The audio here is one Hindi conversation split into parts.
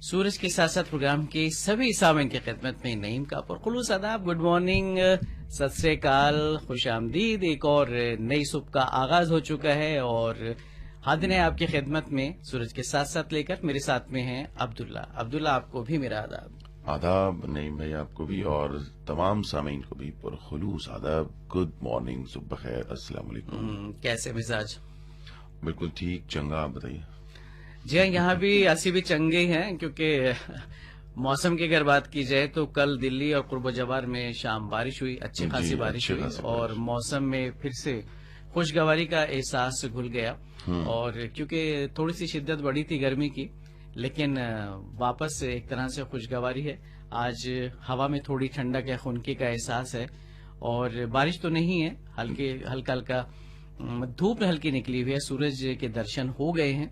सूरज के साथ साथ प्रोग्राम के सभी सामीन की खिदमत में नईम का पुरखुलूस आदाब, गुड मॉर्निंग, सत श्री अकाल, खुश आमदीद। एक और नई सुबह का आगाज हो चुका है और हाजिर है आपकी खिदमत में सूरज के साथ साथ लेकर। मेरे साथ में हैं अब्दुल्ला, आपको भी मेरा आदाब नईम भाई, आपको भी और तमाम सामीन को भी पुरखुलूस आदाब, गुड मॉर्निंग, सुबह खैर, अस्सलाम वालेकुम। कैसे मिजाज? बिल्कुल ठीक, चंगा, आप बताइए। जी हाँ, यहाँ भी ऐसी भी चंगे ही हैं, क्योंकि मौसम की अगर बात की जाए तो कल दिल्ली और कुर्ब जवार में शाम बारिश हुई, अच्छी खासी बारिश हुई और मौसम में फिर से खुशगवारी का एहसास घुल गया। और क्योंकि थोड़ी सी शिद्दत बढ़ी थी गर्मी की, लेकिन वापस एक तरह से खुशगवारी है। आज हवा में थोड़ी ठंडक है, खुनकी का एहसास है और बारिश तो नहीं है, हल्का हल्का धूप हल्की निकली हुई है, सूरज के दर्शन हो गए हैं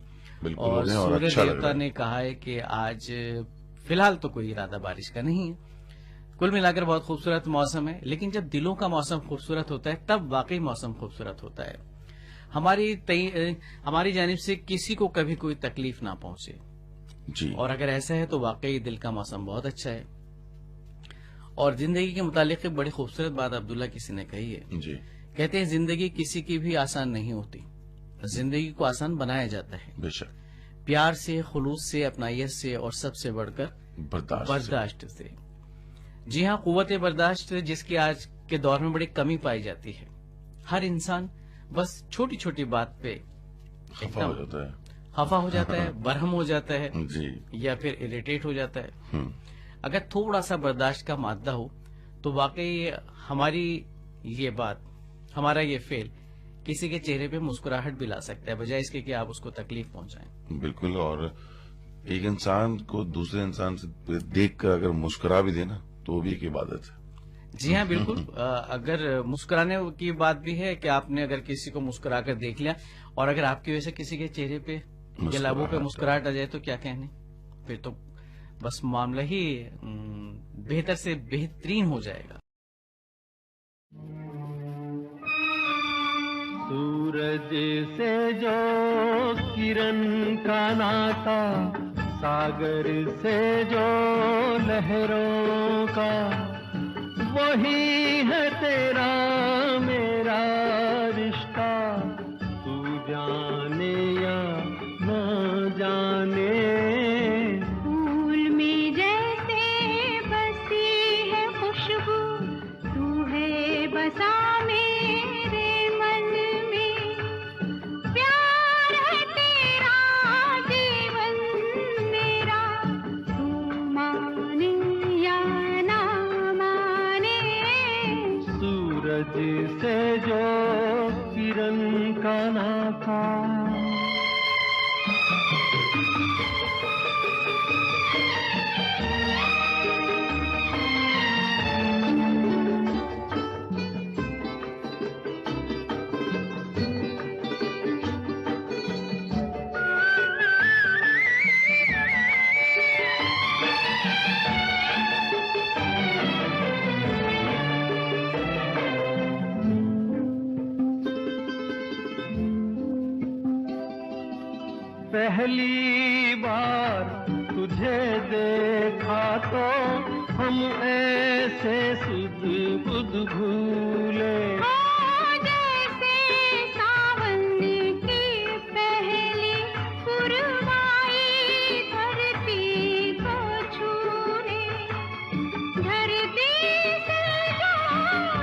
और सूर्य देवता ने कहा है कि आज फिलहाल तो कोई इरादा बारिश का नहीं है। कुल मिलाकर बहुत खूबसूरत मौसम है, लेकिन जब दिलों का मौसम खूबसूरत होता है तब वाकई मौसम खूबसूरत होता है। हमारी जानिब से किसी को कभी कोई तकलीफ ना पहुंचे जी, और अगर ऐसा है तो वाकई दिल का मौसम बहुत अच्छा है। और जिंदगी के मुतालिक एक बड़ी खूबसूरत बात अब्दुल्ला किसी ने कही है जी। कहते हैं जिंदगी किसी की भी आसान नहीं होती, जिंदगी को आसान बनाया जाता है बेशक, प्यार से, खुलूस से, अपनाइयत से और सबसे बढ़कर बर्दाश्त से। जी हाँ, कुव्वत बर्दाश्त जिसकी आज के दौर में बड़ी कमी पाई जाती है। हर इंसान बस छोटी छोटी बात पे खफा हो जाता है, बरहम हो जाता है जी, या फिर इरिटेट हो जाता है। अगर थोड़ा सा बर्दाश्त का मादा हो तो वाकई हमारा ये फेल किसी के चेहरे पे मुस्कुराहट भी ला सकता है, बजाय इसके कि आप उसको तकलीफ पहुंचाएं। बिल्कुल। और एक इंसान को दूसरे इंसान से देखकर अगर मुस्कुरा भी देना तो भी एक इबादत है। जी हाँ, बिल्कुल। अगर मुस्कुराने की बात भी है कि आपने अगर किसी को मुस्कुरा कर देख लिया और अगर आपकी वजह से किसी के चेहरे पे या लबों पे मुस्कुराहट आ जाए तो क्या कहने, फिर तो बस मामला ही बेहतर से बेहतरीन हो जाएगा। सूरज से जो किरण का नाता, सागर से जो लहरों का, वही है तेरा मेरा रिश्ता। तू जाने या ना जाने, फूल में जैसे बसी है खुशबू, तू है बसा मेरे मन में। प्यार है तेरा जीवन मेरा, तू माने या ना माने। सूरज से जो किरण का नाता। पहली बार तुझे देखा तो हम ऐसे सुध-बुध भूले, जैसे सावन की पहली पुरवाई धरती को छूने। धरती से जो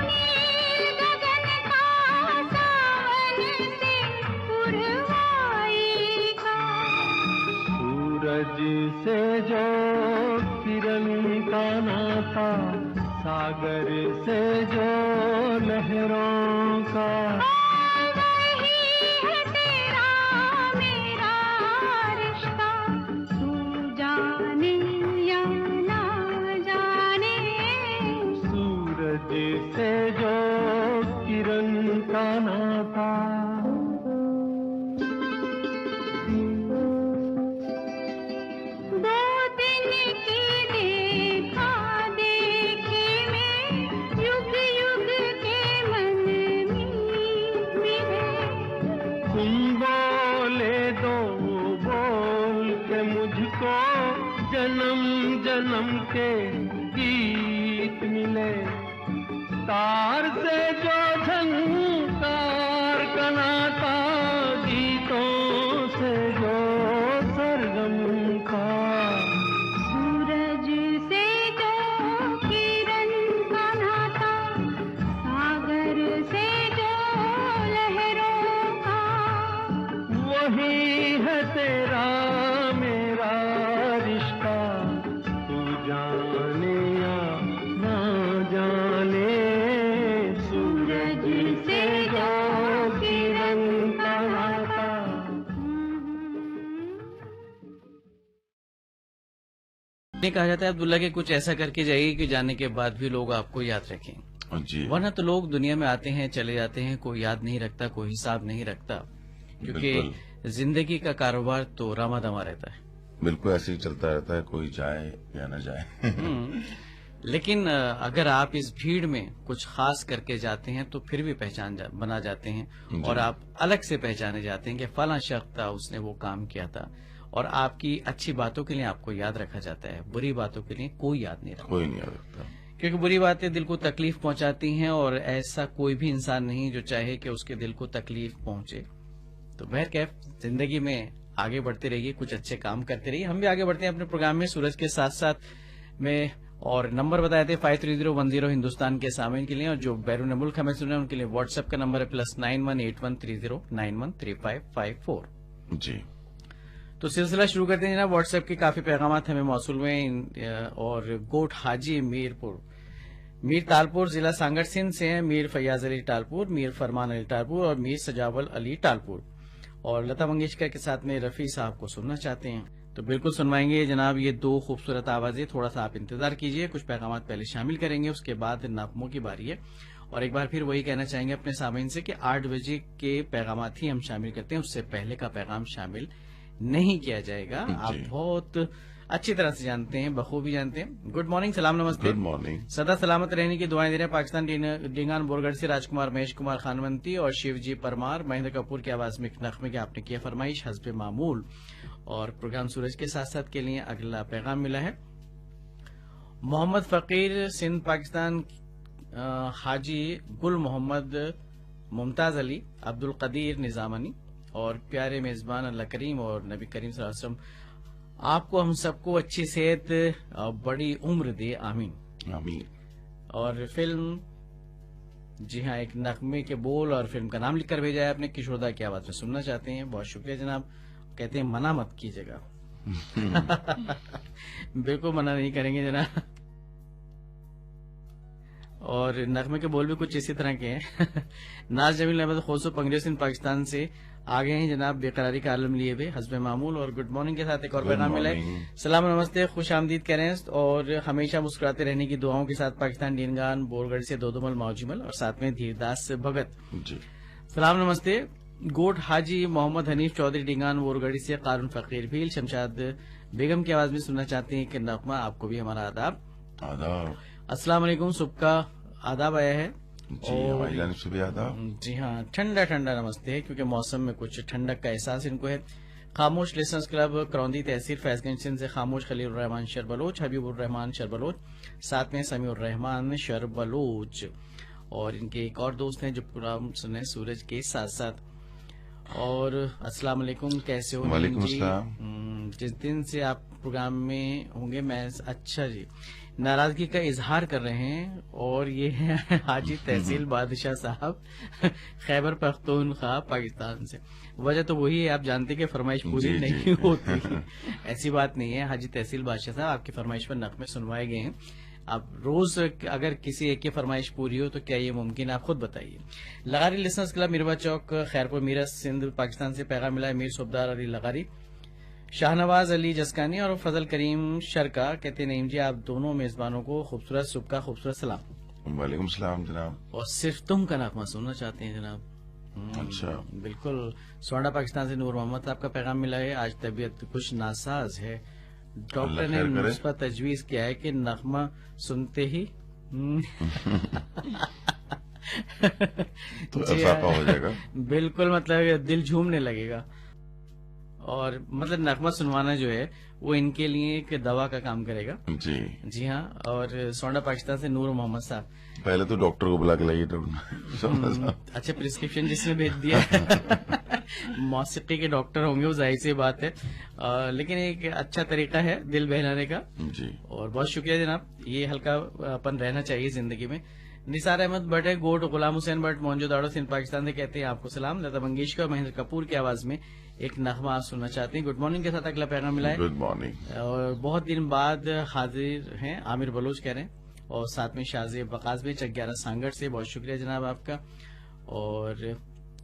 नील गगन का, सावन से पुरवाई का। सूरज से जो किरण का नाता, सागर से जो लहरों का, वही है तेरा मेरा रिश्ता। तू जाने या ना जाने, सूरज से जो किरण का नाता। दो दिन की देखा देखी में, युग युग के मन में मिले। तुम बोले दो बोल के मुझको जन्म जन्म के गीत मिले, तार से जो झंकार का नाता, गीतों से जो सरगम का। सूरज से जो किरण का नाता, सागर से जो लहरों का। वही है तेरा मेरा रिश्ता, तू जाने या ना जाने। सूरज से जो किरण का नाता। ये कहा जाता है अब्दुल्ला के कुछ ऐसा करके जाइए कि जाने के बाद भी लोग आपको याद रखें, जी वरना तो लोग दुनिया में आते हैं चले जाते हैं, कोई याद नहीं रखता, कोई हिसाब नहीं रखता, क्योंकि जिंदगी का कारोबार तो रामादामा रहता है। बिल्कुल ऐसे ही चलता रहता है, कोई जाए या न जाए। लेकिन अगर आप इस भीड़ में कुछ खास करके जाते हैं तो फिर भी बना जाते हैं और आप अलग से पहचाने जाते हैं कि फला शख्स था, उसने वो काम किया था, और आपकी अच्छी बातों के लिए आपको याद रखा जाता है, बुरी बातों के लिए कोई याद नहीं रखता, कोई नहीं रखता, क्योंकि बुरी बातें दिल को तकलीफ पहुंचाती हैं और ऐसा कोई भी इंसान नहीं जो चाहे कि उसके दिल को तकलीफ पहुंचे। तो बहरकैफ जिंदगी में आगे बढ़ते रहिए, कुछ अच्छे काम करते रहिए। हम भी आगे बढ़ते हैं अपने प्रोग्राम में सूरज के साथ साथ में, और नंबर बताए थे 530110 हिंदुस्तान के सामीन के लिए, और जो बैरून मुल्क हमें सुन रहे हैं उनके लिए व्हाट्सएप का नंबर है +918130913554। जी तो सिलसिला शुरू करते हैं जनाब। व्हाट्सएप के काफी पैगाम हमें मौसूल हुए, और गोट हाजी मीर तालपुर जिला सांगड़ सिंध से हैं, मीर फैयाज अली टालपुर, मीर फरमान अली टालपुर और मीर सजावल अली टालपुर, और लता मंगेशकर के साथ में रफी साहब को सुनना चाहते हैं। तो बिल्कुल सुनवाएंगे जनाब, ये दो खूबसूरत आवाजें, थोड़ा सा आप इंतजार कीजिए, कुछ पैगाम पहले शामिल करेंगे, उसके बाद नगमों की बारी है। और एक बार फिर वही कहना चाहेंगे अपने सामीन से कि 8 बजे के पैगाम ही हम शामिल करते हैं, उससे पहले का पैगाम शामिल नहीं किया जाएगा। आप बहुत अच्छी तरह से जानते हैं, बखूबी जानते हैं। गुड मॉर्निंग, सलाम नमस्ते, गुड मॉर्निंग। सदा सलामत रहने की दुआएं दे रहे हैं पाकिस्तान डिंगान बोरगढ़ से राजकुमार महेश कुमार खानवंती और शिवजी परमार। महेंद्र कपूर की आवाज में नगमे की आपने किया फरमाइश हस्बे मामूल। और प्रोग्राम सूरज के साथ साथ के लिए अगला पैगाम मिला है मोहम्मद फकीर सिंध पाकिस्तान, हाजी गुल मोहम्मद मुमताज अली अब्दुल कदीर निजामनी, और प्यारे मेजबान अल्लाह करीम और नबी करीम सल्लल्लाहु अलैहि वसल्लम आपको हम सबको अच्छी सेहत और बड़ी उम्र दे, आमीन आमीन। और फिल्म, जी हाँ, एक नगमे के बोल और फिल्म का नाम लिखकर भेजा है आपने, किशोरदा की आवाज में सुनना चाहते हैं। बहुत शुक्रिया जनाब। कहते हैं मना मत कीजिएगा। बिल्कुल मना नहीं करेंगे जनाब। और नगमे के बोल भी कुछ इसी तरह के हैं। नाज जमील अहमद खोसो पंग्रेज सिंध पाकिस्तान से आ गए हैं जनाब, बेकरारी का आलम लिए हुए हस्बे मामूल, और गुड मॉर्निंग के साथ एक और पैगाम मिला है, सलाम नमस्ते, खुश आमदीद कह रहे हैं, और हमेशा मुस्कुराते रहने की दुआओं के साथ पाकिस्तान डीनगान बोरगढ़ से दोदोमल मौजिमल, और साथ में धीरदास भगत जी सलाम नमस्ते। गोट हाजी मोहम्मद हनीफ चौधरी डिंगान बोरगढ़ी से कारून फकीर भील शमशाद बेगम की आवाज में सुनना चाहते हैं कि नगमा आपको भी हमारा आदाब। आदाब। अस्सलाम वालेकुम, सुबह का आदाब आया है। जी हमारी जानिब से भी आदाब। जी हाँ, ठंडा ठंडा नमस्ते है, क्योंकि मौसम में कुछ ठंडक का एहसास इनको है। खामोश लिसनर्स क्लब करौंदी तहसील फैजगंज सिंध से खामोश खलील रहमान शरबलोच, हबीबुर रहमान शरबलोच, साथ में समीउर रहमान शरबलोच, और इनके एक और दोस्त हैं जो प्रोग्राम सुने सूरज के साथ साथ। और अस्सलाम वालेकुम, कैसे हो? वालेकुम जी, अस्सलाम। जिस दिन से आप प्रोग्राम में होंगे मैं, अच्छा जी, नाराजगी का इजहार कर रहे हैं, और ये है हाजी तहसील बादशाह साहब खैबर पख्तूनख्वा पाकिस्तान से। वजह तो वही है, आप जानते कि फरमाइश पूरी जी, नहीं जी। होती। ऐसी बात नहीं है, हाजी तहसील बादशाह साहब आपकी फरमाइश पर नगमे सुनवाए गए हैं। अब रोज अगर किसी एक की फरमाइश पूरी हो तो क्या ये मुमकिन है? आप खुद बताइए। लगारी लिसनर्स क्लब मिरवा चौक खैरपुर मीरत सिंध पाकिस्तान से पैगाम मिला है मीर सुबदार अली लगारी, शाहनवाज अली जसकानी और फजल करीम शरका। कहते नईम जी, आप दोनों मेजबानों को खूबसूरत सुबह का खूबसूरत सलाम। वालेकुम सलाम जनाब। और सिर्फ तुम का नगमा सुनना चाहते हैं जनाब। अच्छा, बिल्कुल। सोडा पाकिस्तान से नूर मोहम्मद साहब का पैगाम मिला है, आज तबीयत कुछ नासाज है, डॉक्टर ने अल्लाह खैर करे। मुझ पर तजवीज किया है कि नगमा सुनते ही तो जी अफाफा हो जाएगा। बिल्कुल, मतलब दिल झूमने लगेगा। और मतलब नगमा सुनवाना जो है वो इनके लिए एक दवा का काम करेगा। जी जी हाँ। और सोंडा पाकिस्तान से नूर मोहम्मद साहब। पहले तो डॉक्टर को बुला के लाइए डॉक्टर। अच्छा, प्रिस्क्रिप्शन जिसने भेज दिया मौसीकी के डॉक्टर होंगे, वो जाहिर सी बात है। लेकिन एक अच्छा तरीका है दिल बहलाने का। जी और बहुत शुक्रिया जनाब, ये हल्का अपन रहना चाहिए जिंदगी में। निसार अहमद भट्ट है गोट, गुलाम हुसैन भट्ट मौजूदाड़ो सिंध पाकिस्तान से कहते हैं आपको सलाम। लता मंगेशकर और महेंद्र कपूर की आवाज में एक नगमा आप सुनना चाहते हैं। गुड मॉर्निंग के साथ अगला पैगाम मिला है। Good morning. और बहुत दिन बाद हाजिर हैं आमिर बलोच कह रहे हैं, और साथ में शाहजेब बकाज में चक 11 सांगड़ से बहुत शुक्रिया जनाब आपका। और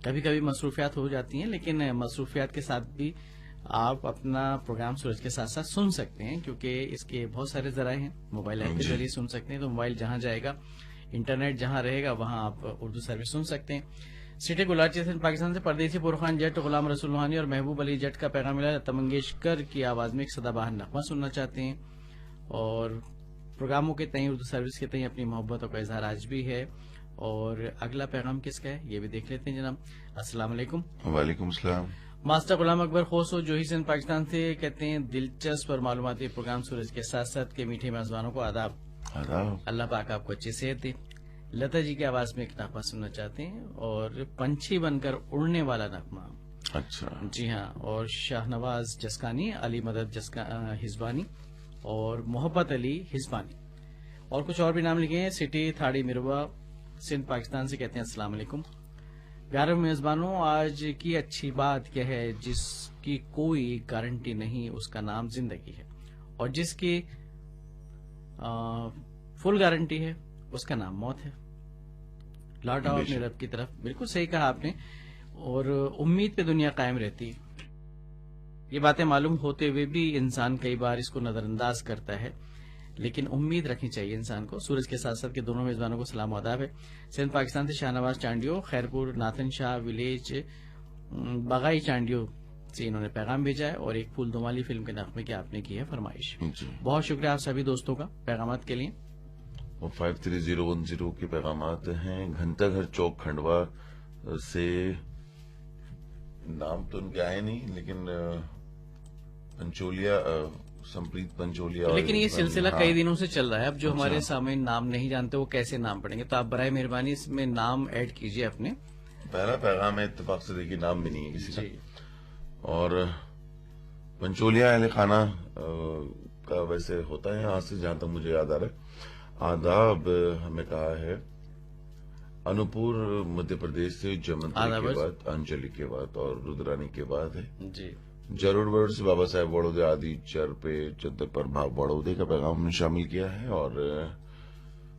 कभी कभी मसरूफियात हो जाती हैं, लेकिन मसरूफियात के साथ भी आप अपना प्रोग्राम सूरज के साथ साथ सुन सकते हैं, क्योंकि इसके बहुत सारे जराए हैं। मोबाइल ऐप के जी। जरिए सुन सकते हैं, तो मोबाइल जहां जाएगा, इंटरनेट जहां रहेगा, वहां आप उर्दू सर्विस सुन सकते हैं। सिटी गुलाची से पाकिस्तान से परदेसी पुरखान जट, गुलाम रसूल रूहानी और महबूब अली जट का पैगाम मिला। लता मंगेशकर की आवाज में एक सदाबहार नगमा सुनना चाहते हैं, और प्रोग्रामों के तई, उर्दू सर्विस के तई अपनी मोहब्बतों का इजहार आज भी है। और अगला पैगाम किसका है ये भी देख लेते हैं जनाब। अस्सलाम वालेकुम। वालेकुम सलाम। मास्टर गुलाम अकबर खोसो जो ही सिंध पाकिस्तान से कहते हैं दिलचस्प और मालूमाती प्रोग्राम सूरज के साथ साथ के मीठे मेजबानों को आदाब। आदाब। अल्लाह पाक आपको अच्छी सेहत दे। लता जी की आवाज में एक नगमा सुनना चाहते हैं, और पंछी बनकर उड़ने वाला नगमा। अच्छा जी हाँ। और शाहनवाज जसकानी, अली मदद हिजबानी और मोहब्बत अली हिजबानी, और कुछ और भी नाम लिखे हैं। सिटी थाड़ी मिरवा सिंध पाकिस्तान से कहते हैं अस्सलाम वालेकुम। प्यारे मेजबानों, आज की अच्छी बात क्या है, जिसकी कोई गारंटी नहीं उसका नाम जिंदगी है, और जिसकी फुल गारंटी है उसका नाम मौत है। लौट आओ अपने रब की तरफ। बिल्कुल सही कहा आपने। और उम्मीद पे दुनिया कायम रहती है। ये बातें मालूम होते हुए भी इंसान कई बार इसको नजरअंदाज करता है, लेकिन उम्मीद रखनी चाहिए इंसान को। सूरज के साथ साथ के दोनों मेजबानों को सलाम आदाब है। सिंध पाकिस्तान से शाहनवाज चांडियो, खैरपुर नाथन शाह विलेज बगाई चांडियो से इन्होंने पैगाम भेजा है, और एक फूल दुमाली फिल्म के नगमे की आपने की है फरमाइश। जी। बहुत शुक्रिया आप सभी दोस्तों का पैगामात के लिए। और 53010 के पैगामात हैं। घंटा घर चौक खंडवा से, नाम तो उनके आए नहीं, लेकिन पंचोलिया, संप्रीत पंचोलिया। लेकिन ये सिलसिला हाँ। कई दिनों से चल रहा है। अब जो अच्छा। हमारे सामने नाम नहीं जानते वो कैसे नाम पढ़ेंगे, तो आप बराए मेहरबानी इसमें नाम ऐड कीजिए अपने। पहला पैगाम है, इत्तेफाक से देखिए नाम भी नहीं है किसी जी। का। और पंचोलिया अहले खाना का वैसे होता है यहाँ से, जहां तक मुझे याद आ रहा है। आदाब हमें कहा है अनूपुर मध्य प्रदेश से, जमंत्री आदाब। के बाद, अंजलि के बाद और रुद्रानी के बाद है। जी। जरूर बरोड से बाबा साहेब बड़ौदे आदि चर पे चंद्र प्रभाव बड़ौदे का पैगाम हमने शामिल किया है। और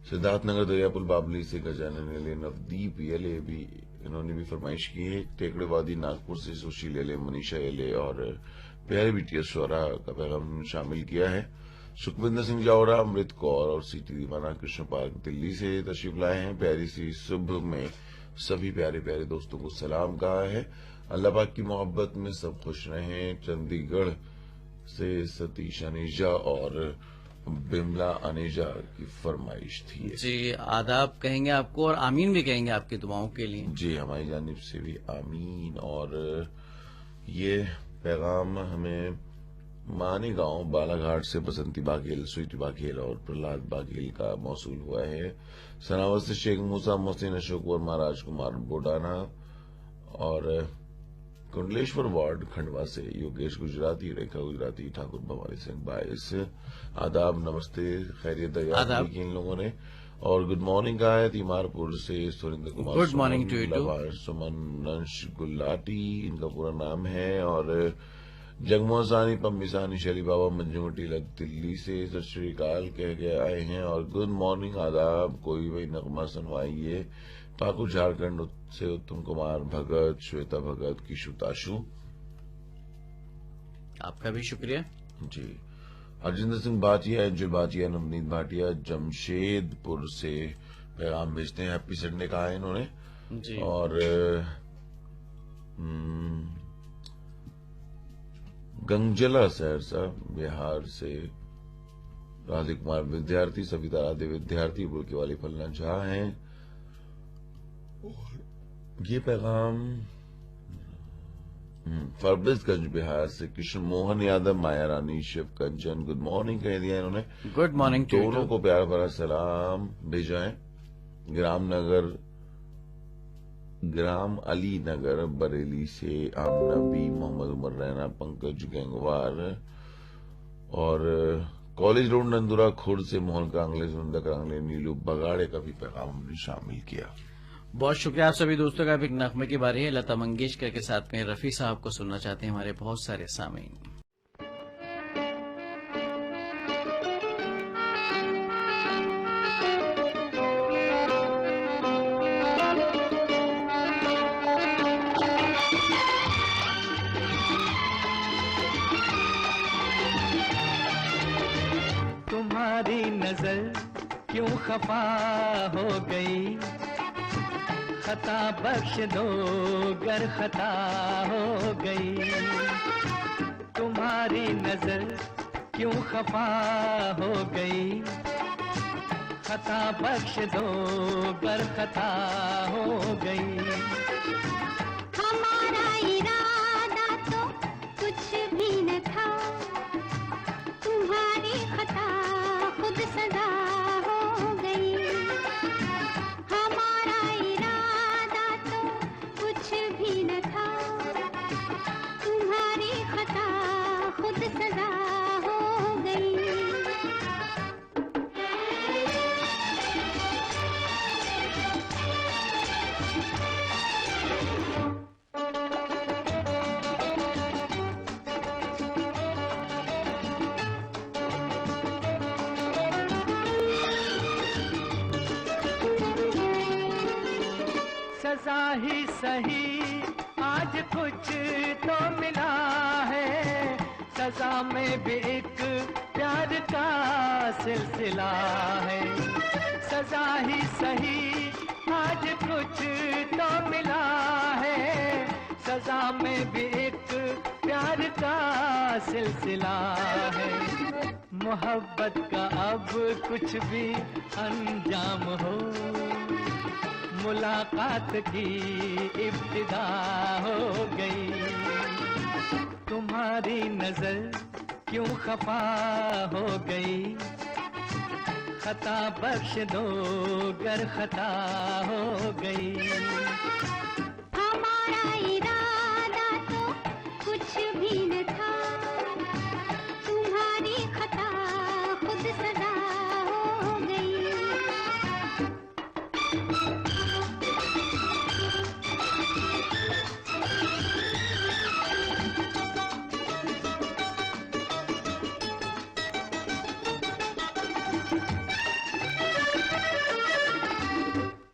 सिद्धार्थनगर दरियापुल बाबली से गजानन एले, नवदीप एले भी इन्होंने भी फरमाइश की है। टेकड़ेवादी नागपुर से सुशील एले, मनीषा एले और प्यारे बिटिया स्वरा का पैगाम हमने शामिल किया है। सुखविंदर सिंह जावरा, अमृत कौर और सीटी दीवाना कृष्ण पार्क दिल्ली से तशरीफ लाए हैं। प्यारी सी सुबह में सभी प्यारे प्यारे दोस्तों को सलाम कहा है। अल्लाह पाक की मोहब्बत में सब खुश रहें। चंडीगढ़ से सतीश अनेजा और बिमला अनेजा की फरमाइश थी। जी, आदाब कहेंगे आपको और आमीन भी कहेंगे आपकी दुआओं के लिए। जी, हमारी जानिब से भी आमीन। और ये पैगाम हमें मानी गांव बालाघाट से बसंती बाघेल, स्वीटी बाघेल और प्रहलाद बाघेल का मौसूल हुआ है। सनावत से शेख मूसा, मोहसिन अशोक वर्मा, राजकुमार बोडाना और कुंडलेश्वर वार्ड खंडवा से योगेश गुजराती, रेखा गुजराती, ठाकुर भवानी सिंह बाइस। आदाब, नमस्ते, खैरियत आदाब। की इन लोगों ने। और गुड मॉर्निंग का है तीमारपुर से Surendra Kumar, good morning to you too. Suman Nansh Gulati इनका पूरा नाम है। और जगमोहन सानी, पम्मी सानी, शैली बाबा, मंजू टीलक दिल्ली से सत श्रीकाल कह के आए हैं। और गुड मॉर्निंग, आदाब, कोई भाई नगमा सुनवाइए। पाकुर झारखंड से उत्तम कुमार भगत, श्वेता भगत, किशु ताशु, आपका भी शुक्रिया। जी। अर्जिंदर सिंह भाटिया, एंजल भाटिया, नवनीत भाटिया जमशेदपुर से पैगाम भेजते हैं। हैप्पी संडे कहा है इन्होंने। जी। और गंगजला सहरसा बिहार से राधे कुमार विद्यार्थी, सविता राधे विद्यार्थी, बुलके वाली फलना झा हैं। ये पैगाम फरबिस गंज बिहार से कृष्ण मोहन यादव, माया रानी, शिव कंचन गुड मॉर्निंग कह दिया इन्होंने। गुड मॉर्निंग टू दोनों को प्यार भरा सलाम भेजा है। ग्राम अली नगर बरेली से आमना बी, मोहम्मद उमर रैना, पंकज गंगवार और कॉलेज रोड नंदुरा खुर्द से मोहन कांगले, सुंदर कांगले, नीलू बगाड़े का भी पैगाम हमने शामिल किया। बहुत शुक्रिया आप सभी दोस्तों का। अब एक नगमे की बारी है। लता मंगेशकर के साथ में रफी साहब को सुनना चाहते हैं हमारे बहुत सारे सामीन। तुम्हारी नजर क्यों खफा हो गई, खता बख्श दो गर खता हो गई। तुम्हारी नजर क्यों खफा हो गई, खता बख्श दो गर खता हो गई। हमारा इरादा तो कुछ भी न था, तुम्हारी खता खुद सजा हो गई। हमारा इरादा तो कुछ भी न था, तुम्हारी खता खुद सजा हो गई। सजा ही सही आज कुछ तो मिला है, सजा में भी एक प्यार का सिलसिला है। सजा ही सही आज कुछ तो मिला है, सजा में भी एक प्यार का सिलसिला है। मोहब्बत का अब कुछ भी अंजाम हो, मुलाकात की इब्तिदा हो गई। तुम्हारी नजर क्यों खफा हो गई, खता बख्श दो गर खता हो गई। हमारा इरादा तो कुछ भी न था, तुम्हारी खता खुद सजा हो गई।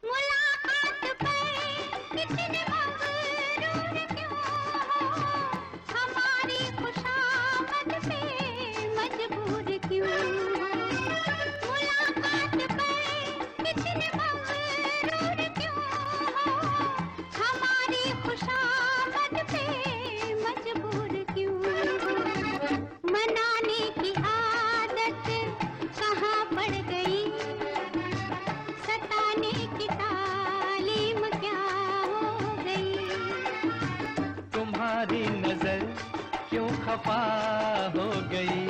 मुलाकात पर इतने मगरूर क्यों हो, हमारी खुशामद पे मजबूर क्यों हो। मुलाकात पर इतने मगरूर क्यों हो, हमारी खुशामद पे मजबूर क्यों हो। मनाने की आदत कहाँ पड़ गई, सताने की तालीम क्या हो गई। तुम्हारी नजर क्यों खफा हो गई,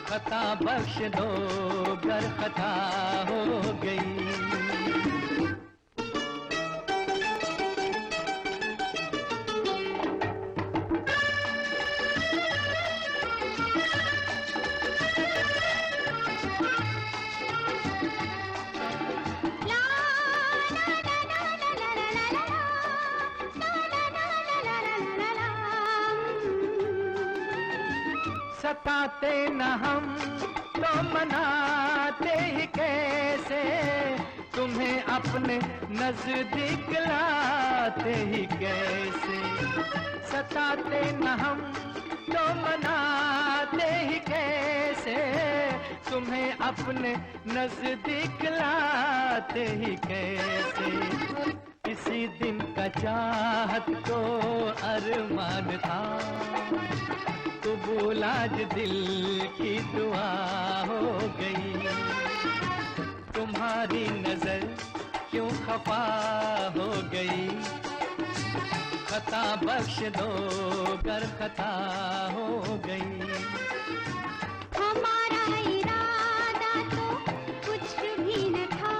खता बख्श दो गर खता हो गई। ला ला ला ला ला ला ला ला ला, ला ला ला ला ला ला ला ला। सताते न हम तो मनाते ही कैसे, तुम्हें अपने नजदीक लाते ही कैसे। सताते न हम तो मनाते ही कैसे, तुम्हें अपने नजदीक लाते ही कैसे। किसी दिन का चाहत को अरमान था, कबूल आज दिल की दुआ हो गई। तुम्हारी नजर क्यों खफा हो गई, खता बख्श दो गर खता हो गई। हमारा इरादा तो कुछ भी न था,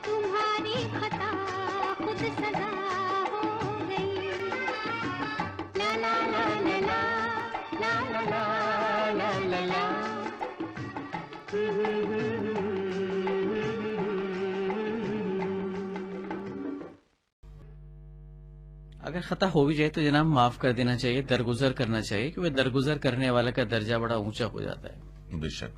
तुम्हारी खता खुद सजा हो गई। ला ला ला ला ला ला ला ला ला ला। अगर खता हो भी जाए तो जनाब माफ कर देना चाहिए, दरगुजर करना चाहिए, क्योंकि दरगुजर करने वाले का दर्जा बड़ा ऊंचा हो जाता है बेशक,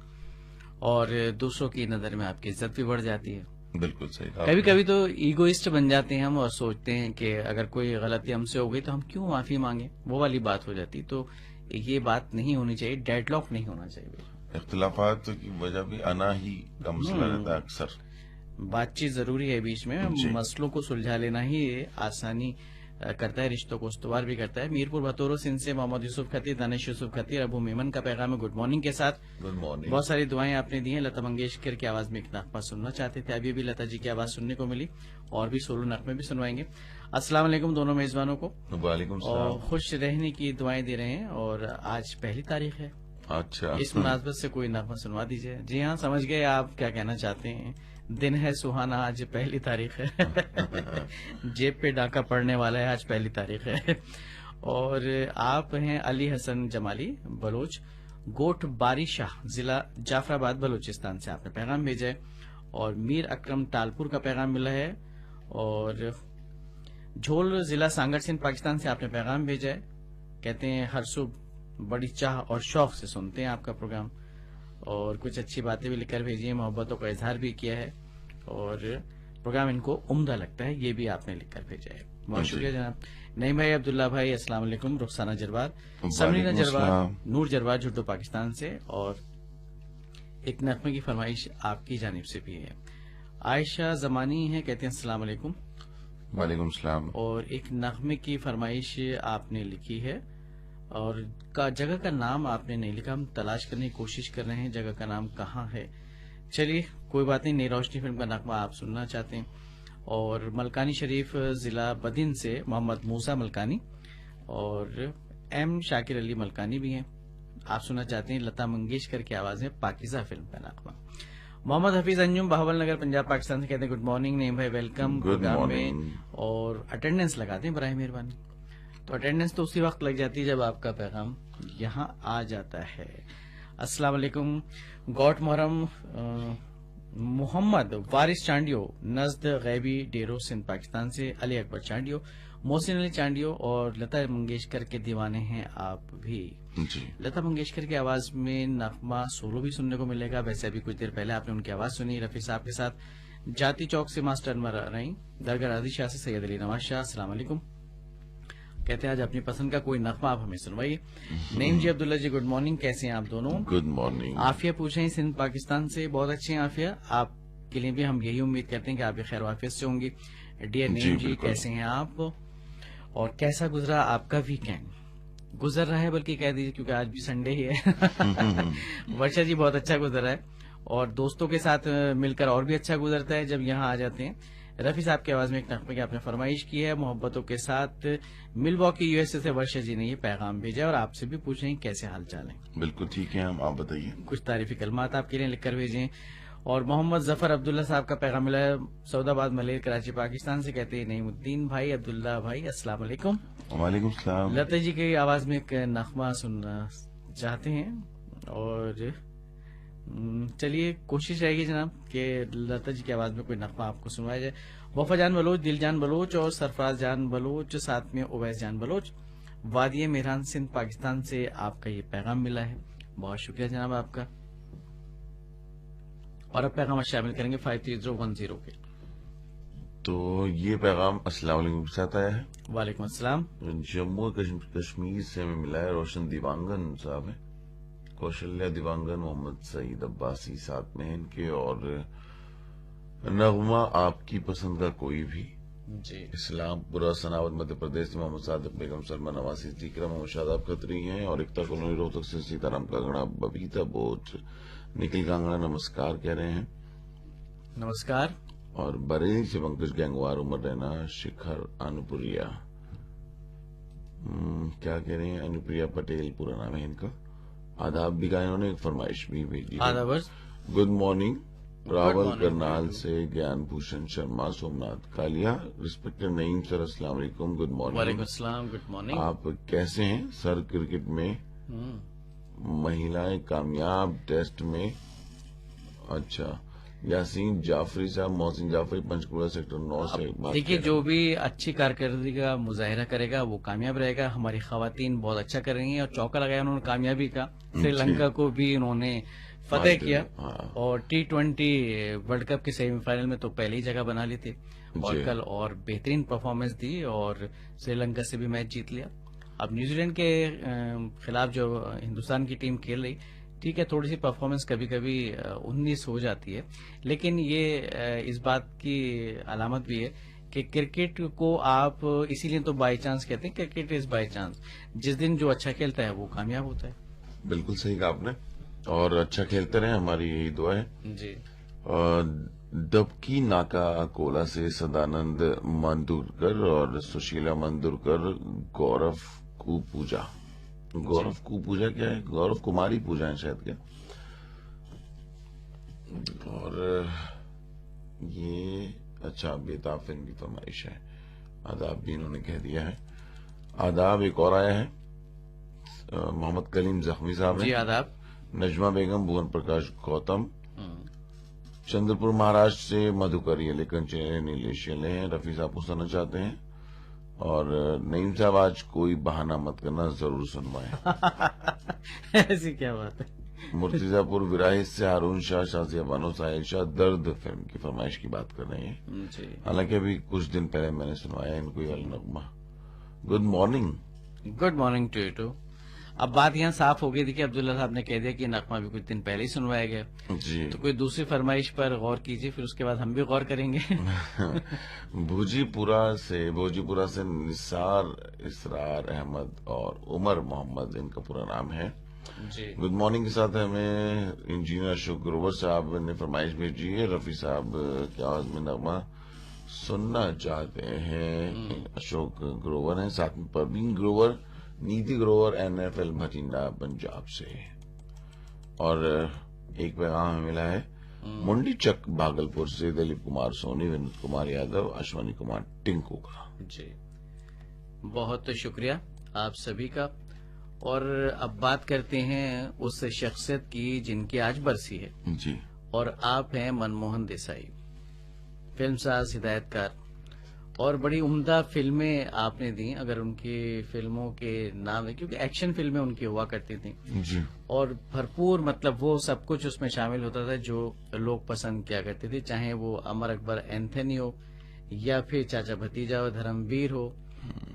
और दूसरों की नजर में आपकी इज्जत भी बढ़ जाती है। बिल्कुल सही कहा कभी आपने। कभी तो ईगोइस्ट बन जाते हैं हम और सोचते हैं कि अगर कोई गलती हमसे हो गई तो हम क्यों माफी मांगे, वो वाली बात हो जाती। तो ये बात नहीं होनी चाहिए, डेडलॉक नहीं होना चाहिए। इख्तिलाफात की वजह भी अना ही का मसला रहता है अक्सर। बातचीत जरूरी है बीच में, जी। मसलों को सुलझा लेना ही आसानी करता है, रिश्तों को उस्तवार भी करता है। मीरपुर भतोरो सिंध से मोहम्मद यूसुफ खतीर, दानिश यूसुफ खतीर, अबू मेमन का पैगाम है गुड मॉर्निंग के साथ। Good morning. बहुत सारी दुआएं आपने दी हैं। लता मंगेशकर की आवाज में एक नगमा सुनना चाहते थे, अभी भी लता जी की आवाज सुनने को मिली, और भी सोलो नगमे भी सुनवाएंगे। अस्सलाम वालेकुम दोनों मेजबानों को, वालेकुम और सलाम। खुश रहने की दुआएं दे रहे हैं। और आज पहली तारीख है, अच्छा, इस मुनासबत से कोई नगमा सुनवा दीजिए। जी हाँ, समझ गए आप क्या कहना चाहते हैं। दिन है सुहाना, आज पहली तारीख है। जेब पे डाका पड़ने वाला है, आज पहली तारीख है। और आप हैं अली हसन जमाली बलोच, गोठ बारी शाह, जिला जाफराबाद बलूचिस्तान से आपने पैगाम भेजा है। और मीर अकरम टालपुर का पैगाम मिला है। और झोल जिला सांगर सिंध पाकिस्तान से आपने पैगाम भेजा है। कहते हैं हर सुबह बड़ी चाह और शौक से सुनते हैं आपका प्रोग्राम, और कुछ अच्छी बातें भी लिखकर भेजी है, मोहब्बतों का इजहार भी किया है, और प्रोग्राम इनको उम्दा लगता है, ये भी आपने लिखकर भेजा है। बहुत शुक्रिया जनाब। नईम भाई, अब्दुल्ला भाई, अस्सलाम वालेकुम। रुखसाना जरवार, समीना वालेकुम जरवार, अस्सलाम। नूर जरवार जुड्डो पाकिस्तान से, और एक नगमे की फरमाइश आपकी जानिब से भी है। आयशा जमानी है, कहते हैं अस्सलाम वालेकुम। वालेकुम सलाम। और एक नगमे की फरमाइश आपने लिखी है, और का जगह का नाम आपने नहीं लिखा, हम तलाश करने की कोशिश कर रहे हैं जगह का नाम कहाँ है। चलिए कोई बात नहीं, नई रोशनी फिल्म का नगमा आप सुनना चाहते हैं। और मलकानी शरीफ जिला बदिन से मोहम्मद मूसा मलकानी और एम शाकिर अली मलकानी भी हैं, आप सुनना चाहते हैं लता मंगेशकर की आवाज में पाकिजा फिल्म का नगमा। मोहम्मद हफीज अंजुम बहावल नगर पंजाब पाकिस्तान से कहते हैं गुड मॉर्निंग नईम भाई, वेलकम गुड प्रोग्राम में, मॉर्निंग। और अटेंडेंस लगा दें बराए मेहरबानी। तो अटेंडेंस तो उसी वक्त लग जाती है जब आपका पैगाम यहाँ आ जाता है। अस्सलाम वालेकुम। गॉट मोहरम मोहम्मद वारिस चांडियो नजद गैबी डेरो सिंध पाकिस्तान से, अली अकबर चांडियो, मोहसिन अली चांडियो, और लता मंगेशकर के दीवाने हैं आप भी। जी, लता मंगेशकर की आवाज में नगमा सोलो भी सुनने को मिलेगा। वैसे अभी कुछ देर पहले आपने उनकी आवाज सुनी रफी साहब के साथ। जाती चौक से मास्टर अनवर रही, दरगाह राजी शाह से सैयद अली नवाज शाह, अस्सलाम वालेकुम। कहते हैं आज अपनी पसंद का कोई नगमा आप हमें सुनवाइए। नईम जी, अब्दुल्ला जी, गुड मॉर्निंग, कैसे हैं आप दोनों। Good morning. आफिया पूछ रहे हैं सिंध पाकिस्तान से, बहुत अच्छे हैं आफिया, आपके लिए भी हम यही उम्मीद करते हैं कि आप भी खैर वाफियत से होंगी। डियर जी, नईम जी, बिल्कुल। कैसे हैं आप, और कैसा गुजरा आपका वीकेंड। गुजर रहा है बल्कि कह दीजिए, क्योंकि आज भी संडे ही है। वर्षा जी, बहुत अच्छा गुजरा है, और दोस्तों के साथ मिलकर और भी अच्छा गुजरता है जब यहाँ आ जाते हैं। रफी साहब की आवाज में एक नगमे की आपने फरमाइश की है, मोहब्बतों के साथ। मिलवॉकी यूएसए से वर्षा जी ने ये पैगाम भेजा, और आपसे भी पूछ रहे हैं कैसे हाल चाल है। बिल्कुल ठीक है, हम आप बताइए। कुछ तारीफी कलमात आपके लिए लिखकर भेजें। और मोहम्मद जफर अब्दुल्ला साहब का पैगाम मिला है, सऊदाबाद मलेर कराची पाकिस्तान से, कहते हैं नईमुद्दीन भाई, अब्दुल्ला भाई, अस्सलाम वालेकुम। वालेकुम सलाम। लता जी की आवाज में एक नगमा सुनना चाहते हैं, और चलिए कोशिश रहेगी जनाब कि लता जी की आवाज में कोई नगमा आपको सुनवाया जाए। वफा जान बलोच, दिलजान बलोच, और सरफराज जान बलोच, साथ में उवैस जान बलोच, वादिय मेहरान सिंध पाकिस्तान से आपका ये पैगाम मिला है। बहुत शुक्रिया जनाब आपका। और अब पैगाम शामिल करेंगे 53010 के। तो ये पैगाम अस्सलाम वालेकुम के साथ आया है, वालेकुम अस्सलाम। जम्मू और कश्मीर से हमें मिला है। रोशन दिवांगन साहब है, कौशल्या दिवांगन, मोहम्मद सईद अब्बासी साथ में हैं इनके, और नगमा आपकी पसंद का कोई भी। जी, इस्लामपुरा सनावत मध्य प्रदेश से मोहम्मद सादिक बेगम, सलमा नवासी, जिक्र मोहम्मद शादाब खत्री हैं, और एकता कॉलोनी रोहतक से सीताराम कांगड़ा, बबीता बोझ, निखिल कांगड़ा नमस्कार कह रहे हैं, नमस्कार। और बरेली से पंकज गैंगवार, उमर रैना, शिखर अनुपुरिया, क्या कह रहे हैं, अनुप्रिया पटेल पूरा नाम है इनका। आदाब भी कहा इन्होंने, एक फरमाइश भी भेजी है। आदाब। Good morning, Rawal morning, Karnal से ज्ञान भूषण शर्मा सोमनाथ कालिया। रिस्पेक्टेड नईम सर, अस्सलाम वालेकुम, गुड मॉर्निंग। वालेकुम अस्सलाम, गुड मॉर्निंग। आप कैसे हैं सर? क्रिकेट में महिलाएं कामयाब टेस्ट में। अच्छा, यासीन जाफरी साहब, मोहसिन जाफरी, पंचकुला सेक्टर 9 से बात देखिए, कर रहे जो भी अच्छी कारकर्दगी का मुजाहिरा करेगा वो कामयाब रहेगा। हमारी खवातीन बहुत अच्छा कर रही हैं और चौका लगाया उन्होंने कामयाबी का। श्रीलंका को भी उन्होंने फतेह किया हाँ। और T20 वर्ल्ड कप के सेमीफाइनल में तो पहली ही जगह बना ली थी और जी। कल और बेहतरीन परफॉर्मेंस दी और श्रीलंका से भी मैच जीत लिया। अब न्यूजीलैंड के खिलाफ जो हिंदुस्तान की टीम खेल रही, ठीक है, थोड़ी सी परफॉर्मेंस कभी कभी 19 हो जाती है, लेकिन ये इस बात की अलामत भी है कि क्रिकेट को आप इसीलिए तो बाय चांस कहते हैं, क्रिकेट इज बाय चांस। जिस दिन जो अच्छा खेलता है वो कामयाब होता है। बिल्कुल सही कहा आपने, और अच्छा खेलते रहे, हमारी यही दुआ है। जी। दबकी नाका अकोला से सदानंद मंदुरकर और सुशीला मंदुरकर, गौरव कुपूजा। गौरव कुपूजा क्या है? गौरव कुमारी पूजा है शायद, क्या? और ये अच्छा बेताब फिल्म की फरमाइश है। आदाब भी इन्होंने कह दिया है। आदाब एक और आया है, मोहम्मद कलीम जख्मी साहब जी हैं। आदाब। नजमा बेगम, भुवन प्रकाश गौतम, चंद्रपुर महाराष्ट्र से मधुकर, ये लेकिन चेहरे नीलेश हैं। रफी साहब पूछना चाहते हैं, और नईम साहब आज कोई बहाना मत करना, जरूर सुनवाएं। ऐसी क्या बात है। मुर्तिजापुर विराहित से हारून शाह, शाजिया बानो, साहिल शाह दर्द फिल्म की फरमाइश की बात कर रहे हैं। जी। हालांकि अभी कुछ दिन पहले मैंने सुनवाया इनको ये वाला नगमा। Good morning. Good morning to you too. अब बात यहाँ साफ हो गई थी कि अब्दुल्ला साहब ने कह दिया कि नगमा भी कुछ दिन पहले ही सुनवाया गया, जी। तो कोई दूसरी फरमाइश पर गौर कीजिए, फिर उसके बाद हम भी गौर करेंगे। भोजीपुरा से निसार इसरार अहमद और उमर मोहम्मद, इनका पूरा नाम है। जी। गुड मॉर्निंग के साथ हमें इंजीनियर अशोक ग्रोवर साहब ने फरमाइश भेजी है। रफी साहब की आवाज में नगमा सुनना चाहते हैं। अशोक ग्रोवर हैं, साथ में परवीन ग्रोवर, नीति ग्रोवर, NFL भटिंडा पंजाब से। और एक पैगाम हमें मिला है मुंडी चक भागलपुर से दिलीप कुमार सोनी, विनोद कुमार यादव, अश्वनी कुमार टिंकू का। जी, बहुत शुक्रिया आप सभी का। और अब बात करते हैं उस शख्सियत की जिनकी आज बरसी है, जी। और आप हैं मनमोहन देसाई, फिल्मसाज, हिदायतकार, और बड़ी उम्दा फिल्में आपने दी। अगर उनकी फिल्मों के नाम है, क्योंकि एक्शन फिल्में उनकी हुआ करती थी, जी। और भरपूर, मतलब वो सब कुछ उसमें शामिल होता था जो लोग पसंद किया करते थे, चाहे वो अमर अकबर एंथनी हो या फिर चाचा भतीजा हो, धर्मवीर हो।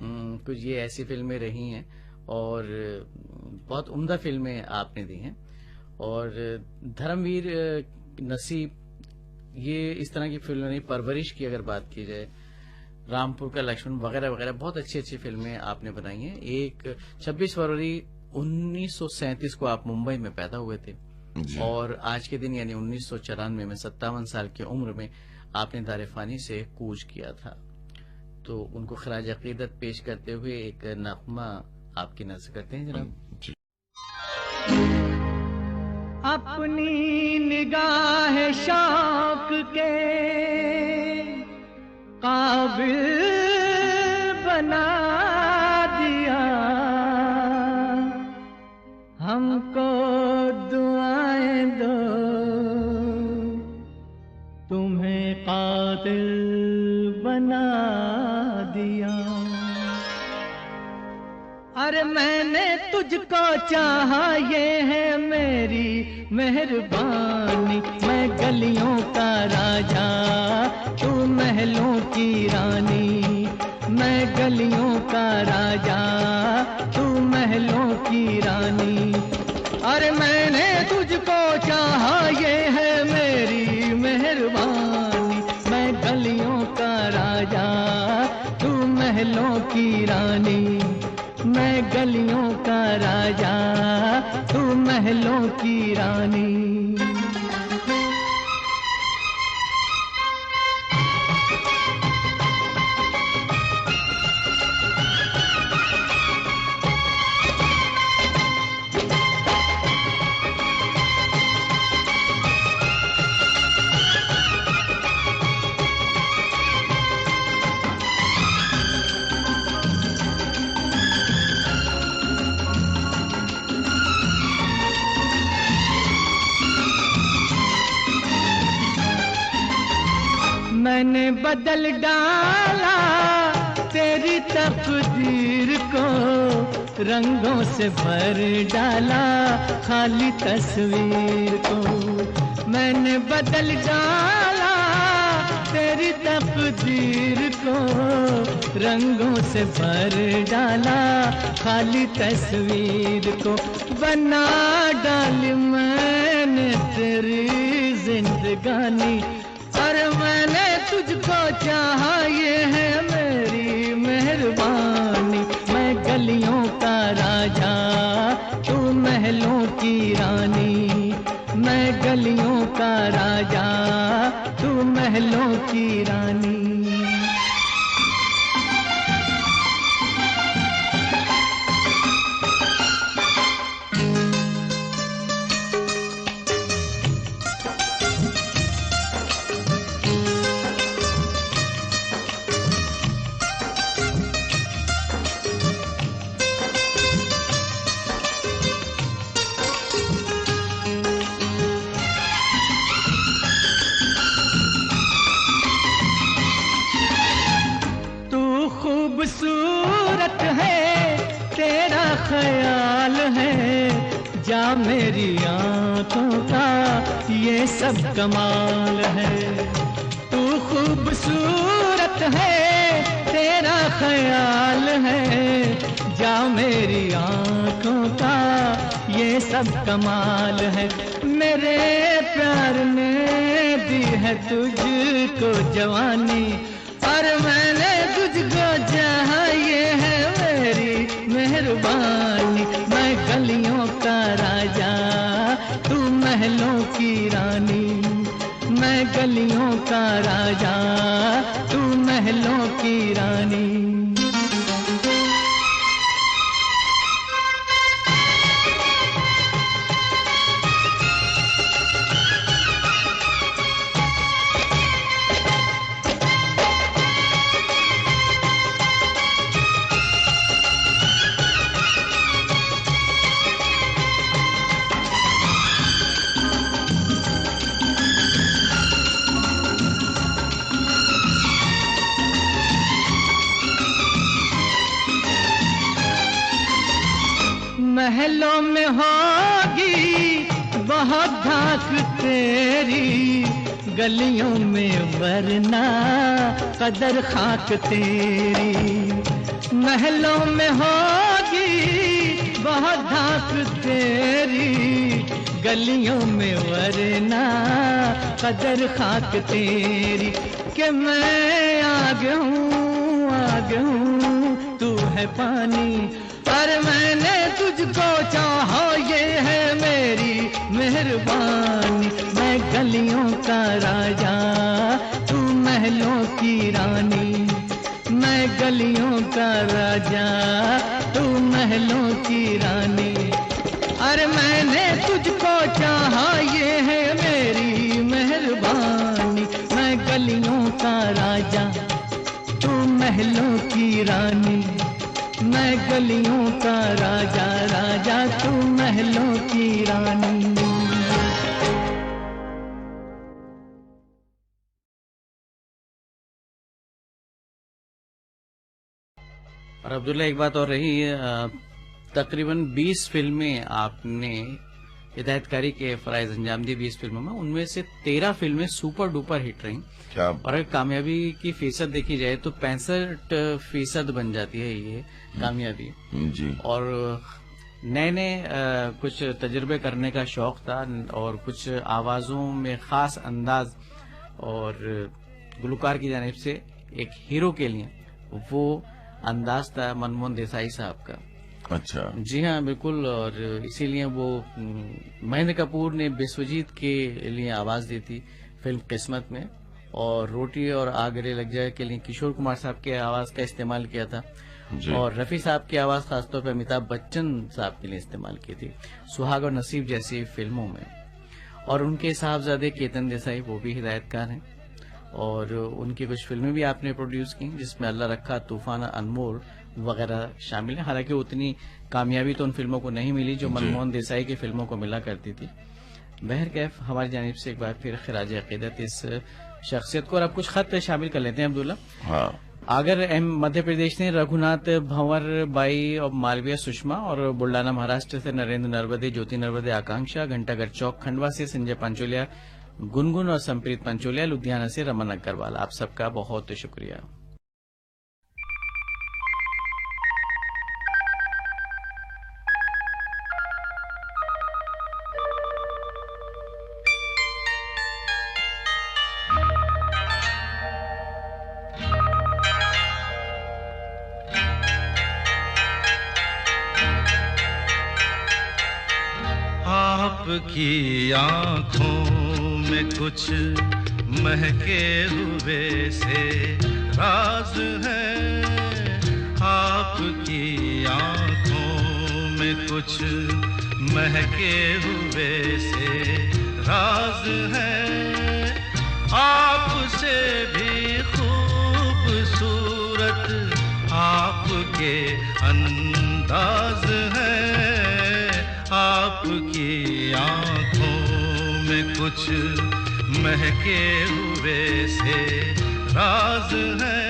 कुछ ये ऐसी फिल्में रही हैं और बहुत उम्दा फिल्में आपने दी हैं। और धर्मवीर, नसीब, ये इस तरह की फिल्में नहीं, परवरिश की अगर बात की जाए, रामपुर का लक्ष्मण वगैरह वगैरह, बहुत अच्छी अच्छी फिल्में आपने बनाई हैं। एक 26 फरवरी 1937 को आप मुंबई में पैदा हुए थे, जी। और आज के दिन यानी 1994 में 57 साल की उम्र में आपने दारेफानी से कूच किया था। तो उनको खराज अकीदत पेश करते हुए एक नगमा आपकी नजर करते हैं जनाब। जी। अपनी निगाह शौक के काबिल बना दिया, हमको दुआएं दो, तुम्हें कातिल बना दिया। अरे मैंने तुझको चाहा, ये है मेरी मेहरबानी। मैं गलियों का राजा, तू महलों की रानी। मैं गलियों का राजा, तू महलों की रानी। अरे मैंने तुझको चाहा, ये है मेरी मेहरबानी। मैं गलियों का राजा, तू महलों की रानी। मैं गलियों का राजा, तू महलों की रानी। मैंने बदल डाला तेरी तकदीर को, रंगों से भर डाला खाली तस्वीर को। मैंने बदल डाला तेरी तकदीर को, रंगों से भर डाला खाली तस्वीर को। बना डाली मैंने तेरी जिंदगानी, और मैंने तुझको चाहा, ये है मेरी मेहरबानी। मैं गलियों का राजा, तू महलों की रानी। मैं गलियों का राजा, तू महलों की रानी। खूबसूरत है तेरा ख्याल है, जा मेरी आंखों का ये सब कमाल है। तू खूबसूरत है तेरा ख्याल है, जा मेरी आंखों का ये सब कमाल है। मेरे प्यार ने दी है तुझको जवानी, और मैंने तुझको चाहा, ये है मेरी मेहरबानी। मैं गलियों का राजा, तू महलों की रानी। मैं गलियों का राजा, तू महलों की रानी। महलों में होगी बहुत धाक तेरी, गलियों में वरना कदर खाक तेरी। महलों में होगी बहुत धाक तेरी, गलियों में वरना कदर खाक तेरी। कि मैं आगे हूँ तू है पानी, पर मैंने तुझको चाहा, ये है मेरी मेहरबानी। मैं गलियों का राजा, तू महलों की रानी। मैं गलियों का राजा, तू महलों की रानी। अरे मैंने तुझको चाहा, ये है मेरी मेहरबानी। मैं गलियों का राजा, तू महलों की रानी। मैं गलियों का राजा, राजा तू महलों की रानी। और अब्दुल्ला, एक बात और रही, तकरीबन 20 फिल्में आपने हिदायतकारी के फराइज अंजाम दी। 20 फिल्मों में, उनमें से 13 फिल्में सुपर डुपर हिट रही। क्या? और अगर कामयाबी की फीसद देखी जाए तो 65% बन जाती है ये कामयाबी जी। और नए नए कुछ तजुर्बे करने का शौक था, और कुछ आवाजों में खास अंदाज और गुलकार की जानिब से एक हीरो के लिए वो अंदाज था मनमोहन देसाई साहब का। अच्छा। जी हाँ, बिल्कुल। और इसीलिए वो महेंद्र कपूर ने बिस्वजीत के लिए आवाज दी थी फिल्म किस्मत में, और रोटी और आग गले लग जाए के लिए किशोर कुमार साहब के आवाज का इस्तेमाल किया था, और रफी साहब की आवाज खासतौर पर अमिताभ बच्चन साहब के लिए इस्तेमाल की थी सुहाग और नसीब जैसी फिल्मों में। और उनके साहबजादे केतन देसाई वो भी हिदायतकार हैं, और उनकी कुछ फिल्में भी आपने प्रोड्यूस की जिसमें अल्लाह रखा, तूफान, अनमोल वगैरह शामिल है। हालांकि उतनी कामयाबी तो उन फिल्मों को नहीं मिली जो मनमोहन देसाई की फिल्मों को मिला करती थी। बहरकैफ, हमारी जानिब से एक बार फिर खिराज अकीदत इस शख्सियत को। और अब कुछ खत शामिल कर लेते हैं अब्दुल्ला। हाँ, आगर मध्य प्रदेश ने रघुनाथ भंवर बाई और मालवीय सुषमा, और बुल्डाना महाराष्ट्र से नरेंद्र नरवदे, ज्योति नरवदे, आकांक्षा, घंटाघर चौक खंडवा से संजय पंचोलिया, गुनगुन और संप्रीत पंचोलिया, लुधियाना से रमन अग्रवाल। आप सबका बहुत शुक्रिया। आपकी आंखों में कुछ महके हुए से राज है, आपकी आंखों में कुछ महके हुए से राज है, आपसे भी खूबसूरत आपके अंदाज है, आपकी आंखों में कुछ महके हुए से राज है।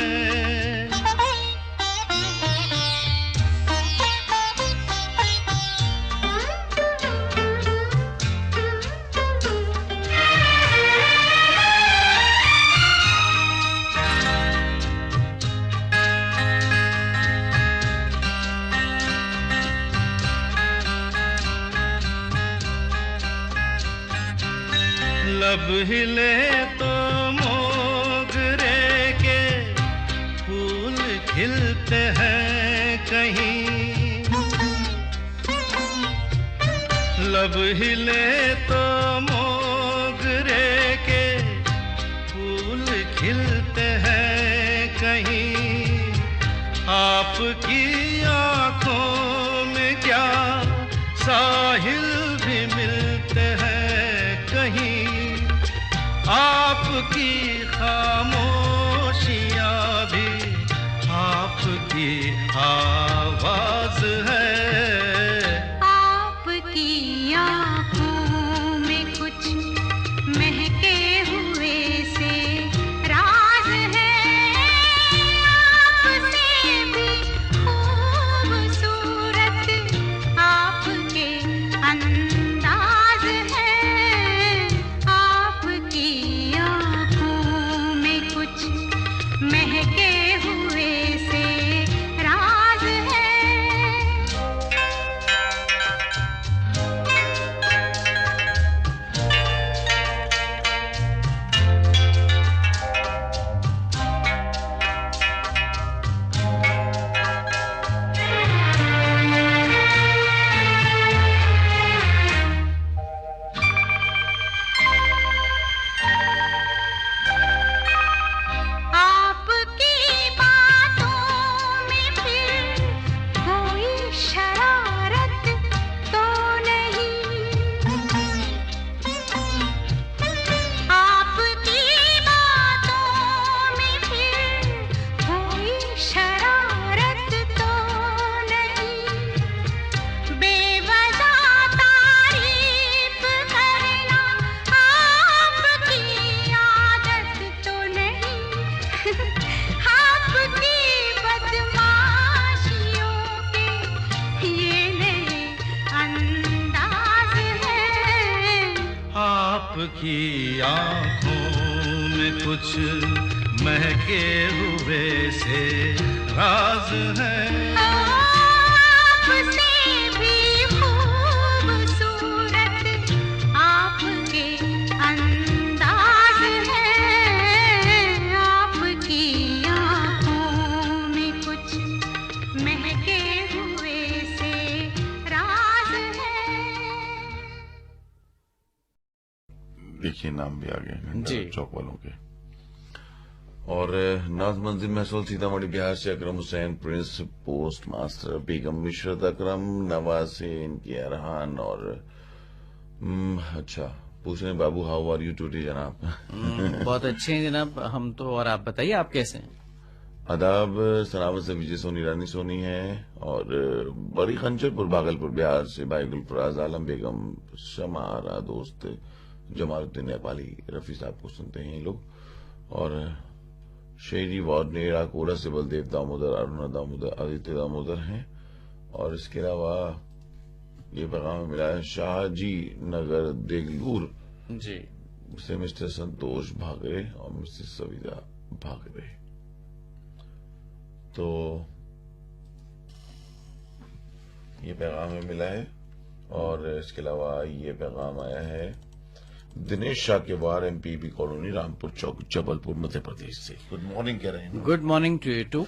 लब हिले तो मोगरे के फूल खिलते हैं कहीं, लब हिले तो मोगरे के फूल खिलते हैं कहीं, आपकी आंखों में क्या साहिल भी मिलते हैं कहीं, आपकी खामोशियाँ भी आपकी आवाज है, आपकी आँखों में कुछ महके हुए से राज है, आपसे भी खूबसूरत आपके अंदाज है, आपकी आँखों में कुछ महके हुए से राज है। आपकी बातों में फिर कोई शरारत तो नहीं, आपकी बातों में फिर कोई शरारत तो नहीं, बेवजह तारीफ करना आपकी आदत तो नहीं, आपकी बदमाशियों के ये नए अंदाज है, आपकी आंखों में कुछ महके हुए से राज है, आपसे भी खूबसूरत आपके अंदाज है, आपकी आँखों में कुछ महके हुए से राज है। देखिए नाम भी आ गए जी। घंटाघर चौक वालों के। और नाज मंजिल महसूल सीतामढ़ी बिहार से अकरम हुसैन प्रिंस, पोस्ट मास्टर बेगम मिशरत अकरम, नवासे इनकी अरहान, और अच्छा पूछ रहे हैं बाबू हाउ आर यू टुडे जनाब। बहुत अच्छे हैं जनाब हम तो। और आप बताइए आप कैसे हैं? आदाब, सलामत से विजय सोनी रानी सोनी है, और बड़ी खंचरपुर भागलपुर बिहार से भाई गुलफराज आलम, बेगम शमारा, दोस्त जमालुद्दीन नेपाली, रफी साहब को सुनते हैं ये लोग। और शेरी वार्नेरा कोरा से बलदेव दामोदर, अरुणा दामोदर, आदित्य दामोदर हैं। और इसके अलावा ये पैगाम मिला है शाहजी नगर देगलूर जी। से मिस्टर संतोष भागरे और मिसेस सविता भागरे। तो ये पैगाम हमें मिला है। और इसके अलावा ये पैगाम आया है दिनेश शाह के वार एमपीपी कॉलोनी रामपुर चौक जबलपुर मध्य प्रदेश से। गुड मॉर्निंग कह रहे हैं। Good morning to you too.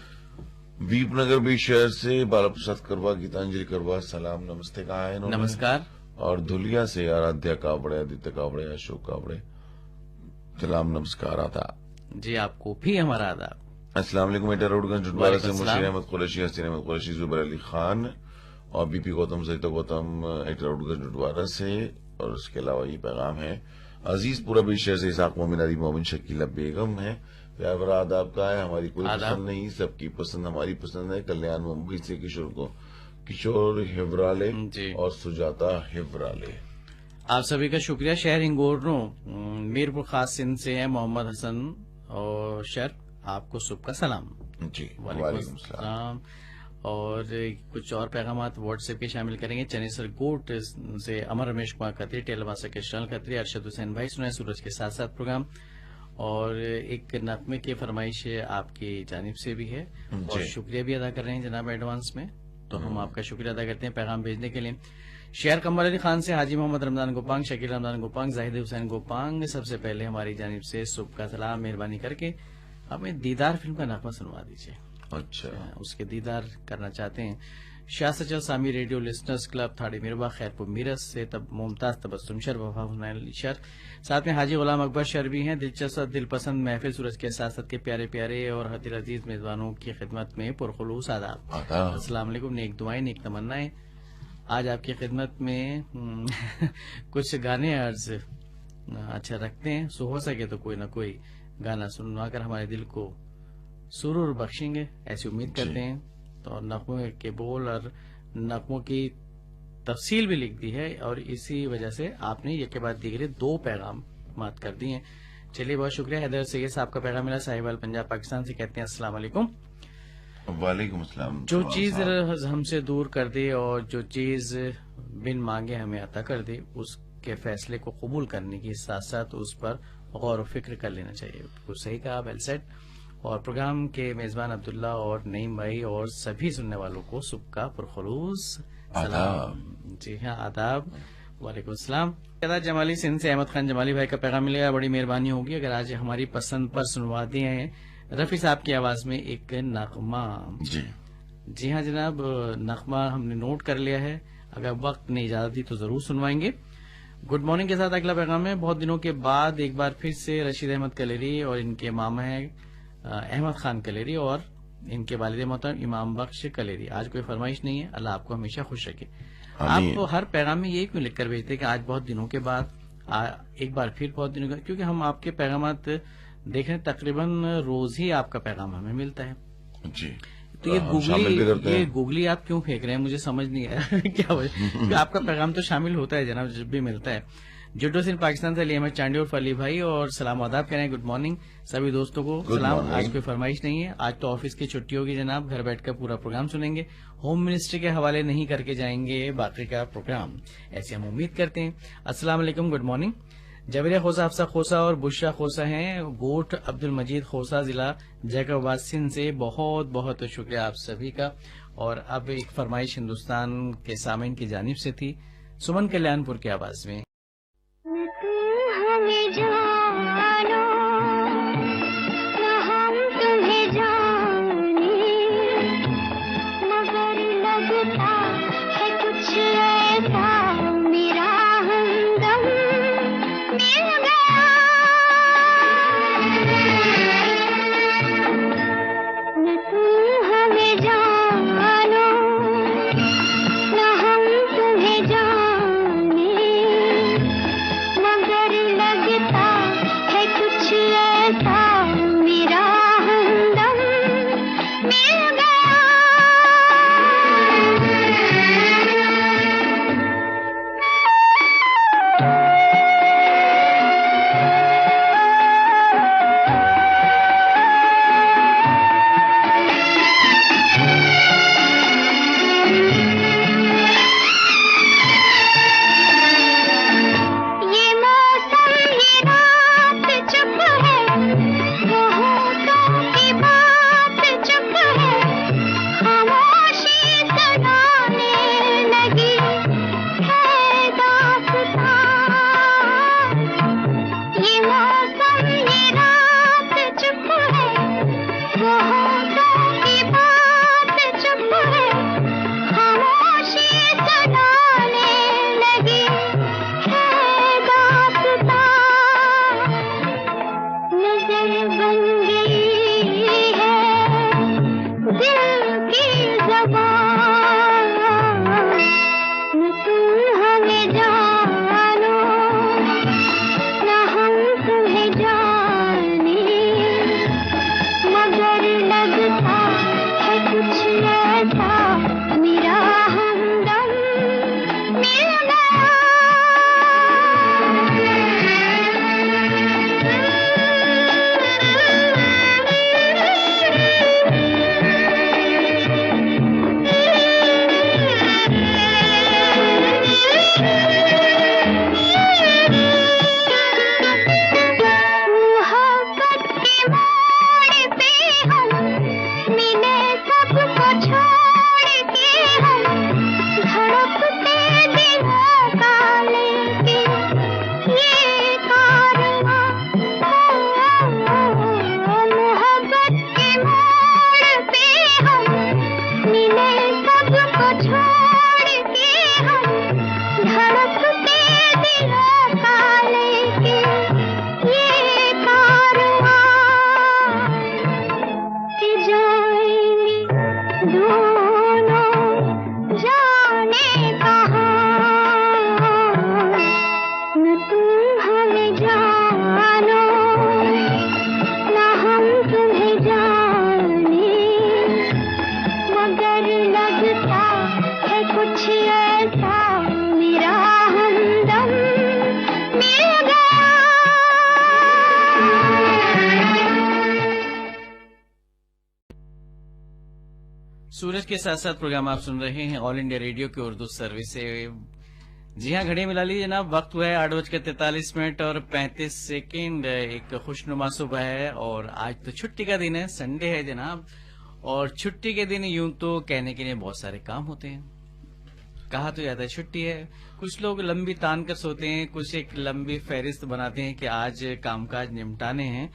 Vipnagar बीच शहर से बाला प्रसाद करवा, गीतांजलि करवा, सलाम नमस्ते कहा है इन्होंने। नमस्कार। और धुलिया से आराध्या कावड़े, आदित्य कावड़े, अशोक कावड़े, सलाम नमस्कार आदाब। जी आपको भी हमारा आदाब। अस्सलाम वालेकुम। एटा रोडगंज जुटवाड़ा से वालेकुम मुशीर सलाम। अहमद कुरैशी, हसीन अहमद कुरैशी, जुबैर अली खान और बीपी गौतम सहित गौतम एटा रोडगंज जुटवाड़ा से। और उसके अलावा ये पैगाम है अजीजपुरा बीच शहर से इसाक मोमिन अली मोमिन शकीला बेगम है। प्यार भरा आदाब का है। हमारी कोई आदाब। पसंद नहीं, सबकी पसंद हमारी पसंद है। कल्याण मुंबई से किशोर हिवराले जी। और सुजाता हिवराले। आप सभी का शुक्रिया। शहर हिंगोरनो मीरपुर खास सिंध से है मोहम्मद हसन और शर, आपको सुबह का सलाम। जी वालेकुम सलाम। और कुछ और पैगाम व्हाट्सएप के शामिल करेंगे। चनेसर गोट से अमर रमेश कुमार खत्री, टेलवासा के शरण खत्री, अरशद हुसैन भाई सुनाए सूरज के साथ साथ प्रोग्राम। और एक नगमे की फरमाइश आपकी जानिब से भी है और शुक्रिया भी अदा कर रहे हैं जनाब एडवांस में। तो हम आपका शुक्रिया अदा करते हैं पैगाम भेजने के लिए। शेर कमर अली खान से हाजी मोहम्मद रमजान गोपांग, शकील रमजान गोपांग, जाहिद हुसैन गोपांग, सबसे पहले हमारी जानिब से सुबह का सलाम। मेहरबानी करके हमें दीदार फिल्म का नगमा सुनवा दीजिए। अच्छा, उसके दीदार करना चाहते हैं। शाह सचल सामी रेडियो लिस्नर्स क्लब थाड़ी मिरबा खैरपुर मीरस से तब मुमताज तबस्सुम शर, वफा हुसैन शर, साथ में हाजी गुलाम अकबर शर भी हैं। दिलचस्प दिलपसंद महफिल सूरज के साथ साथ के प्यारे प्यारे और हदिल अजीज मेजबानों की खिदमत में पुरखुलूस आदाब। अस्सलाम वालेकुम। नेक दुआएं, नेक तमन्नाएं। आज आपकी खिदमत में कुछ गाने अर्ज अच्छा रखते हैं। सो हो सके तो कोई ना कोई गाना सुनवाकर हमारे दिल को सुरूर बख्शेंगे, ऐसी उम्मीद करते हैं। तो नगमों के बोल और नगमों की तफसील भी लिख दी है और इसी वजह से आपने ये के बाद दीगरे 2 पैगाम मात कर दिए हैं। चलिए बहुत शुक्रिया। हैदर सैयद साहब का पैगाम मिला, साहिवाल पंजाब पाकिस्तान से, कहते हैं अस्सलाम वालेकुम। वालेकुम अस्सलाम। जो चीज हमसे दूर कर दे और जो चीज बिन मांगे हमें अता कर दे, उसके फैसले को कबूल करने के साथ साथ उस पर गौर व फिक्र कर लेना चाहिए। कुछ सही कहा, वेल सेड। और प्रोग्राम के मेजबान अब्दुल्ला और नईम भाई और सभी सुनने वालों को सुबह का पुरखुलूस सलाम। जी हाँ, आदाब। वालेकुम सलाम। जमाली सिंध से अहमद खान जमाली भाई का पैगाम मिलेगा। बड़ी मेहरबानी होगी अगर आज हमारी पसंद पर सुनवा दिए हैं रफी साहब की आवाज में एक नगमा। जी हाँ जनाब, नगमा हमने नोट कर लिया है। अगर वक्त ने इजाजत दी तो जरूर सुनवाएंगे। गुड मॉर्निंग के साथ अगला पैगाम है। बहुत दिनों के बाद एक बार फिर से रशीद अहमद कलेरी और इनके मामा है अहमद खान कलेरी और इनके वालिद मोहतरम इमाम बख्श कलेरी। आज कोई फरमाइश नहीं है, अल्लाह आपको हमेशा खुश रखे। आप तो हर पैगाम में यही क्यों लिखकर भेजते हैं कि आज बहुत दिनों के बाद एक बार फिर बहुत दिनों के, क्योंकि हम आपके पैगाम देख रहे हैं तकरीबन रोज ही आपका पैगाम हमें मिलता है। जी, तो ये गूगली आप क्यों फेंक रहे हैं, मुझे समझ नहीं आया क्या वजह। आपका पैगाम तो शामिल होता है जनाब जब भी मिलता है। जुड्डो सिंह पाकिस्तान से अली अहमद चांडी और फली भाई और सलाम आदाब कह रहे हैं। गुड मॉर्निंग सभी दोस्तों को सलाम। आज कोई फरमाइश नहीं है, आज तो ऑफिस की छुट्टी होगी जनाब, घर बैठकर पूरा प्रोग्राम सुनेंगे। होम मिनिस्ट्री के हवाले नहीं करके जाएंगे बाकी का प्रोग्राम, ऐसी हम उम्मीद करते हैं। अस्सलाम वालेकुम, गुड मॉर्निंग। जबरिया खोसा, हफ्सा खोसा और बुशरा खोसा हैं। गोट अब्दुल मजीद खोसा, जिला जैकबाद सिंध से बहुत बहुत शुक्रिया आप सभी का। और अब एक फरमाइश हिंदुस्तान के सामीन की जानिब से थी, सुमन कल्याणपुर की आवाज में। हमें जानो न हम तुम्हें जाने, मगर लगता है कुछ ऐसा मेरा हमदम मिल गया। न तुम हमें जानो न हम तुम्हें जाने, मगर लगता के साथ साथ प्रोग्राम आप सुन रहे हैं ऑल इंडिया रेडियो की उर्दू सर्विस से। जी हाँ, घड़ी मिला लीजिए जनाब, वक्त हुआ है 8:43 और 35 सेकेंड। एक खुशनुमा सुबह है और आज तो छुट्टी का दिन है, संडे है जनाब। और छुट्टी के दिन यूं तो कहने के लिए बहुत सारे काम होते हैं, कहा तो जाता है छुट्टी है। कुछ लोग लंबी तान कर सोते हैं, कुछ एक लंबी फहरिस्त बनाते हैं कि आज कामकाज निपटाने हैं,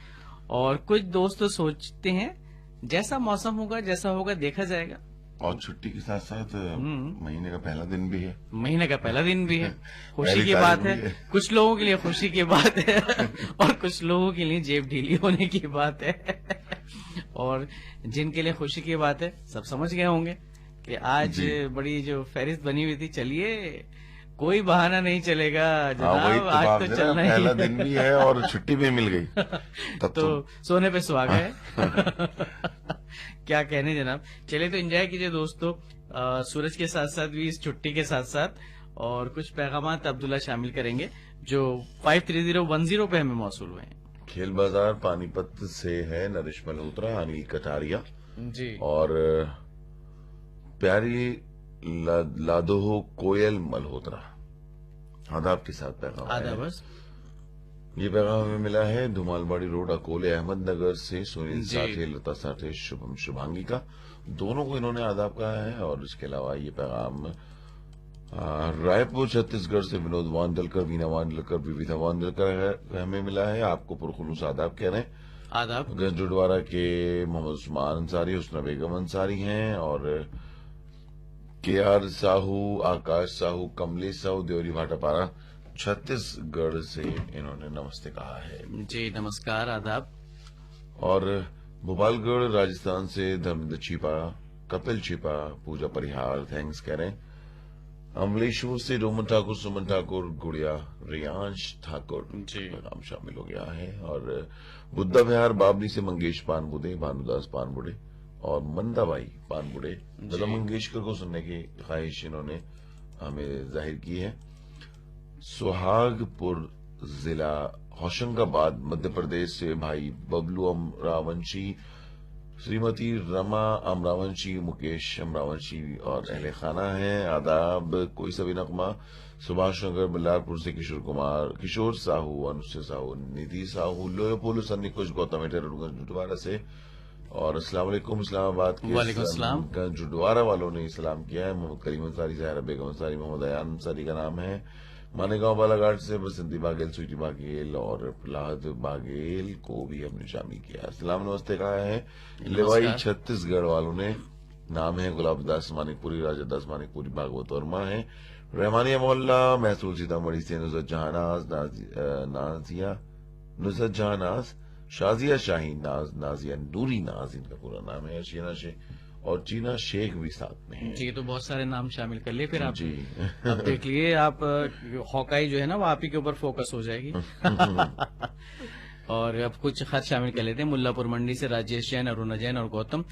और कुछ दोस्त तो सोचते हैं जैसा मौसम होगा जैसा होगा देखा जाएगा। और छुट्टी के साथ साथ महीने का पहला दिन भी है। महीने का पहला दिन भी है, खुशी पहली की बात तारीख है। भी है। कुछ लोगों के लिए खुशी की बात है और कुछ लोगों के लिए जेब ढीली होने की बात है। और जिनके लिए खुशी की बात है सब समझ गए होंगे कि आज जी। बड़ी जो फहरिस्त बनी हुई थी, चलिए कोई बहाना नहीं चलेगा हाँ, वही जनाब, तो आज बात तो है ना, चलना ही पहला है। दिन भी है और छुट्टी भी मिल गई तब तो सोने पे सुहागा है। क्या कहने जनाब। चलिए तो एंजॉय कीजिए दोस्तों, सूरज के साथ साथ भी इस छुट्टी के साथ साथ। और कुछ पैगामात अब्दुल्ला शामिल करेंगे जो 53010 पे हमें मौसूल हुए हैं। खेल बाजार पानीपत से है नरेश मल्होत्रा, अनिल कटारिया जी। और प्यारी लादो कोयल मल्होत्रा। आदाब के साथ पैगाम आया आधा है। बस। ये पैगाम हमें मिला है धुमालबाड़ी रोड अकोले अहमदनगर से सुनील जी। साठे, लता साठे, शुभम शुभांगी का। दोनों को इन्होंने आदाब कहा है। और इसके अलावा ये पैगाम रायपुर छत्तीसगढ़ से विनोद वांदलकर, वीना वांदलकर, विविधा वांदलकर हमें मिला है। आपको पुरखुलूस आदाब कह रहे हैं। आदाब। गंजडवारा के मोहम्मद उस्मान अंसारी, हुस्ना बेगम अंसारी हैं। और KR साहू, आकाश साहू, कमलेश साहू, देवरी भाटापारा छत्तीसगढ़ से इन्होंने नमस्ते कहा है। जी नमस्कार, आदाब। और भोपालगढ़ राजस्थान से धर्मेंद्र छिपा, कपिल छिपा, पूजा परिहार थैंक्स कह रहे हैं। अमलेश्वर से रोमन ठाकुर, सुमन ठाकुर, गुड़िया, रियांश ठाकुर जी। नाम शामिल हो गया है। और बुद्धा विहार बाबरी से मंगेश पानबुडे, भानुदास पानबुडे और मंदाबाई पानबुडे लता मंगेशकर को सुनने की ख्वाहिश इन्होंने हमें जाहिर की है। सुहागपुर जिला होशंगाबाद मध्य प्रदेश से भाई बबलू अमरावंशी, श्रीमती रमा अमरावंशी, मुकेश अमरावंशी और अहले खाना है। आदाब। कोई सभी नगमा सुभाष नगर बल्लारपुर से किशोर कुमार, किशोर साहू, अनुष्य साहू, निधि साहू, लोयोपोलो सन्नी, कुछ गौतम जुटवारा से। और अस्सलाम वालेकुम इस्लामाबाद के वालेकुम अस्सलाम। जुटवारा वालों ने सलाम किया है। मोहम्मद करीम अंसारी, ज़ाहिरा बेगम अंसारी, मोहम्मद अयान अंसारी का नाम है। मानेगांव बालाघाट से बसंती बागेल, स्वीटी बागेल और प्रहलाद बागेल को भी हमने शामिल किया। सलाम नमस्ते कहा है। लेवाई छत्तीसगढ़ वालों ने नाम है गुलाब दास मानिकपुरी, राजा दास मानिकपुरी, भागवत वर्मा है। रहमानिया मोहल्ला महसूल सीतामढ़ी से नुसरत जहानाज, नाजिया नुसरत जहानाज, शाजिया शाहीन नाज, नाजिया नूरी नाज इनका पूरा नाम है। शीना शेख और चीना शेख भी साथ में है। जी, तो बहुत सारे नाम शामिल कर लिए फिर आप। जी अब देख लिए आप, हॉकाई जो है ना वो आप ही के ऊपर फोकस हो जाएगी। और अब कुछ खत शामिल कर लेते हैं। मुल्लापुर मंडी से राजेश जैन, अरुणा जैन और गौतम।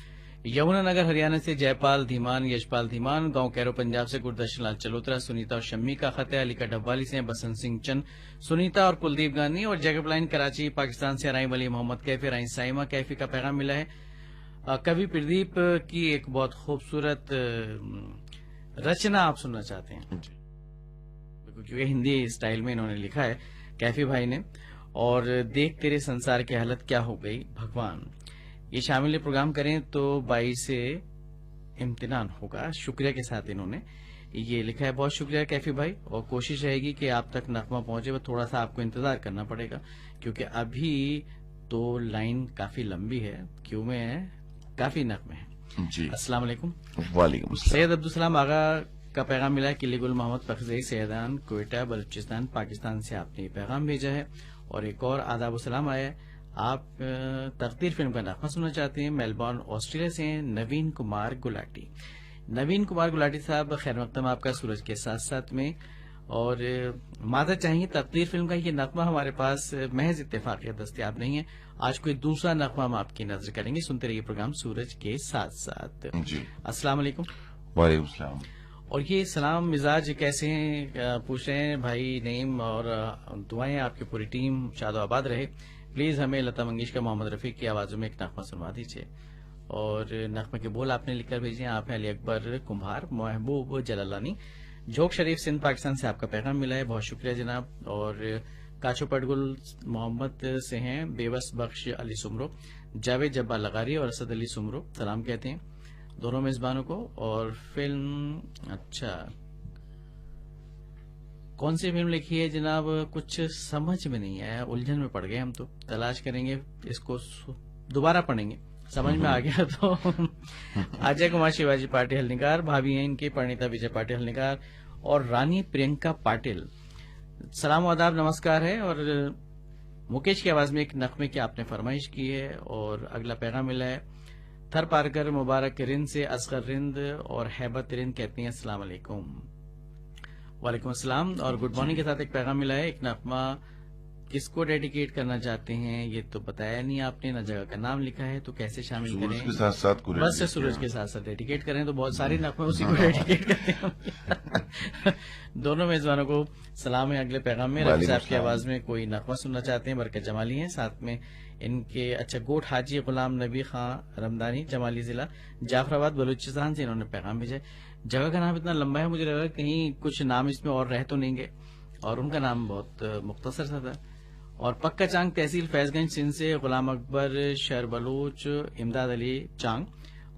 यमुनानगर हरियाणा से जयपाल धीमान, यशपाल धीमान। गांव कैरो पंजाब से गुरदर्शन लाल चलोत्रा, सुनीता और शम्मी का खत है। अलीका डब्बाली से बसंत सिंह चंद, सुनीता और कुलदीप गांधी। और जैकब लाइन कराची पाकिस्तान से राइम अली मोहम्मद कैफी, राइन साइमा कैफी का पैगाम मिला है। कवि प्रदीप की एक बहुत खूबसूरत रचना आप सुनना चाहते हैं क्योंकि हिंदी स्टाइल में इन्होंने लिखा है कैफी भाई ने। और देख तेरे संसार की हालत क्या हो गई भगवान, ये शामिल प्रोग्राम करें तो 22 से इम्तिनान होगा। शुक्रिया के साथ इन्होंने ये लिखा है। बहुत शुक्रिया कैफी भाई। और कोशिश रहेगी कि आप तक नगमा पहुंचे, वो थोड़ा सा आपको इंतजार करना पड़ेगा क्योंकि अभी तो लाइन काफी लंबी है, क्यों में है, काफी नगमे है। जी अस्सलाम वालेकुम। वालेकुम अस्सलाम। सैयद अब्दुल सलाम आगा का पैगाम मिला है। किलीगुल मोहम्मद फखजई, सैयदान, क्वेटा, बलूचिस्तान, पाकिस्तान से आपने ये पैगाम भेजा है। और एक और आदाब सलाम आया है। आप तकदीर फिल्म का नगमा सुनना चाहते हैं। मेलबॉर्न ऑस्ट्रेलिया से हैं नवीन कुमार गुलाटी। नवीन कुमार गुलाटी साहब, खैर मकदम आपका सूरज के साथ साथ में। और मादा चाहिए तकदीर फिल्म का ये नगमा हमारे पास महज इत्तेफाकियत दस्तयाब नहीं है। आज कोई दूसरा नगमा हम आपकी नजर करेंगे। सुनते रहिए प्रोग्राम सूरज के साथ साथ। जी अस्सलाम वालेकुम। वालेकुम सलाम। और ये सलाम मिजाज कैसे हैं पूछ रहे हैं भाई नईम। और दुआएं आपकी पूरी टीम शादो आबाद रहे। प्लीज हमें लता मंगेशकर, मोहम्मद रफी की आवाजों में एक नगमा सुनवा दीजिए। और नगमे के बोल आपने लिखकर भेजे हैं। आप हैं अली अकबर कुम्हार महबूब जलालानी, जोक शरीफ सिंध पाकिस्तान से आपका पैगाम मिला है, बहुत शुक्रिया जनाब। और काचो पटगुल मोहम्मद से हैं, बेबस बख्श अली सुमरो, जावेद जब्बार लगारी और असद अली सुमरो सलाम कहते हैं दोनों मेजबानों को। और फिल्म अच्छा कौन सी फिल्म लिखी है जनाब, कुछ समझ में नहीं आया, उलझन में पड़ गए हम, तो तलाश करेंगे इसको, दोबारा पढ़ेंगे, समझ में आ गया तो। अजय कुमार शिवाजी पाटिल हल्निकार, भाभी हैं इनकी परिणीता विजय पाटिल हल्निकार और रानी प्रियंका पाटिल, सलाम आदाब नमस्कार है। और मुकेश की आवाज में एक नगमे की आपने फरमाइश की है। और अगला पैगाम मिला है थर पारकर मुबारक रिंद से, असगर रिंद और हैबत रिंद कहती हैं अस्सलाम वालेकुम। वालेकुम अस्सलाम। और गुड मॉर्निंग के साथ एक पैगाम मिला है, एक नगमा किसको डेडिकेट करना चाहते हैं ये तो बताया नहीं आपने, न जगह का नाम लिखा है, तो कैसे शामिल सूरज करें? के साथ साथ को बस से सूरज के साथ साथ डेडिकेट करें तो बहुत सारी नगमे उसी को डेडिकेट करते हैं। दोनों मेजबानों को सलाम है। अगले पैगाम में रफी साहब की आवाज में कोई नगमा सुनना चाहते हैं, बरकत जमाली हैं, साथ में इनके अच्छा गोट हाजी गुलाम नबी खां रमदानी, जमाली जिला जाफराबाद बलूचिस्तान से इन्होंने पैगाम भेजा है। जगह का नाम इतना लंबा है, मुझे लगा कहीं कुछ नाम इसमें और रह तो नहीं गए, और उनका नाम बहुत मुख्तसर सा था। और पक्का चांग तहसील फैजगंज सिंध से गुलाम अकबर शहर बलूच, इमदाद अली चांग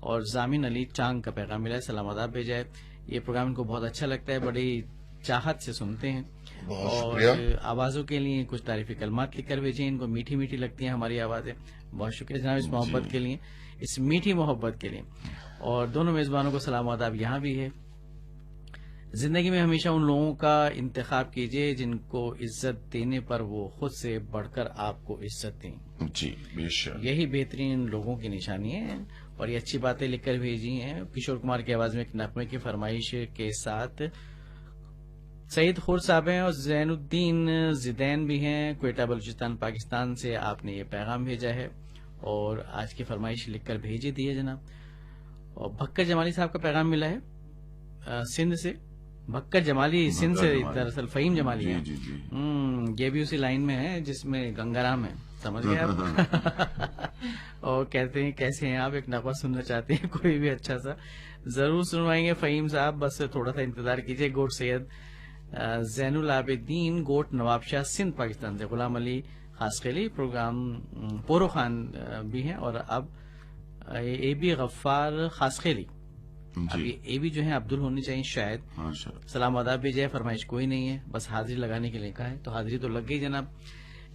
और जामिन अली चांग का पैगाम मिला है, सलाम आदाब भेजा है। ये प्रोग्राम इनको बहुत अच्छा लगता है, बड़ी चाहत से सुनते हैं और आवाजों के लिए कुछ तारीफी कलमात लिखकर भेजे, इनको मीठी मीठी लगती हैं हमारी आवाजें। बहुत शुक्रिया जनाब इस मोहब्बत के लिए, इस मीठी मोहब्बत के लिए। और दोनों मेजबानों को सलाम आदाब यहाँ भी है। जिंदगी में हमेशा उन लोगों का इंतखाब कीजिए जिनको इज्जत देने पर वो खुद से बढ़कर आपको इज्जत दें। जी बेशक, यही बेहतरीन लोगों की निशानी है। और ये अच्छी बातें लिखकर भेजी हैं। किशोर कुमार की आवाज में एक नगमे की फरमाइश के साथ सईद खुर साहब हैं और जैनुद्दीन जिदैन भी हैं, क्वेटा बलूचिस्तान पाकिस्तान से आपने ये पैगाम भेजा है और आज की फरमाइश लिखकर भेजी दी है जनाब। और भक्कर जमाली साहब का पैगाम मिला है सिंध से, भक्कर जमाली सिंध से, दरअसल फहीम जमाली है। जी जी ये भी उसी लाइन में है जिसमें गंगाराम है, समझ गए आप। और कहते हैं कैसे हैं आप, एक नगमा सुनना चाहते हैं कोई भी अच्छा सा, जरूर सुनवाएंगे फहीम साहब, बस थोड़ा सा इंतजार कीजिए। गोट सैयद जैनुल आबिदीन गोट नवाबशाह सिंध पाकिस्तान से, गुलाम अली खासखेली प्रोग्राम पोरो खान भी हैं और अब ए बी गफ्फार खासखेली, अब ये ए भी जो है अब्दुल होनी चाहिए शायद। हाँ, सलाम आदाब भी जाए, फरमाइश कोई नहीं है, बस हाजिरी लगाने के लिए कहा है तो हाजिरी तो लग गई जनाब।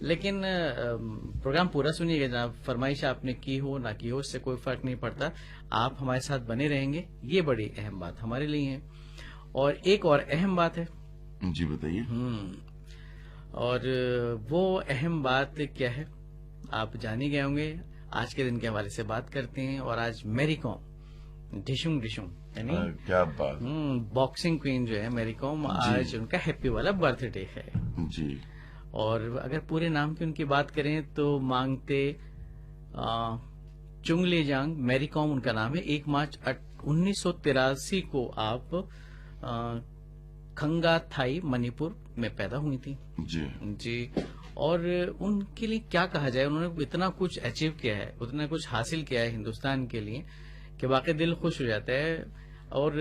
लेकिन प्रोग्राम पूरा सुनिएगा जनाब, फरमाइश आपने की हो ना की हो इससे कोई फर्क नहीं पड़ता, आप हमारे साथ बने रहेंगे, ये बड़ी अहम बात हमारे लिए है। और एक और अहम बात है जी बताइए। और वो अहम बात क्या है आप जान ही गए होंगे। आज के दिन के हवाले से बात करते हैं और आज मैरी कॉम डिशुंग यानी क्या बात, बॉक्सिंग क्वीन जो है मैरी कॉम, आज उनका हैप्पी वाला बर्थडे है जी। और अगर पूरे नाम की उनकी बात करें तो मांगते चुंगले जांग मैरी कॉम उनका नाम है। 1 मार्च 1983 को आप खंगा थाई मणिपुर में पैदा हुई थी जी। और उनके लिए क्या कहा जाए, उन्होंने इतना कुछ अचीव किया है, उतना कुछ हासिल किया है हिंदुस्तान के लिए कि वाकई दिल खुश हो जाता है। और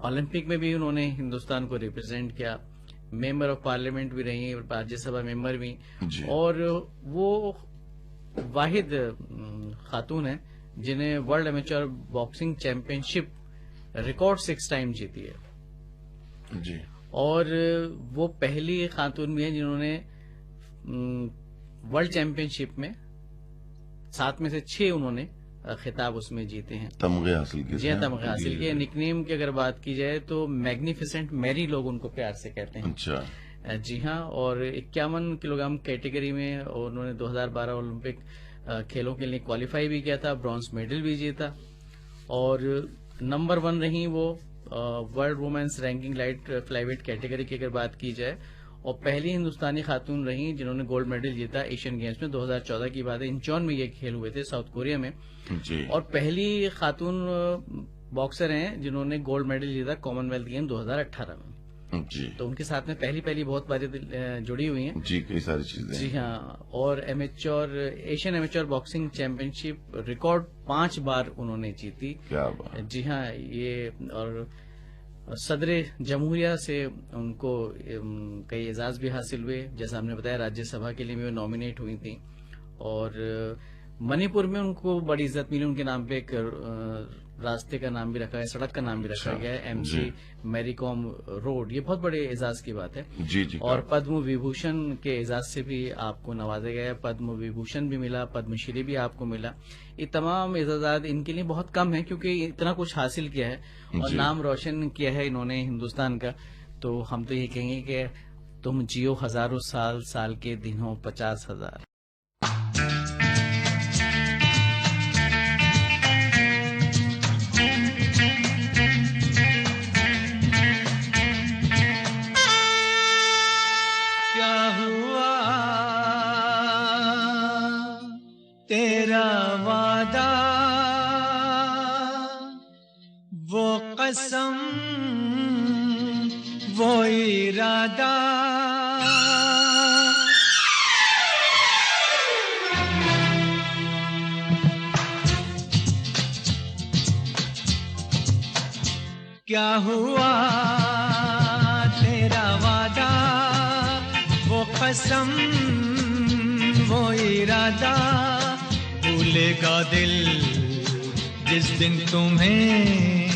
ओलंपिक में भी उन्होंने हिंदुस्तान को रिप्रेजेंट किया, मेंबर ऑफ पार्लियामेंट भी रही, राज्यसभा मेंबर भी, और वो वाहिद खातून है जिन्हें world amateur boxing championship record 6 time जीती है जी। और वो पहली खातून भी है जिन्होंने वर्ल्ड चैंपियनशिप में 7 में से 6 उन्होंने खिताब उसमें जीते हैं, तमगे हासिल किए। जी तमगे हासिल किए। निकनेम की अगर बात की जाए तो मैग्निफिसेंट मैरी लोग उनको प्यार से कहते हैं। अच्छा जी हाँ। और 51 किलोग्राम कैटेगरी में उन्होंने 2012 ओलंपिक खेलों के लिए क्वालिफाई भी किया था, ब्रॉन्ज मेडल भी जीता और नंबर 1 रही वो world women's ranking light flyweight category की अगर बात की जाए, और पहली हिंदुस्तानी खातून रही जिन्होंने गोल्ड मेडल जीता एशियन गेम्स में। 2014 की बात है, इंचॉन में ये खेल हुए थे साउथ कोरिया में जी। और पहली खातून बॉक्सर हैं जिन्होंने गोल्ड मेडल जीता कॉमनवेल्थ गेम 2018 में। जी तो उनके साथ में पहली बहुत बारी जुड़ी हुई हैं। जी, कई सारी चीजें। जी हाँ, और Asian amateur boxing championship record 5 बार उन्होंने जीती। क्या बात। जी हाँ, ये और सदरे जमहूरिया से उनको कई एजाज भी हासिल हुए, जैसा हमने बताया राज्यसभा के लिए भी वो नॉमिनेट हुई थी। और मणिपुर में उनको बड़ी इज्जत मिली, उनके नाम पे एक रास्ते का नाम भी रखा है, सड़क का नाम भी रखा गया है, MC मैरी कॉम रोड। ये बहुत बड़े एजाज की बात है। जी जी। और पद्म विभूषण के एजाज से भी आपको नवाजा गया है, पद्म विभूषण भी मिला, पद्मश्री भी आपको मिला। ये तमाम एजाजात इनके लिए बहुत कम है, क्योंकि इतना कुछ हासिल किया है और नाम रोशन किया है इन्होंने हिंदुस्तान का। तो हम तो ये कहेंगे कि तुम जियो हजारों साल, साल के दिन हो 50,000। तेरा वादा वो कसम वो इरादा क्या हुआ तेरा वादा वो कसम वो इरादा भूलेगा दिल जिस दिन तुम्हें,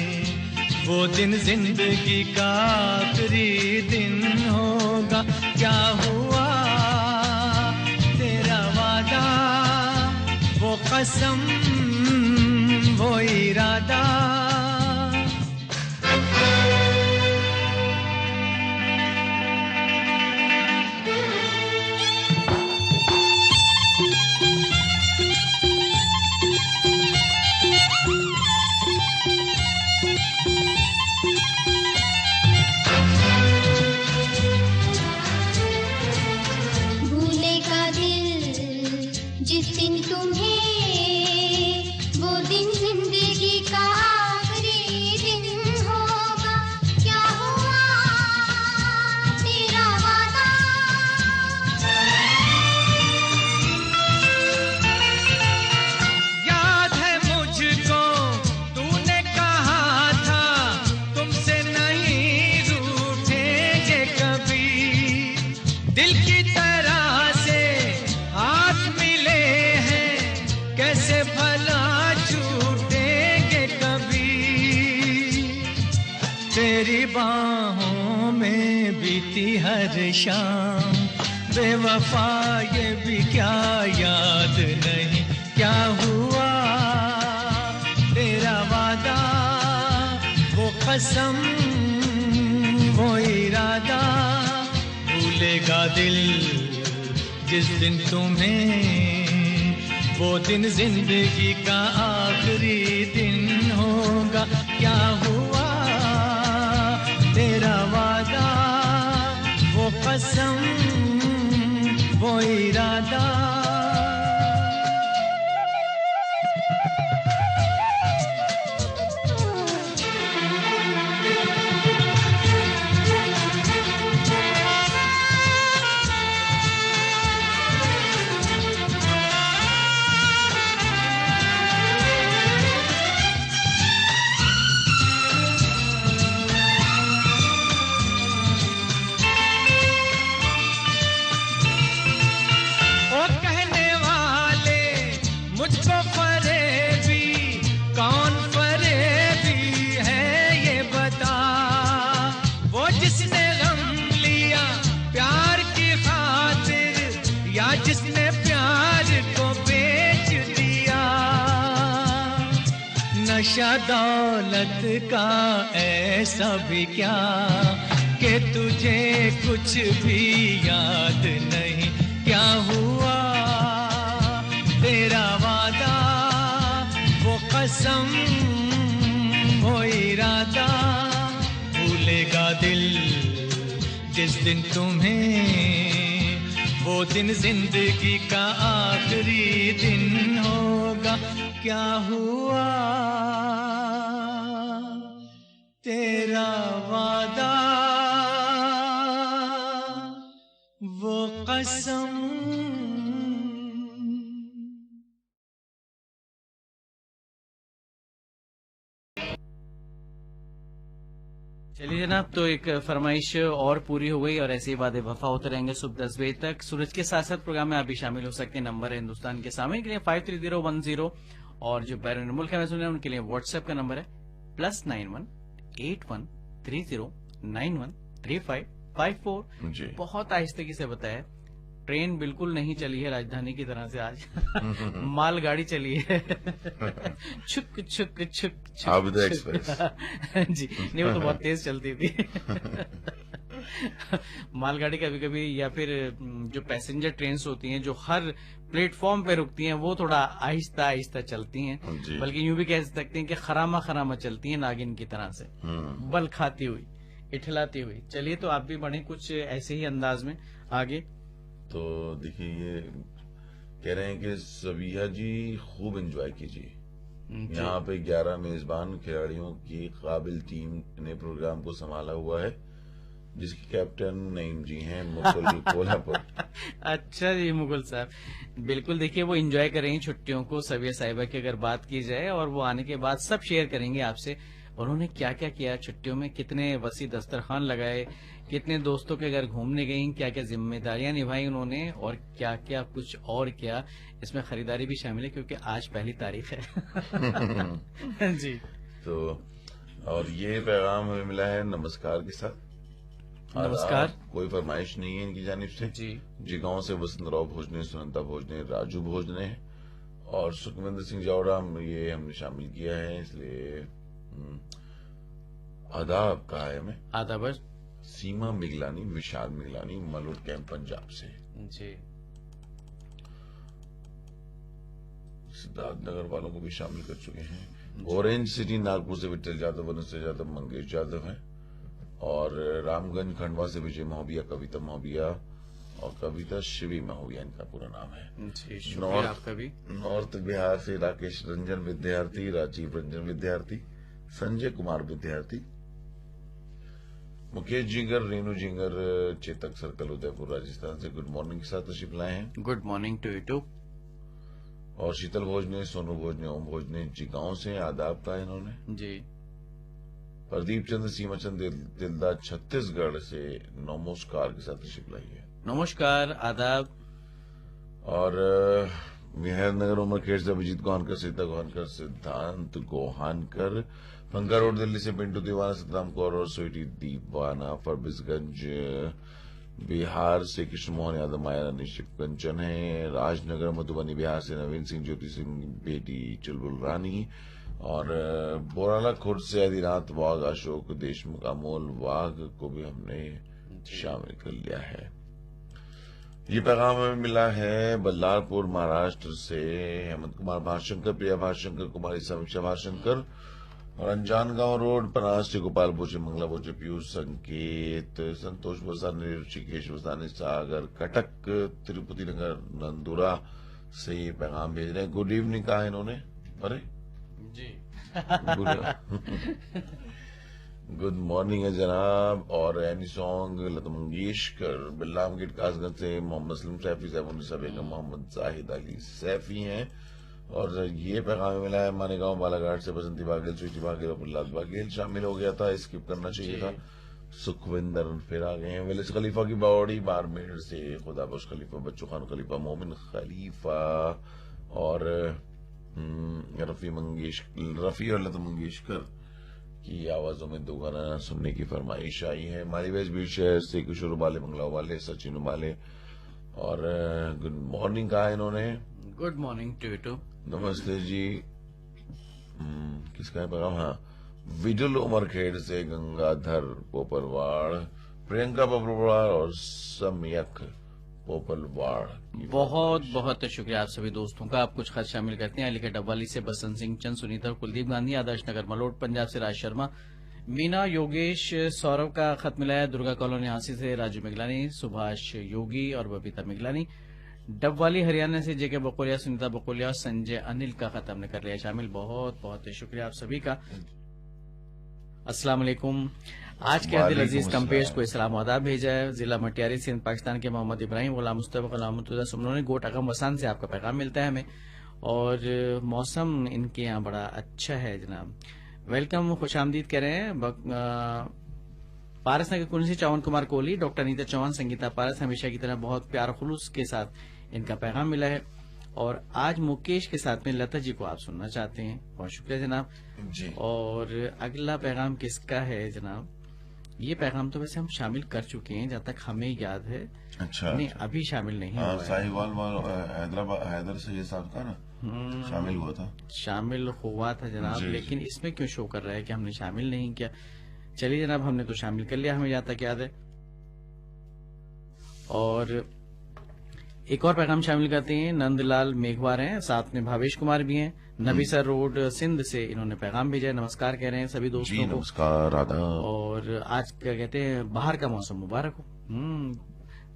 वो दिन जिंदगी का आखिरी दिन होगा। क्या हुआ तेरा वादा वो कसम वो इरादा। तेरी बाहों में बीती हर शाम बेवफा ये भी क्या याद नहीं। क्या हुआ तेरा वादा वो कसम वो इरादा भूलेगा दिल जिस दिन तुम्हें, वो दिन जिंदगी का आखिरी दिन होगा। क्या हुआ तेरा वादा वो कसम वो इरादा। जिसने प्यार को बेच दिया, नशा दौलत का ऐसा भी क्या कि तुझे कुछ भी याद नहीं। क्या हुआ तेरा वादा वो कसम वो इरादा भूलेगा दिल जिस दिन तुम्हें, वो दिन जिंदगी का आखिरी दिन होगा। क्या हुआ तेरा वादा कसम। चलिए जनाब, तो एक फरमाइश और पूरी हो गई और ऐसे ही वादे वफा होते रहेंगे सुबह 10 बजे तक। सूरज के साथ साथ प्रोग्राम में आप भी शामिल हो सकते हैं। नंबर है हिंदुस्तान के सामने के लिए 53010 और जो बैरून मुल्क में सुने उनके लिए व्हाट्सएप का नंबर है +91 8130913554। जी। बहुत आहिस्तेगी से बताया, ट्रेन बिल्कुल नहीं चली है राजधानी की तरह से आज। मालगाड़ी चली है। छुक छुक छुक छुक आबिदा छुक। एक्सप्रेस। जी नहीं, वो तो बहुत तेज चलती थी। मालगाड़ी कभी कभी या फिर जो पैसेंजर ट्रेन्स होती हैं जो हर प्लेटफॉर्म पे रुकती हैं वो थोड़ा आहिस्ता आहिस्ता चलती हैं, जी। बल्कि यूं भी कह सकते हैं कि खरामा खरामा चलती हैं, नागिन की तरह से बल खाती हुई, इठलाती हुई। चलिए, तो आप भी बढ़े कुछ ऐसे ही अंदाज में आगे। तो देखिए, ये कह रहे हैं कि सबिया जी खूब एंजॉय कीजिए। जी। यहाँ पे 11 मेजबान खिलाड़ियों की काबिल टीम ने प्रोग्राम को संभाला हुआ है, जिसके कैप्टन नईम जी हैं मुकुल कोल्हापुर। अच्छा जी मुकुल साहब, बिल्कुल देखिए वो एंजॉय करेंगे छुट्टियों को। सबिया साहिबा की अगर बात की जाए और वो आने के बाद सब शेयर करेंगे आपसे, उन्होंने क्या क्या किया छुट्टियों में, कितने वसी दस्तरखान लगाए, कितने दोस्तों के घर घूमने गई, क्या क्या जिम्मेदारियां निभाई उन्होंने और क्या क्या कुछ और क्या। इसमें खरीदारी भी शामिल है क्योंकि आज पहली तारीख है। जी। तो और ये पैगाम हमें मिला है नमस्कार के साथ। नमस्कार। आदाब, कोई फरमाइश नहीं है इनकी जानिब से। जी। जिगांव से वसंतराव भोजने, सुनंदा भोजने, राजू भोजने और सुखविंदर सिंह जावड़ा, ये हमने शामिल किया है, इसलिए आदाब कहा है हमें। आदाब सीमा मिगलानी, विशाल मिगलानी, मलोट कैंप पंजाब से। जी। सिद्धार्थ नगर वालों को भी शामिल कर चुके हैं। ऑरेंज सिटी नागपुर से विठल यादव, वनस यादव, मंगेश यादव हैं और रामगंज खंडवा से विजय महोबिया, कविता महोबिया और कविता शिवी महोबिया इनका पूरा नाम है। जी, शुक्रिया आपका भी। नॉर्थ बिहार से राकेश रंजन विद्यार्थी, राजीव रंजन विद्यार्थी, संजय कुमार विद्यार्थी, मुकेश जिंगर, रेणु जिंगर, चेतक सर्कल, उदयपुर राजस्थान से गुड मॉर्निंग के साथ तशरीफ लाए हैं। Good morning to you too. और शीतल भोजने, सोनू भोजने, ओम भोजने जिगांव से आदाब का इन्होंने। जी। प्रदीप चंद्र सीमाचंद दिलदार छत्तीसगढ़ से नमस्कार के साथ तशरीफ लाई है। नमस्कार, आदाब। और मेहरनगर उमरखेड़ से अभिजीत गोहानकर, सीता गोहानकर, सिद्धांत गोहानकर, पंका रोड दिल्ली से पिंटू दीवाना, सतराम कौर और स्वीटी दीवाना, फरबिसगंज बिहार से कृष्ण मोहन यादव, माया रानी शिवकंचन है, राजनगर मधुबनी बिहार से नवीन सिंह, ज्योति सिंह बेटी चुलबुल रानी और बोराला खुर्द से आदिनाथ वाघ, अशोक देशमुख, अमोल वाघ को भी हमने शामिल कर लिया है। ये पैगाम हमें मिला है बल्लारपुर महाराष्ट्र से हेमंत कुमार भाषंकर, प्रिया भाषंकर, कुमारी समीक्षा भाषंकर और अनजान गांव रोड पनास से गोपाल बोचे, मंगला बोचे, पीयूष संकेत, संतोष बसाने, ऋषिकेश बसाने, सागर कटक, तिरुपति नगर नंदुरा से ये पैगाम भेज रहे हैं। गुड इवनिंग कहा इन्होंने। अरे जी। गुड मॉर्निंग है जनाब। और any song Lata Mangeshkar, बिल्लाम gate Kasganj से मोहम्मद सलीम सैफी, सैफुन्निसा बेगम, मोहम्मद जाहिद अली सैफी हैं। और ये पैगाम मिला है मानेगांव बालाघाट से बसंती बाघेल, स्वीटी बाघेल और प्रहलाद बाघेल शामिल हो गया था, स्किप करना चाहिए था। सुखविंदर फिर आ गए हैं। विलिस खलीफा की बावड़ी बारमेर से खुदाबख्श खलीफा, बच्चू खान खलीफा, मोमिन खलीफा और रफी और लता मंगेशकर की आवाजों में दो गाना सुनने की फरमाइश आई है। मालीवेज बीच शहर से किशोर उबाले, मंगला उबाले, सचिन उबाले और गुड मॉर्निंग कहा इन्होंने। Good morning to you too. नमस्ते जी। किसका है पैगाम? हाँ, विजुल उमरखेड़ से गंगाधर पोपलवाड़, प्रियंका पोपलवाड़ और समयक पोपलवाड़। बहुत बहुत शुक्रिया आप सभी दोस्तों का। आप कुछ खत शामिल करते हैं। अली के डब्वाली से बसंत सिंह चंद, सुनीता, कुलदीप गांधी, आदर्श नगर मलोट पंजाब से राज शर्मा, मीना, योगेश, सौरभ का खत मिला है। दुर्गा कॉलोनी हांसी से राजू मिगलानी, सुभाष योगी और बबीता मिगलानी। डबवाली हरियाणा से जेके बकोलिया, सुनीता बकोलिया, संजय अनिल का खत हमने कर लिया शामिल। बहुत बहुत शुक्रिया आप सभी का। अस्सलाम वालेकुम। आज के अब्दुल अजीज वालेकुम कंपेश अस्सलाम। को इस्लाम आदाब भेजा है। जिला मटियारी सिंध पाकिस्तान के मोहम्मद इब्राहिम गुलाम मुस्तफा गुलाम मुर्तजा सुमनो ने गोट अगम वसान से आपका पैगाम मिलता है हमें। और मौसम इनके यहाँ बड़ा अच्छा है जनाब। वेलकम, खुश आमदीद कह रहे हैं। पारस नगर कुन से चौवन कुमार कोहली, डॉक्टर अनीता चौहान, संगीता पारस, हमेशा की तरह बहुत प्यार खुलूस के साथ इनका पैगाम मिला है। और आज मुकेश के साथ में लता जी को आप सुनना चाहते हैं। बहुत शुक्रिया जनाब। जी। और अगला पैगाम किसका है जनाब? ये पैगाम तो वैसे हम शामिल कर चुके हैं जहाँ तक हमें याद है। अच्छा। नहीं, अभी शामिल नहीं हुआ है। साहिवाल हैदराबाद हैदर से ये साहब का ना शामिल हुआ था। शामिल हुआ था जनाब, जी, लेकिन इसमें क्यों शो कर रहा है कि हमने शामिल नहीं किया? चलिए जनाब, हमने तो शामिल कर लिया, हमें जहाँ तक याद है। और एक और पैगाम शामिल करते हैं। नंदलाल मेघवार हैं, साथ में भावेश कुमार भी हैं। नबीसर रोड सिंध से इन्होंने पैगाम भेजा है। नमस्कार कह रहे हैं सभी जी दोस्तों को। नमस्कार, आदाब। और आज क्या कहते हैं, बाहर का मौसम मुबारक हो।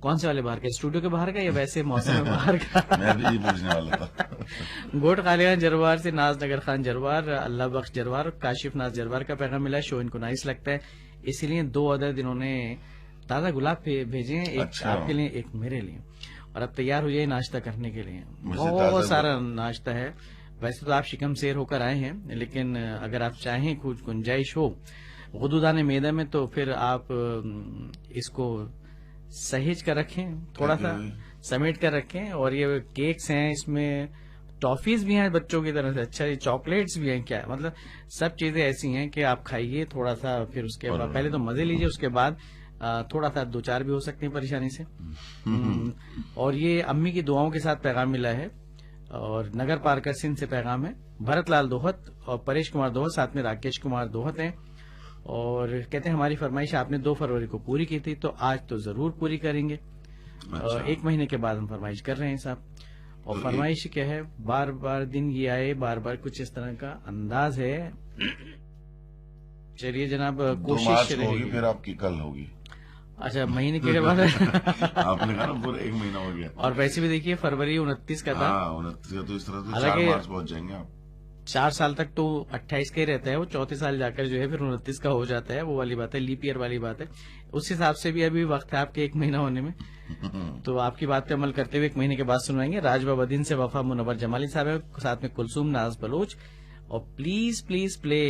कौन से वाले बाहर का? स्टूडियो के बाहर का या वैसे मौसम में बाहर का? मैं भी ये पूछने वाला था। गोट खालियान जरवार से नाज नगर खान जरवार, अल्लाह बख्श जरवार, काशिफ नाज जरवार का पैगाम मिला है। शो इनको नाइस लगता है, इसीलिए 2 अदद इन्होंने ताजा गुलाब भेजे हैं, एक अच्छा। आपके लिए, एक मेरे लिए। और अब तैयार हो जाइए नाश्ता करने के लिए। मुझे बहुत ताज़ा सारा नाश्ता है। वैसे तो आप शिकम शेर होकर आए हैं, लेकिन अगर आप चाहें कुछ गुंजाइश हो गुदुदाने मैदा में, तो फिर आप इसको सहेज कर रखें, थोड़ा सा समेट कर रखें। और ये केक्स हैं, इसमें टॉफीज भी हैं बच्चों की तरफ से। अच्छा, ये चॉकलेट्स भी हैं क्या? मतलब सब चीजें ऐसी हैं कि आप खाइए थोड़ा सा, फिर उसके बाद पहले तो मजे लीजिए, उसके बाद थोड़ा सा 2-4 भी हो सकते हैं परेशानी से। और ये अम्मी की दुआओं के साथ पैगाम मिला है। और नगर पारकर सिंध से पैगाम है। भरत लाल दोहत और परेश कुमार दोहत, साथ में राकेश कुमार दोहत हैं। और कहते हैं हमारी फरमाइश आपने 2 फरवरी को पूरी की थी, तो आज तो जरूर पूरी करेंगे। अच्छा। 1 महीने के बाद हम फरमाइश कर रहे हैं साहब। और फरमाइश क्या है? बार बार दिन ये आए, बार बार कुछ इस तरह का अंदाज है। चलिए जनाब, 2 कोशिश मार्च को होगी, रहेगी। फिर आपकी कल होगी। अच्छा, महीने के बाद। आपने कहा ना पूरा 1 महीना हो गया। और वैसे भी देखिए फरवरी 29 का था। हाँ 29 का, तो इस तरह से 4 हालांकि- मार्च पहुंच जाएंगे आप। 4 साल तक तो 28 का ही रहता है, वो चौथे साल जाकर जो है फिर 29 का हो जाता है। वो वाली बात है, लीप ईयर वाली बात है। उस हिसाब से भी अभी वक्त है आपके 1 महीना होने में। तो आपकी बात पे अमल करते हुए 1 महीने के बाद सुनाएंगे। राजबा बदीन से वफा मुनव्वर जमाली साहब है, साथ में कुलसूम नाज बलोच। और प्लीज प्लीज प्ले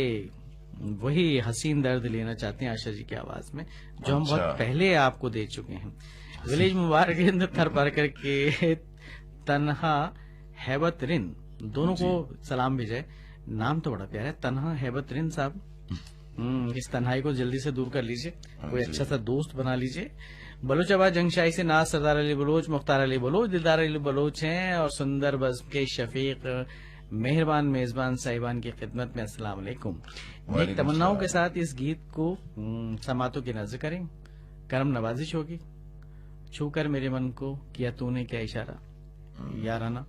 वही हसीन दर्द लेना चाहते हैं आशा जी की आवाज में, जो हम बहुत अच्छा। पहले आपको दे चुके हैं। विलेज मुबारक हिंद थर पार करके तन्हा हैबत रिन, दोनों को सलाम भेजा है। नाम तो बड़ा प्यारा है, तन्हा हैबत रिन साहब। इस तन्हाई को जल्दी से दूर कर लीजिए, कोई अच्छा सा दोस्त बना लीजिए। बलोचाबाद जंगशाही से नाज सरदार अली बलोच, मुख्तार अली बलोच, दिलदार अली बलोच हैं। और सुंदर बस के शफीक मेहरबान मेजबान साहिबान की खिदमत में अस्सलाम वालेकुम। नेक तमन्नाओं के साथ इस गीत को समातों की नजर करें। करम नवाजिश होगी। छूकर मेरे मन को किया तूने क्या इशारा, याराना।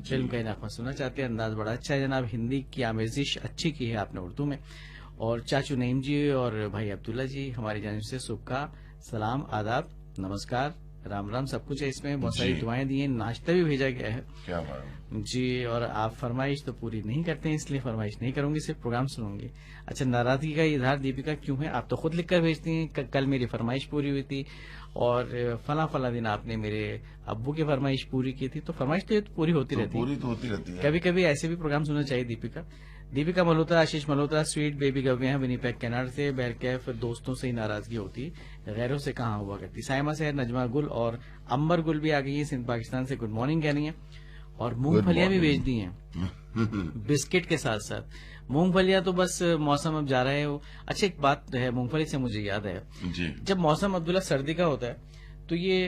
फिल्म का इनामा सुनना चाहते हैं। अंदाज बड़ा अच्छा है जनाब, हिंदी की आमेजिश अच्छी की है आपने उर्दू में। और चाचू नईम जी और भाई अब्दुल्ला जी हमारी जानिब से सुबह सलाम, आदाब, नमस्कार, राम राम सब कुछ है इसमें। बहुत सारी दुआएं दी हैं, नाश्ता भी भेजा गया है। क्या बात है जी। और आप फरमाइश तो पूरी नहीं करते हैं, इसलिए फरमाइश नहीं करूंगी, सिर्फ प्रोग्राम सुनूंगी। अच्छा, नाराजगी का इजहार दीपिका क्यों है? आप तो खुद लिखकर भेजती हैं, कल मेरी फरमाइश पूरी हुई थी और फला फला दिन आपने मेरे अब्बू की फरमाइश पूरी की थी। तो फरमाइश तो ये तो पूरी होती रहती है। पूरी तो होती रहती है। कभी कभी ऐसे भी प्रोग्राम सुनना चाहिए। दीपिका मल्होत्रा, आशीष मल्होत्रा, स्वीट बेबी गव्य हैं विनीपेग कनाडा से। बहरकैफ दोस्तों से ही नाराजगी होती, गैरों से कहाँ हुआ करती। साइमा से नजमा गुल और अंबर गुल भी आ गई है सिंध पाकिस्तान से, गुड मॉर्निंग कह रही है। और मूंगफलियां भी भेज दी हैं बिस्किट के साथ साथ। मूंगफलियां तो बस मौसम अब जा रहा है वो। अच्छा, एक बात है, मूंगफली से मुझे याद है, जी। जब मौसम अब्दुल्ला सर्दी का होता है तो ये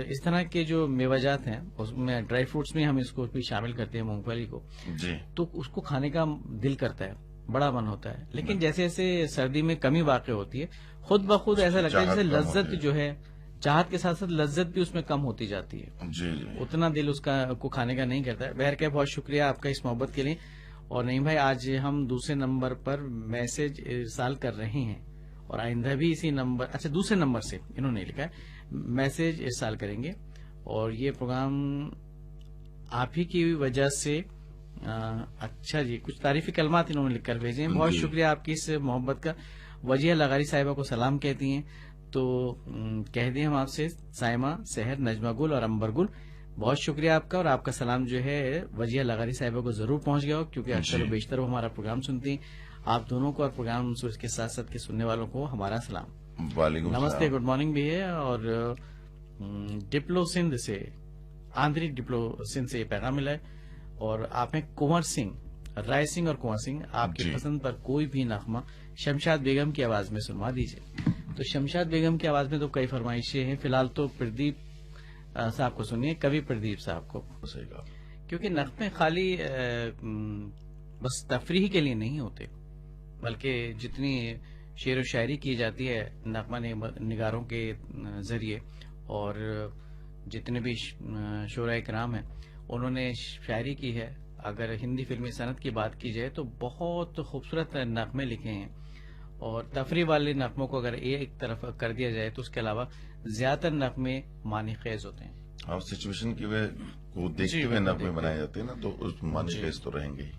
इस तरह के जो मेवाजात हैं उसमें ड्राई फ्रूट्स में हम इसको भी शामिल करते हैं, मूंगफली को। जी। तो उसको खाने का दिल करता है, बड़ा मन होता है। लेकिन जैसे जैसे सर्दी में कमी वाक़ई होती है, खुद ब खुद ऐसा लगता है जैसे चाहत कम लज्जत होती है। जो है, चाहत के साथ साथ लज्जत भी उसमें कम होती जाती है। जी जी। उतना दिल उसका को खाने का नहीं करता है। बहरकैफ बहुत शुक्रिया आपका इस मोहब्बत के लिए। और नहीं भाई, आज हम दूसरे नंबर पर मैसेज इरसाल कर रहे हैं और आइंदा भी इसी नंबर, अच्छा दूसरे नंबर से इन्होंने लिखा है, मैसेज इरसाल करेंगे। और ये प्रोग्राम आप ही की वजह से अच्छा जी, कुछ तारीफी कलमात इन्होंने लिखकर भेजे हैं। बहुत जी। शुक्रिया आपकी इस मोहब्बत का। वजिया लगारी साहिबा को सलाम कहती हैं। तो कह दें हम आपसे साइमा, सहर, नजमा गुल और अंबर गुल, बहुत शुक्रिया आपका। और आपका सलाम जो है वजिया लगारी साहिबा को जरूर पहुंच गया हो, क्योंकि अक्सर बेशतर वो हमारा प्रोग्राम सुनती हैं। आप दोनों को और प्रोग्राम सूरज के साथ साथ के सुनने वालों को हमारा सलाम। वालेकुम नमस्ते, गुड मॉर्निंग भी है। और डिप्लो सिंध से, आंतरिक डिप्लो सिंध से ये पैगाम मिला है। और आप हैं कुंवर सिंह, राय सिंह और कुंवर सिंह, आपकी जी। पसंद पर कोई भी नगमा शमशाद बेगम की आवाज में सुनवा दीजिए। तो शमशाद बेगम की आवाज में तो कई फरमाइशें हैं। फिलहाल तो प्रदीप साहब को सुनिए, कवि प्रदीप साहब को, सही कहा। क्योंकि नगमे खाली बस तफरीह के लिए नहीं होते, बल्कि जितनी शेर व शायरी की जाती है नगमा निगारों के जरिए, और जितने भी शोरा कराम हैं उन्होंने शायरी की है। अगर हिंदी फिल्मी सनत की बात की जाए तो बहुत खूबसूरत नगमे लिखे हैं। और तफरी वाले नगमों को अगर एक तरफ कर दिया जाए तो उसके अलावा ज्यादातर नगमे मानी खेज होते हैं। हाँ, सिचुएशन की वे को देखते हुए नगमे बनाए जाते हैं ना, तो उस मानी खेज तो रहेंगे ही।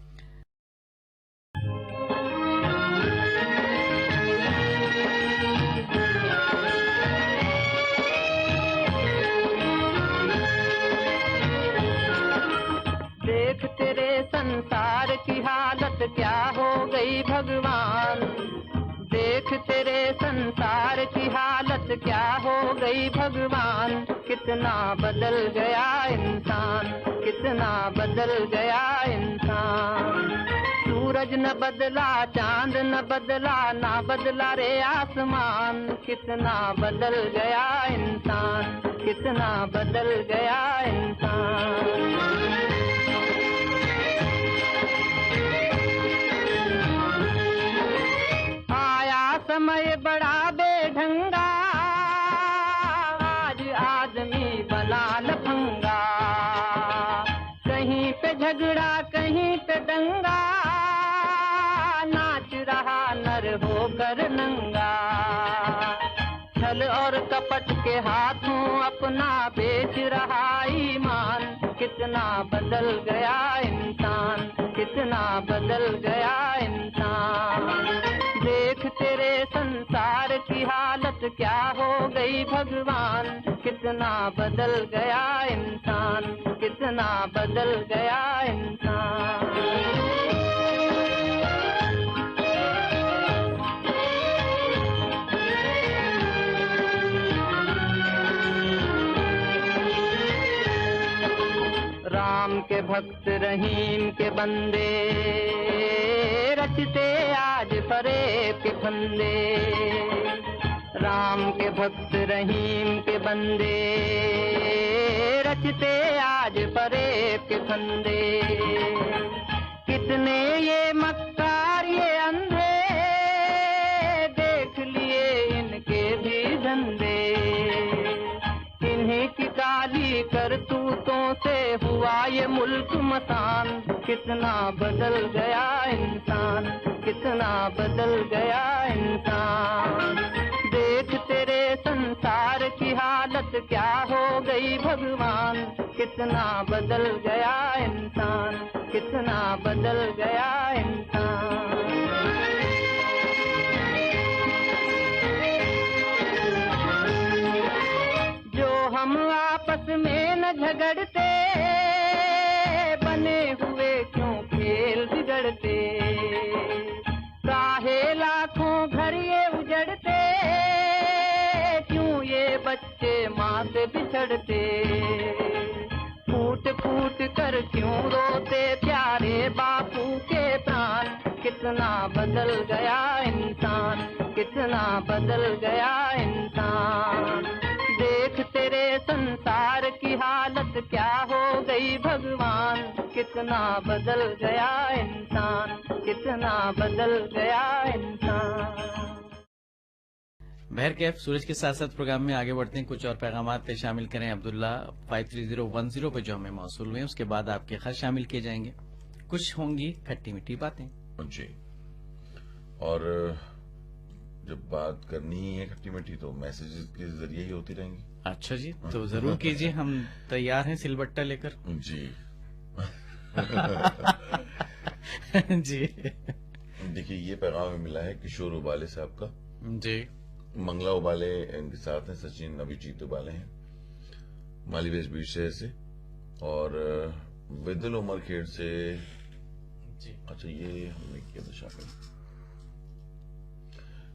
देख तेरे संसार की हालत क्या हो गई भगवान, देख तेरे संसार की हालत क्या हो गई भगवान। कितना बदल गया इंसान, कितना बदल गया इंसान। सूरज न बदला, चांद न बदला, ना बदला रे आसमान। कितना बदल गया इंसान, कितना बदल गया इंसान। समय बड़ा बेढंगा, आज आदमी बना लफंगा। कहीं पे झगड़ा, कहीं पे दंगा, नाच रहा नर होकर नंगा। छल और कपट के हाथों अपना बेच रहा ईमान। कितना बदल गया इंसान, कितना बदल गया इंसान। देख तेरे संसार की हालत क्या हो गई भगवान। कितना बदल गया इंसान, कितना बदल गया इंसान। राम के भक्त रहीम के बंदे, रचते आज फरेब के फंदे। राम के भक्त रहीम के बंदे, रचते आज फरेब के फंदे। कितने ये मक्कार ये अंधे, देख लिए इनके भी धंधे। इन्हीं की काली करतूतों से हुआ ये मुल्क मसान। कितना बदल गया इंसान, कितना बदल गया इंसान। देख तेरे संसार की हालत क्या हो गई भगवान। कितना बदल गया इंसान, कितना बदल गया इंसान। हम आपस में न झगड़ते, बने हुए क्यों खेल बिगड़ते। काहे लाखों घर ये उजड़ते, क्यों ये बच्चे माँ से बिछड़ते। फूट फूट कर क्यों रोते प्यारे बापू के प्राण। कितना बदल गया इंसान, कितना बदल गया इंसान। देख तेरे संसार की हालत क्या हो गई भगवान। कितना बदल गया इंसान, कितना बदल गया इंसान। बहर कैफ सूरज के साथ साथ प्रोग्राम में आगे बढ़ते हैं। कुछ और पैगामात शामिल करें अब्दुल्ला 53010 पे जो हमें मौसूल हुए, उसके बाद आपके खत शामिल किए जाएंगे। कुछ होंगी खट्टी मीठी बातें जी, और जब बात करनी ही है खट्टी मीठी तो मैसेजेस के जरिए ही होती रहेंगी। अच्छा जी, तो जरूर कीजिए, हम तैयार हैं सिलबट्टा लेकर। जी जी देखिए, ये पैगाम मिला है किशोर उबाले साहब का। जी मंगला उबाले इनके साथ हैं, सचिन अभिजीत उबाले हैं, मालीवेश बीच शहर से, और विदुल उमर खेड़ से। जी अच्छा, ये हमने किया था शामिल।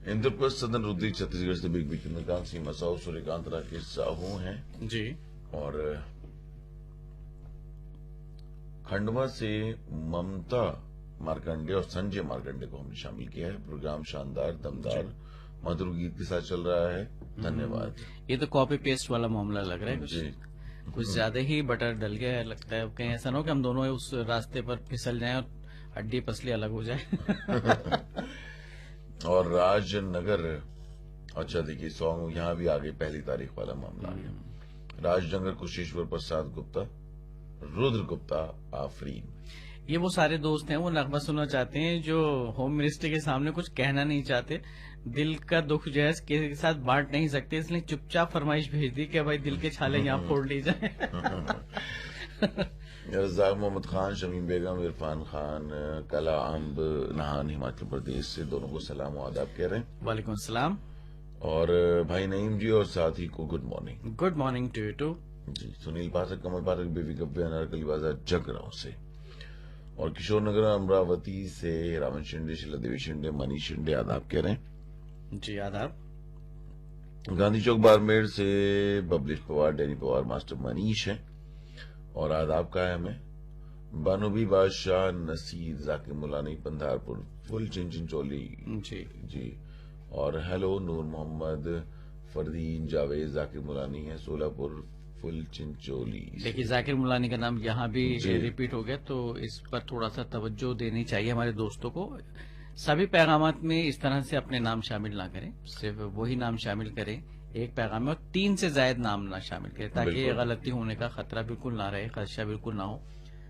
इंद्रप्रस्थ सदन रुद्री छत्तीसगढ़ से बिग बी चंद्रकांत सीमा साहू सूर्यकांत राकेश साहू हैं, जी और खंडवा से ममता मार्कंडे और संजय मार्कंडे को हमने शामिल किया है। प्रोग्राम शानदार, दमदार, मधुर गीत के साथ चल रहा है, धन्यवाद। ये तो कॉपी पेस्ट वाला मामला लग रहा है, जी, कुछ ज्यादा ही बटर डल गया है लगता है। कहीं ऐसा ना हो कि हम दोनों उस रास्ते पर फिसल जाएं और हड्डी पसली अलग हो जाए। और राजनगर, अच्छा देखिए सॉन्ग यहाँ भी आगे 1 तारीख वाला मामला आ गया। राजनगर कुशेश्वर प्रसाद गुप्ता, रुद्र गुप्ता आफरीन। ये वो सारे दोस्त हैं, वो नगमा सुनना चाहते हैं जो होम मिनिस्टर के सामने कुछ कहना नहीं चाहते, दिल का दुख जो है के साथ बांट नहीं सकते, इसलिए चुपचाप फरमाइश भेज दी कि भाई दिल के छाले यहाँ फोड़ ली जाए। रज़ाक मोहम्मद खान, शमीम बेगम, इरफान खान, कला अम्ब नहान हिमाचल प्रदेश से, दोनों को सलाम व आदाब कह रहे हैं। वालेकुम सलाम। और भाई नईम जी और साथी को good morning. Good morning to you too. जी, सुनील पाठक, कमल पाठक, बेबी गब्बे, अनारकली बाजार जगरांव से, और किशोर नगर अमरावती से रामन शिंदे, शिला देवी शिंदे, मनीष शिंदे आदाब कह रहे हैं। जी आदाब। गांधी चौक बारमेर से बबलिश पवार, डैनी पवार, मास्टर मनीष है, और आदाब का है हमें। बानूबी बादशाह, नसीर, जाकिर मुलानी, पंधारपुर, फुल चिंचिन चोली। जी जी, और हेलो नूर मोहम्मद, फरदीन, जावेद, जाकिर मुलानी है, सोलापुर, फुल चिंचोली। देखिए जाकिर मुलानी का नाम यहाँ भी जी। रिपीट हो गया, तो इस पर थोड़ा सा तवज्जो देनी चाहिए हमारे दोस्तों को। सभी पैगामात में इस तरह से अपने नाम शामिल ना करें, सिर्फ वही नाम शामिल करें एक पैगाम में, और 3 से ज्यादा नाम ना शामिल करें, ताकि बिल्कुल। गलती होने का खतरा बिल्कुल ना रहे, खदशा बिल्कुल ना हो।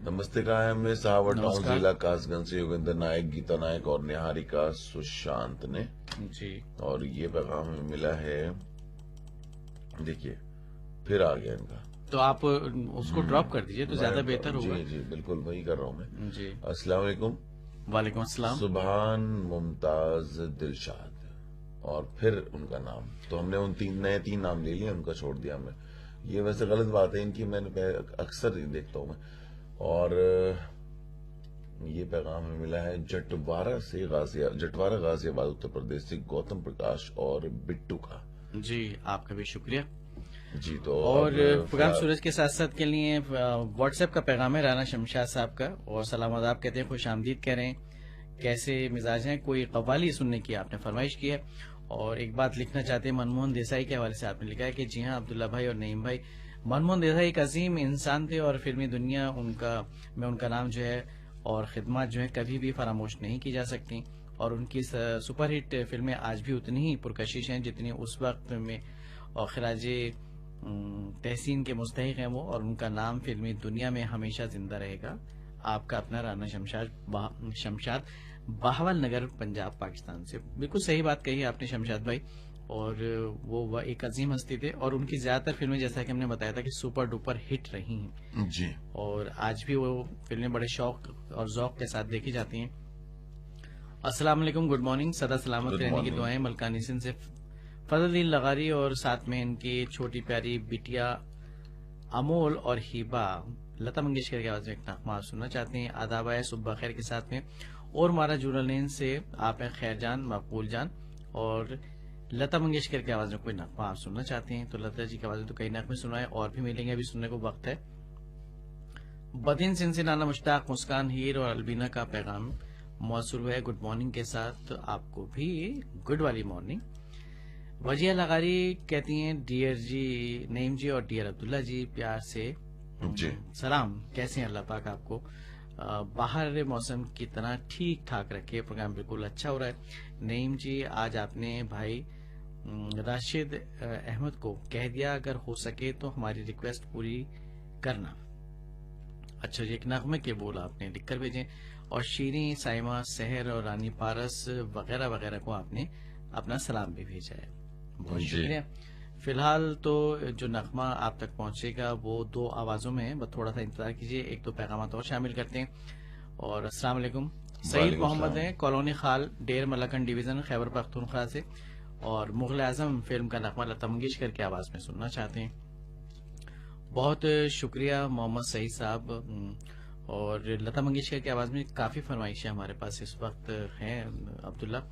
नमस्ते कहा है हमने साहब टाउन नमस्कार। जिला कासगंज से योगेंद्र नायक, गीता नायक और निहारिका सुशांत ने। जी और ये पैगाम हमें मिला है, देखिए फिर आ गया इनका, तो आप उसको ड्रॉप कर दीजिए तो ज्यादा बेहतर होगा। जी जी बिल्कुल वही कर रहा हूँ मैं। जी अस्सलाम वालेकुम। वालेकुम अस्सलाम। सुभान मुमताज दिलशाद, और फिर उनका नाम, तो हमने उन 3 नाम ले लिए, उनका छोड़ दिया हमने। ये वैसे गलत बात है इनकी, मैंने अक्सर ही देखता हूँ मैं। और ये पैगाम हमें मिला है जटवारा गाजियाबाद उत्तर प्रदेश से, गौतम प्रकाश और बिट्टू का। जी आपका भी शुक्रिया। जी, तो और अब प्रोग्राम सूरज के साथ साथ के लिए व्हाट्सएप का पैगाम है राना शमशाद साहब का, और सलाम आदाब कहते हैं, खुश आमदीद कह रहे हैं, कैसे मिजाज हैं, कोई कव्वाली सुनने की आपने फरमाइश की है। और एक बात लिखना चाहते हैं, मनमोहन देसाई के हवाले से आपने लिखा है कि जी हाँ अब्दुल्ला भाई और नईम भाई, मनमोहन देसाई एक अजीम इंसान थे और फिल्मी दुनिया में उनका नाम जो है और खिदमत जो है कभी भी फरामोश नहीं की जा सकती, और उनकी सुपरहिट फिल्में आज भी उतनी ही पुरकशिश हैं जितनी उस वक्त में, और खराजे तहसीन के मुस्तहिक हैं वो, और उनका नाम फिल्मी दुनिया में हमेशा जिंदा रहेगा। आपका अपना राना शमशाद, बाहवल नगर, पंजाब, पाकिस्तान से। बिल्कुल सही बात कही आपने शमशाद भाई, और वो एक अजीम हस्ती थे, और उनकी ज्यादातर फिल्में जैसा कि हमने बताया था कि सुपर डुपर हिट रही हैं, जी, और आज भी वो फिल्में बड़े शौक और जौक के साथ देखी जाती हैं। अस्सलाम वालेकुम, गुड मॉर्निंग, सदा सलामत Good रहने की morning. दुआएं मलकानी सिंह से फजल लगारी, और साथ में इनकी छोटी प्यारी बिटिया अमोल और हिबा। लता मंगेशकर की आवाज में एक नगमा सुनना चाहते हैं, आदाब है सुबह खैर के साथ में। और मारा जुरलेन से आप हैं खैर जान, मकबूल जान, और लता मंगेशकर की आवाज में कोई नगमा आप सुनना चाहते हैं तो लता जी की आवाज में तो कई नगमे सुनाए, और भी मिलेंगे, अभी सुनने को वक्त है। बदीन सिंह से नाना मुश्ताक, मुस्कान हीर और अलबीना का पैगाम मौसूल है गुड मॉर्निंग के साथ, आपको भी गुड वाली मॉर्निंग। वजिया लगारी कहती हैं, डियर जी नईम जी और डियर अब्दुल्ला जी, प्यार से जी, सलाम, कैसे हैं, अल्लाह पाक आपको बाहर मौसम की तरह ठीक ठाक रखे, प्रोग्राम बिल्कुल अच्छा हो रहा है। नईम जी आज आपने भाई राशिद अहमद को कह दिया अगर हो सके तो हमारी रिक्वेस्ट पूरी करना। अच्छा जी, एक नगमे के बोल आपने लिखकर भेजे, और शीरी, साइमा, सहर और रानी पारस वगैरह वगैरह को आपने अपना सलाम भी भेजा है, बहुत जी। शुक्रिया। फिलहाल तो जो नगमा आप तक पहुंचेगा वो 2 आवाजों में है, बस थोड़ा सा इंतजार कीजिए, 1-2 पैगाम और शामिल करते हैं। और अस्सलाम वालेकुम, सईद वालेकुम मोहम्मद सलाम। हैं, कॉलोनी खाल, डेर मलकन डिवीजन, खैबर पख्तूनख्वा से, और मुगल आजम फिल्म का नगमा लता मंगेशकर की आवाज में सुनना चाहते हैं। बहुत शुक्रिया मोहम्मद सईद साहब। और लता मंगेशकर की आवाज में काफी फरमाइशें हमारे पास इस वक्त हैं। अब्दुल्ला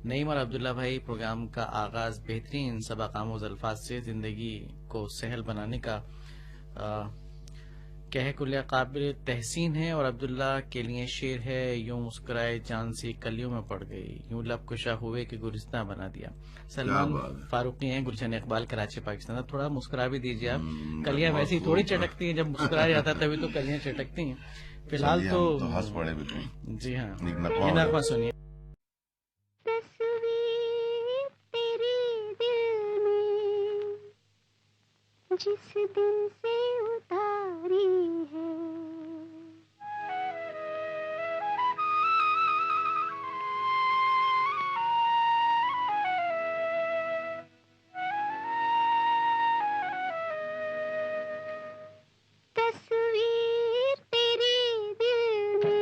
नईम और अब्दुल्ला भाई, प्रोग्राम का आगाज बेहतरीन सबक आमोज अल्फाज से जिंदगी को सहल बनाने का कह कुल्ला काबिल तहसीन है। और अब्दुल्ला के लिए शेर है, यूं मुस्कुराए जान सी कलियों में पड़ गई, यूं लब कुशा हुए कि गुलिस्तां बना दिया। सलमान बात है। फारूकी हैं, गुलशन इकबाल, कराची, पाकिस्तान। थोड़ा मुस्कुरा भी दीजिए आप, कलियां वैसी थोड़ी चटकती हैं, जब मुस्कुराया जाता है तभी तो कलियां चटकती हैं। फिलहाल चलिए, तो हम हंस पड़े भी कहीं। जी हाँ, एक नगमा ये और है। नगमा सुनिए। तस्वीर तेरे दिल में जिस दिन से उतारी है, तस्वीर तेरे दिल में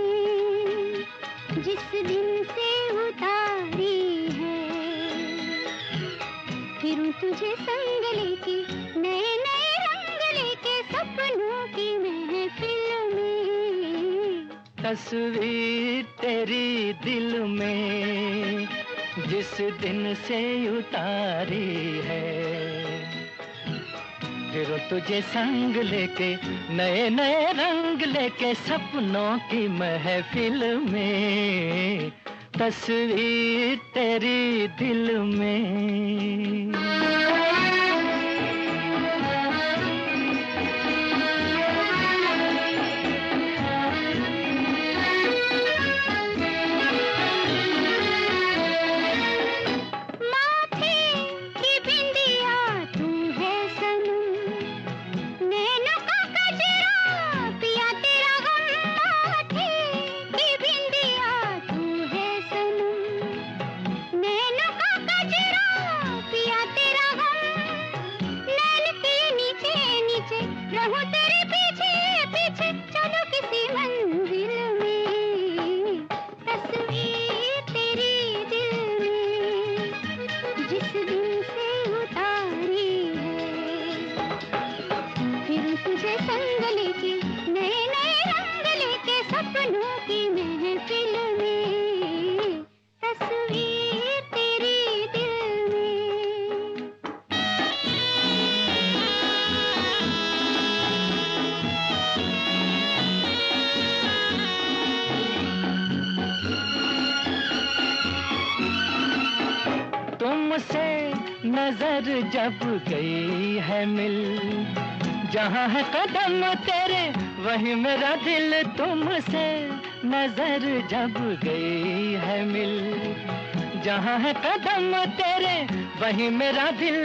जिस दिन से उतारी है, फिरूं तुझे संग लेके नए नए रंग लेके सपनों की महफिल में। तस्वीर तेरी दिल में जिस दिन से उतारी है, फिर तुझे संग लेके नए नए रंग लेके सपनों की महफिल में। तस्वीर तेरी दिल में। माथे की बिंदिया तू है सनम, नैनों का कजरा पिया तेरा गम। माथे की बिंदिया तू है सनम, नैनों का कजरा पिया तेरा गम। नैन के नीचे नीचे रहूं तेरे पीछे पीछे, चलो किसी मंजिल में। तस्वीर तेरी दिल में जिस दिन से उतारी है, फिर तुझे संग लेके नए नए रंग लेके सपनों की महफिल में। तस्वीर तेरी दिल में। तुमसे नजर जब गई है मिल, जहाँ है कदम तेरे वही मेरा दिल। तुमसे नजर जब गई है मिल, जहाँ है कदम तेरे वही मेरा दिल।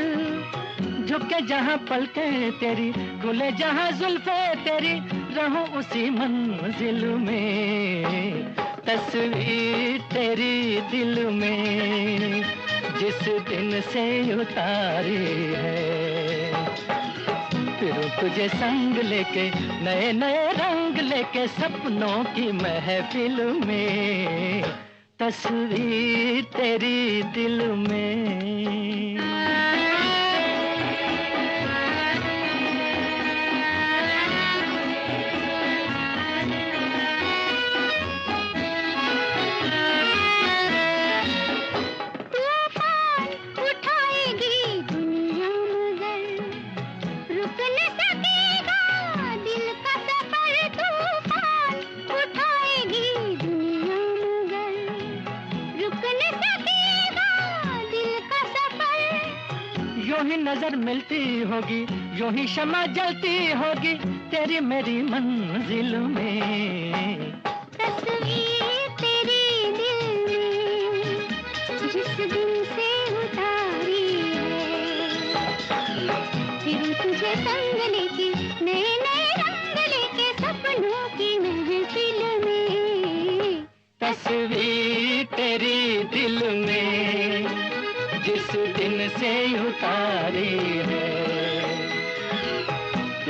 झुके जहाँ पलके तेरी, खुले जहाँ जुल्फे तेरी, रहूं उसी मंजिल में। तस्वीर तेरी दिल में जिस दिन से उतारी है, फिर तुझे संग लेके नए नए रंग लेके सपनों की महफिल में। तस्वीर तेरी दिल में। तूफान उठाएगी दुनिया मगर रुक न सकेगा दिल का सफर। तूफान उठाएगी दुनिया मगर रुक न सकेगा दिल का सफर। यूं ही नजर मिलती होगी, यूं ही शमा जलती होगी तेरी मेरी मंजिल में। तस्वीर तेरी दिल में जिस दिन से उतारी है, फिर तुझे संग लेके नए नए रंग लेके सपनों की महफिल में। तस्वीर तेरी दिल में जिस दिन से उतारी है,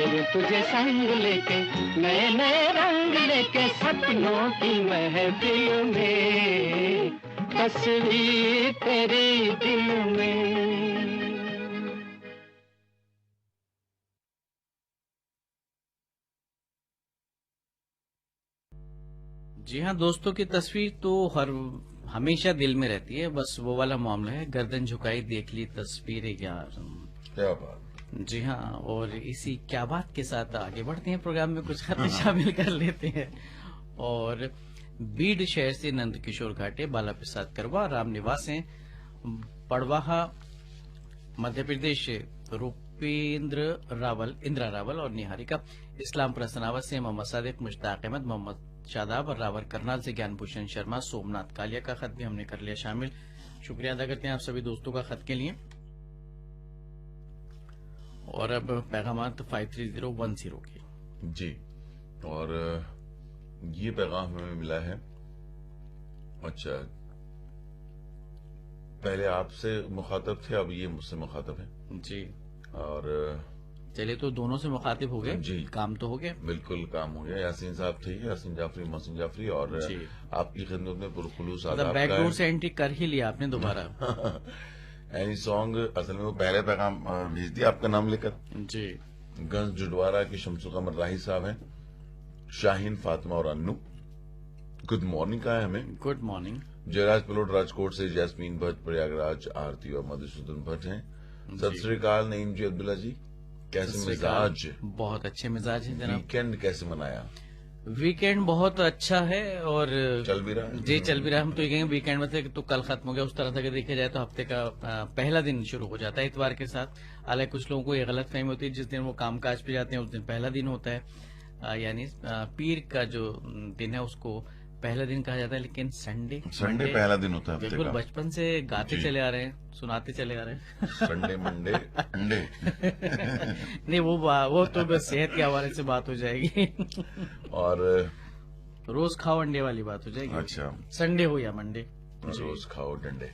फिर तुझे संग लेके नए नए रंग लेके सपनों की महफिल में तस्वीर तेरे दिल में। जी हाँ दोस्तों, की तस्वीर तो हमेशा दिल में रहती है, बस वो वाला मामला है गर्दन झुकाई देख ली तस्वीरें यार। क्या बात। जी हाँ, और इसी क्या बात के साथ आगे बढ़ते हैं, प्रोग्राम में कुछ खत शामिल कर लेते हैं। और बीड शहर से नंद किशोर घाटे, बाला प्रसाद करवा, राम निवास हैं, पड़वाहा मध्य प्रदेश, रूपेंद्र रावल, इंदिरा रावल और निहारिका इस्लामपुर हसनावत से, मोहम्मद सादिक, मुश्ताक अहमद, मोहम्मद शादाब और रावर करनाल से ज्ञानभूषण शर्मा, सोमनाथ कालिया का खत भी हमने कर लिया शामिल। शुक्रिया अदा करते हैं आप सभी दोस्तों का खत के लिए। और अब पैगामात 53010 की। जी, और ये पैगाम हमें मिला है। अच्छा, पहले आपसे मुखातब थे, अब ये मुझसे मुखातब है जी। और चलिए तो दोनों से मुखातिब हो गए जी, काम तो हो गया। बिल्कुल काम हो गया। यासीन साहब थे, यासीन जाफरी, मोहसिन जाफरी, और जी। आपकी खिदमत में पुरखुलूस मतलब आदाब बैकडोर का से एंट्री कर ही लिया आपने दोबारा। एनी सॉन्ग, असल में वो पहले पैगाम भेज दिया आपका नाम लेकर। जी। गंज जुडवारा के शमसुल कमर राही साहब हैं, शाहीन, फातिमा और अन्नू गुड मॉर्निंग का है हमें। Good morning. जयराज पलोट राजकोट से, जैस्मीन भट्ट प्रयागराज, आरती और मधुसूदन भट्ट हैं। सत श्री अकाल नईम जी, अब्दुल्ला जी, कैसे मिजाज? बहुत अच्छे मिजाज हैं जनाब। वीकेंड कैसे मनाया? वीकेंड बहुत अच्छा है और चल भी रहा है जी, चल भी रहा है। हम तो ये कहेंगे वीकेंड में थे तो कल खत्म हो गया, उस तरह से अगर देखा जाए तो हफ्ते का पहला दिन शुरू हो जाता है इतवार के साथ। हालांकि कुछ लोगों को ये गलत फहमी होती है, जिस दिन वो कामकाज पे जाते हैं उस दिन पहला दिन होता है, यानी पीर का जो दिन है उसको पहला दिन कहा जाता है, लेकिन संडे पहला दिन होता है हफ्ते बिल्कुल का। बचपन से गाते चले आ रहे हैं, सुनाते चले आ रहे हैं। संडे, मंडे, अंडे। नहीं, वो तो बस सेहत के हवाले से बात हो जाएगी। और रोज खाओ अंडे वाली बात हो जाएगी। अच्छा, संडे हो या मंडे। रोज खाओ डंडे।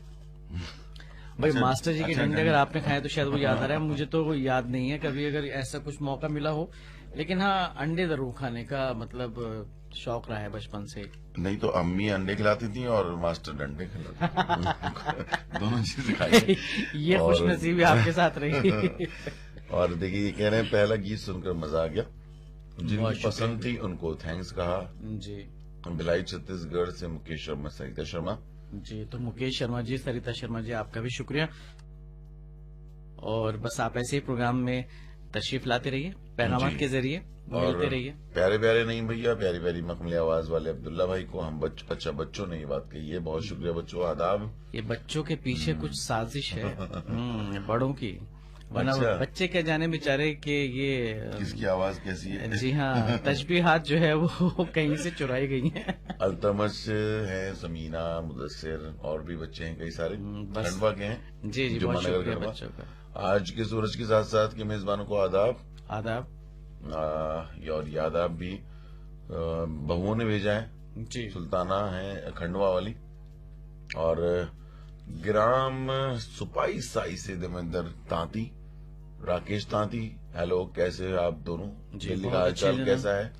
भाई अच्छा, मास्टर जी के अच्छा, डंडे अगर आपने खाए तो शायद वो याद आ रहा है, मुझे तो वो याद नहीं है कभी अगर ऐसा कुछ मौका मिला हो। लेकिन हाँ, अंडे जरूर खाने का मतलब शौक रहा है बचपन से। नहीं तो अम्मी अंडे खिलाती थी और मास्टर डंडे खिलाते दोनों चीजें खाई। ये और- खुश नसीबी आपके साथ रही। और देखिए, ये कह रहे हैं पहला गीत सुनकर मजा आ गया, बहुत जिनकी शुक्रिया। पसंद थी उनको थैंक्स कहा। जी भिलाई छत्तीसगढ़ से मुकेश शर्मा, सरिता शर्मा। जी, तो मुकेश शर्मा जी, सरिता शर्मा जी, आपका भी शुक्रिया। और बस आप ऐसे ही प्रोग्राम में तशरीफ लाते रहिए, पैगामात जी। के जरिए और मिलते रहिए। प्यारे प्यारे नहीं भैया, प्यारी प्यारी मखमली आवाज वाले अब्दुल्ला भाई को हम बच्चों ने ये बात कही है, बहुत शुक्रिया बच्चों, आदाब। ये बच्चों के पीछे कुछ साजिश है बड़ों की, वरना अच्छा। बच्चे क्या जाने बेचारे कि ये किसकी आवाज कैसी है? जी हाँ, तशबीहात जो है वो कहीं से चुराई गई हैं। अल्तमश है, समीना, मुदस्सिर और भी बच्चे हैं कई सारे, बस। खंडवा के हैं। जी जी, बहुत जुम्मानगर शुक्रिया खंडवा। बच्चों का। आज के सूरज के साथ साथ के मेजबानों को आदाब। आदाब। और ये आदाब भी बहुओं ने भेजा है। जी सुल्ताना है खंडवा वाली, और ग्राम सुपाई साई से देवेंद्र तांती, राकेश तांती, हेलो, कैसे हैं आप दोनों? जी, दिल्ली बहुत का अच्छे हालचाल जनाब। कैसा है?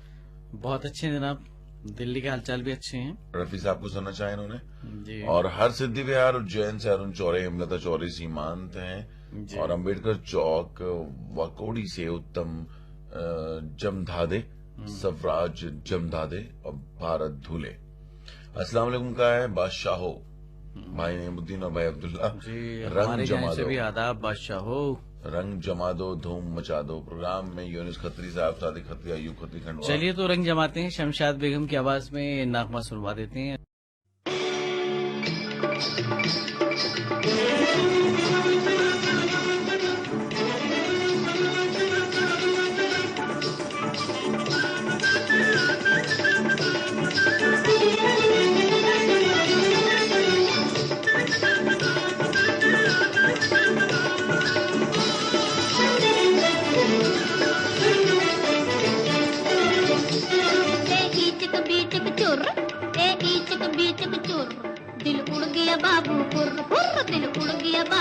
बहुत अच्छे हैं जनाब, दिल्ली के हालचाल भी अच्छे हैं। रफी साहब को सुनना चाहे इन्होंने। जी और हर सिद्धि विहार उज्जैन से अरुण चौरे, हिमलता चौरे सीमांत हैं, जी। और अंबेडकर चौक वाकोड़ी से उत्तम जमधादे, सफराज जमधादे और भारत धूले। अस्सलाम वालेकुम का है बादशाहो, भाई नईमुद्दीन और भाई अब्दुल्ला। जी, रंग हमारे जमा जाने से दो, भी आदाब बादशाह हो। रंग जमा दो, धूम मचा दो। प्रोग्राम में यूनिस खत्री साहब, सादिक खत्री, अयूब खत्री खंडवा। चलिए तो रंग जमाते हैं, शमशाद बेगम की आवाज में नागमा सुनवा देते हैं। दिल उड़ गया बाबू पुर पुर, दिल उड़ गया बाबू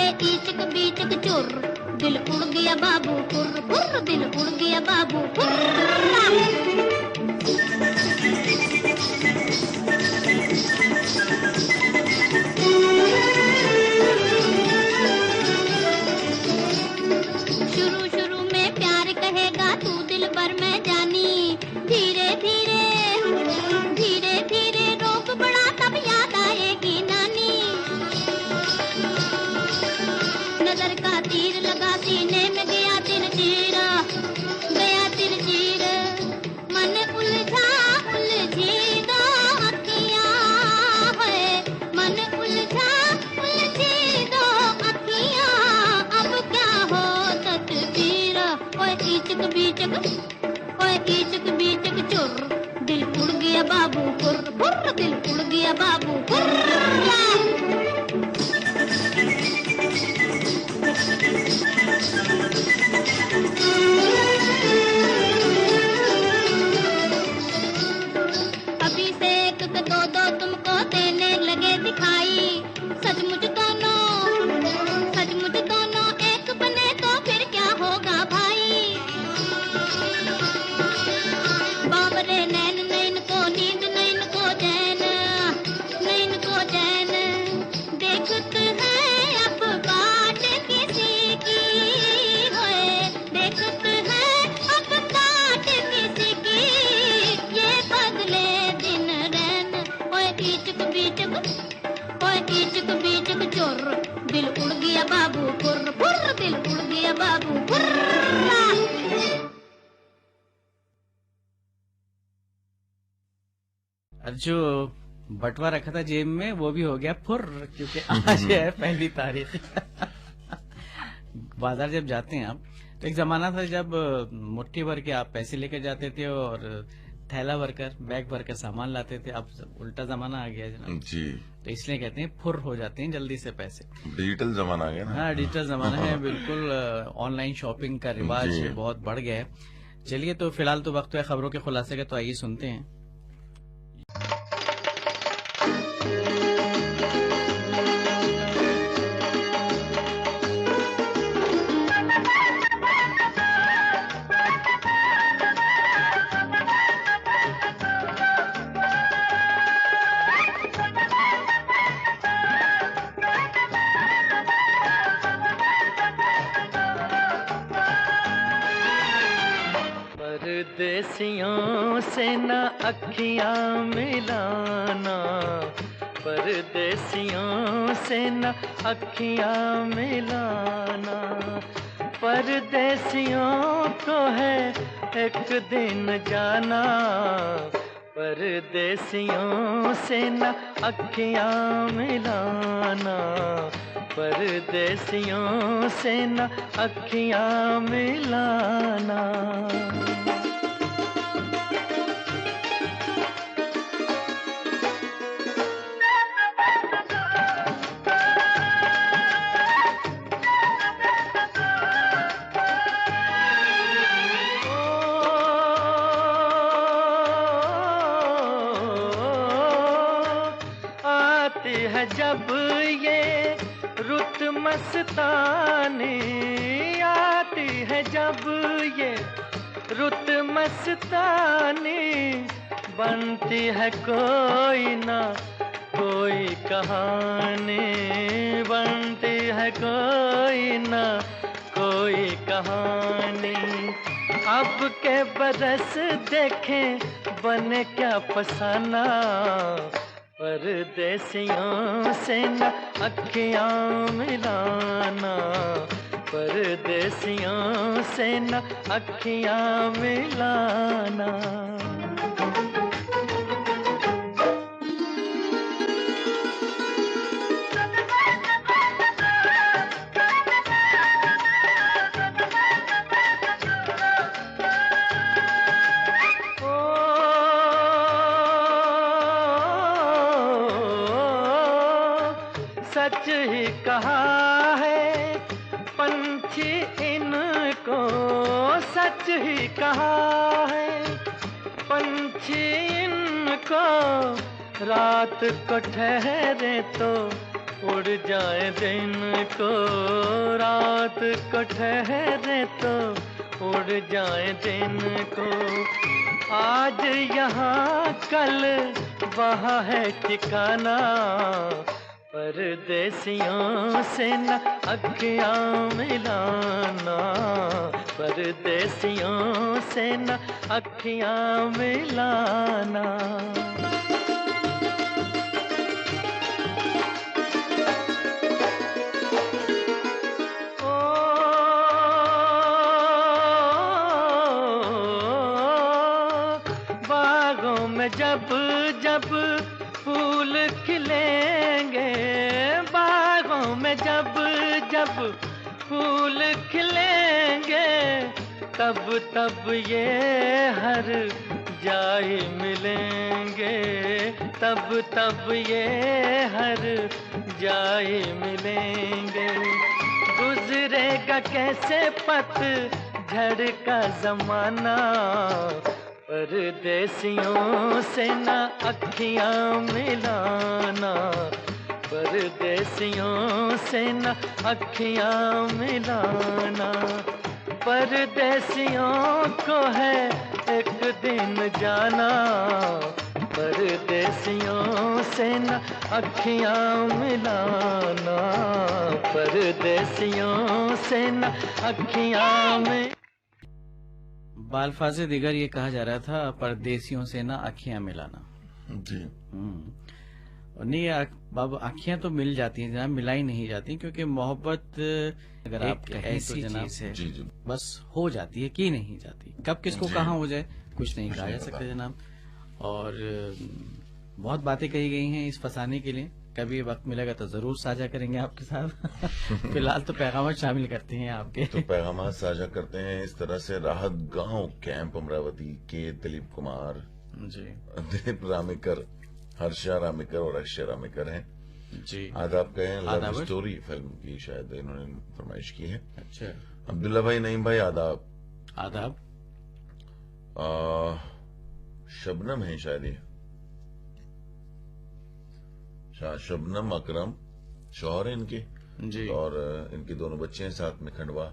ए इचक बीचक चुर, दिल उड़ गया बाबू फुर फुर, दिल उड़ गया बाबू फुर। शुरू शुरू में प्यार कहेगा तू दिल भर में जानी, धीरे धीरे धीरे धीरे रोक बड़ा तब याद आएगी नानी। नजर का तीर लगा सीने में गया तिर चीर, गया तिर चीर, मन उलझा उलझी दो अखियां है, मन उलझा उलझी दो अखियां, अब क्या हो तकदीर। ओए इचक बीचक, ओए इचक बीचक चुर, दिल उड़ गया बाबू फुर फुर, दिल उड़ गया बाबू फुर। अभी से एक के दो दो तुमको देने लगे दिखाई, सचमुच दोनों एक बने तो फिर क्या होगा भाई। बाबरे नैन नैन को नींद, नैन को चैन, नैन को चैन, देखते हैं अब बाट किसी की है, देखते हैं अब बाट किसी की, ये बदले दिन रैन। ओए इचक बीचक, ओए इचक बीचक चुर, दिल उड़ गया बाबू फुर फुर, दिल उड़ गया बाबू फुर। और जो बटवा रखा था जेब में वो भी हो गया फुर, क्योंकि आज है 1 तारीख। बाजार जब जाते हैं आप, तो एक जमाना था जब मुट्ठी भर के आप पैसे लेकर जाते थे और थैला भरकर बैग भरकर सामान लाते थे। अब उल्टा जमाना आ गया है जनाब, जी, तो इसलिए कहते हैं फुर हो जाते हैं जल्दी से पैसे। डिजिटल जमाना आ गया ना। हाँ, डिजिटल जमाना है बिल्कुल। ऑनलाइन शॉपिंग का रिवाज जी। बहुत बढ़ गया है। चलिए, तो फिलहाल तो वक्त है खबरों के खुलासे का, तो आइए सुनते हैं। परदेसियों से न अखियां मिलाना, परदेसियों से न अखियां मिलाना, परदेसियों को है एक दिन जाना, परदेसियों से न अखियां मिलाना, परदेसियों से न अखियां मिलाना। है जब ये रुत मस्तानी, आती है जब ये रुत मस्तानी, बनती है कोई ना कोई कहानी, बनती है कोई ना कोई कहानी। अब के बरस देखें बने क्या फसाना, परदेसियों से न अखियां मिलाना, परदेसियों से न अखियां मिलाना। सच ही कहा है पंछी इनको, सच ही कहा है पंछी इनको, रात को ठहरे तो उड़ जाए दिन को रात को ठहरे तो उड़ जाए दिन को। आज यहाँ कल वहाँ है ठिकाना, परदेसियों से न अखियाँ मिलाना, परदेसियों से न अखियाँ मिलाना। जब जब फूल खिलेंगे, बागों में जब जब फूल खिलेंगे, तब तब ये हर जाए मिलेंगे, तब तब ये हर जाए मिलेंगे। गुजरेगा कैसे पतझड़ का जमाना, परदेसियों से न अखियाँ मिलाना, परदेसियों से न अखियाँ मिलाना। परदेसियों को है एक दिन जाना, परदेसियों से न अखियाँ मिलाना, परदेसियों से न अखियाँ में। बालफाज़े दिगर ये कहा जा रहा था परदेसियों से ना आँखियां मिलाना। जी। और नहीं बाबा, आँखियां तो मिल जाती हैं जनाब, मिलाई नहीं जाती, क्योंकि मोहब्बत अगर आप कहें ऐसी चीज है जी जी। बस हो जाती है कि नहीं जाती। कब किसको कहाँ हो जाए कुछ नहीं कहा जा सकता जनाब। और बहुत बातें कही गई हैं इस फसाने के लिए, कभी वक्त मिलेगा तो जरूर साझा करेंगे आपके साथ। फिलहाल तो पैगाम शामिल करते हैं आपके। तो पैगाम साझा करते हैं इस तरह से। राहत गांव कैंप अमरावती के दिलीप कुमार जी, दिलीप रामेकर, हर्षा रामेकर और अक्षय रामेकर हैं जी। आदाब कहें। लव आदाब। स्टोरी फिल्म की शायद इन्होंने फरमाइश की है। अच्छा, अब्दुल्ला भाई, नईम भाई आदाब। आदाब। शबनम है शायद ये, शबनम अकरम शौहर है इनके जी। और इनके दोनों बच्चे हैं साथ में खंडवा।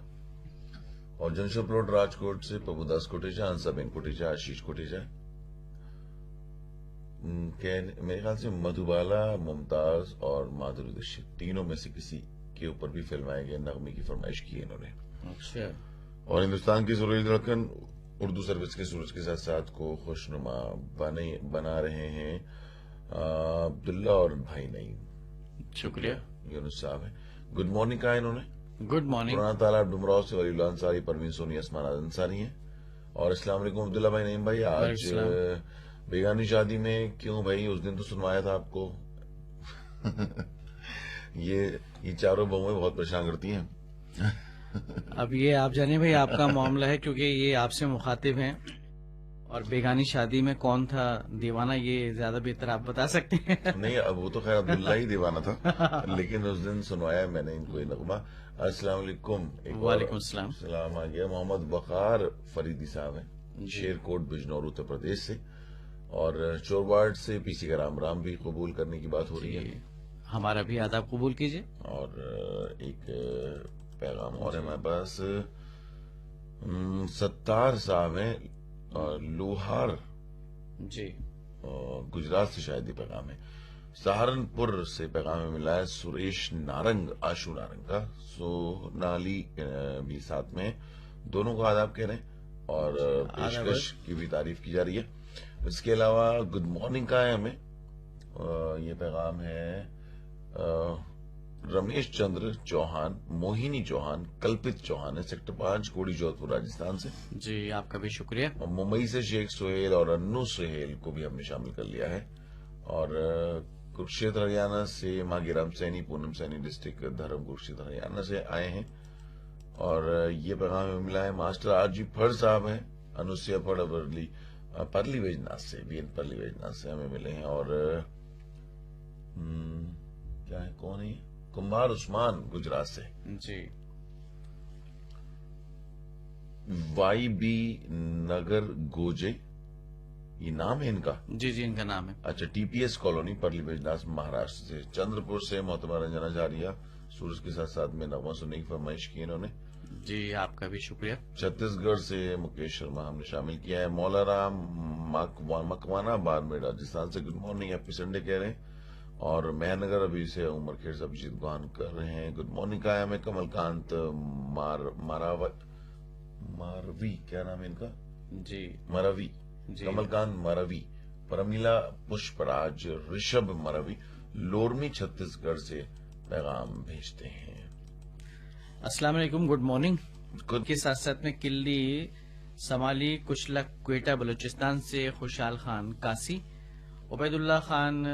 और जनशप रोड राजकोट से प्रभुदास कोटेचा, हंसाबेन कोटेचा, आशीष कोटेचा। मेरे ख्याल से मधुबाला, मुमताज और माधुरी दीक्षित तीनों में से किसी के ऊपर भी फिल्म आएगी। नगमे की फरमाइश की है इन्होंने। अच्छा। और हिंदुस्तान की सुरेश धड़कन उर्दू सर्विस के सूरज के साथ साथ को खुशनुमा बना रहे हैं अब्दुल्ला और भाई नहीं। शुक्रिया। यूनुस साहब है। गुड मॉर्निंग कहा इन्होंने। Good morning. पुराना तालाब डुमराव से वलीउल्लाह अंसारी, परवीन सोनी, असमान अंसारी हैं। और अस्सलाम वालेकुम अब्दुल्ला भाई, नईम भाई। आज बेगानी शादी में क्यों भाई, उस दिन तो सुनवाया था आपको। ये चारों बहुएं बहुत परेशान करती हैं। अब ये आप जाने भाई आपका मामला है, क्योंकि ये आपसे मुखातिब हैं। और बेगानी शादी में कौन था दीवाना, ये ज्यादा बेहतर आप बता सकते हैं। नहीं, अब वो तो खैर अब्दुल्ला ही दीवाना था, लेकिन उस दिन सुनवाया मैंने इनको ये नगमा। अस्सलाम वालेकुम। वालेकुम सलाम। सलाम आ गया। मोहम्मद बकार फरीदी साहब हैं, शेरकोट बिजनौर उत्तर प्रदेश से। और चोरवाड़ से पीसी का राम राम भी कबूल करने की बात हो रही है। हमारा भी आदाब कबूल कीजिए। और एक पैगाम और है हमारे पास। सत्तार साहब हैं लोहार जी, गुजरात से शायद ये पैगाम है। सहारनपुर से पैगाम में मिला है सुरेश नारंग, आशु नारंग का। सोनाली भी साथ में, दोनों को आदाब कह रहे हैं और पेशकश की भी तारीफ की जा रही है। इसके अलावा गुड मॉर्निंग का है हमें। ये पैगाम है रमेश चंद्र चौहान, मोहिनी चौहान, कल्पित चौहान है, सेक्टर 5 कोड़ी जोधपुर राजस्थान से। जी, आपका भी शुक्रिया। और मुंबई से शेख सुहेल और अन्नू सुहेल को भी हमने शामिल कर लिया है। और कुरुक्षेत्र हरियाणा से मांगीराम सैनी, पूनम सैनी, डिस्ट्रिक्ट धर्म कुरुक्षेत्र हरियाणा से आए हैं। और ये पैगाम में मिला है मास्टर आरजी फड़ साहब हैं, अनुसुया फड़ परली वेजनाथ से, बीएन परली वेजनाथ से हमें मिले हैं। और क्या है, कौन है, कुमार उस्मान गुजरात से। जी, वाई बी नगर गोजे ये नाम है इनका? जी जी, इनका नाम है। अच्छा, टीपीएस कॉलोनी, परली बेजदास, महाराष्ट्र से। चंद्रपुर से मोहतरमा रंजना जारिया, सूरज के साथ साथ में नगमा सुनने की फरमाइश की इन्होंने। जी, आपका भी शुक्रिया। छत्तीसगढ़ से मुकेश शर्मा हमने शामिल किया है। मौलाराम मकवानाबाद में राजस्थान से गुड मॉर्निंग, हैप्पी संडे कह रहे हैं। और मेहनगर अभी से उमर खेर से अभिजीत गौहान कर रहे हैं गुड मॉर्निंग। काया में कमलकांत मारवी, क्या नाम है इनका? जी मरवी, जी। कमलकांत मरवी, परमीला पुष्पराज, ऋषभ मरवी, लोरमी छत्तीसगढ़ से पैगाम भेजते हैं। अस्सलाम वालेकुम, गुड मॉर्निंग। गुड। के साथ साथ में किल्ली समाली कुशलक क्वेटा बलूचिस्तान से खुशहाल खान कासी, उबैदुल्ला खान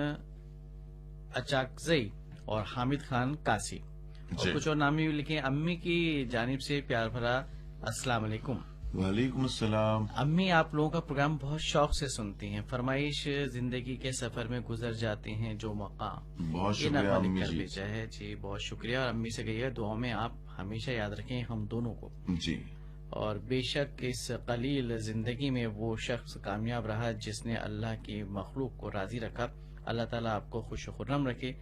अचाकजई और हामिद खान कासी, और जी। कुछ और नाम भी लिखे। अम्मी की जानिब से प्यार भरा अस्सलाम वालेकुम। वालेकुम अस्सलाम। अम्मी आप लोगों का प्रोग्राम बहुत शौक से सुनती हैं। फरमाइश जिंदगी के सफर में गुजर जाते हैं जो मकाम, बहुत ये शुक्रिया नगमा अम्मी लिखकर जी। भेजा है। जी, बहुत शुक्रिया। और अम्मी से कहिए दुआ में आप हमेशा याद रखें हम दोनों को। जी। और बेशक इस कलील जिंदगी में वो शख्स कामयाब रहा जिसने अल्लाह की मखलूक को राजी रखा। अल्लाह ताला आपको खुश खुर्रम रखे,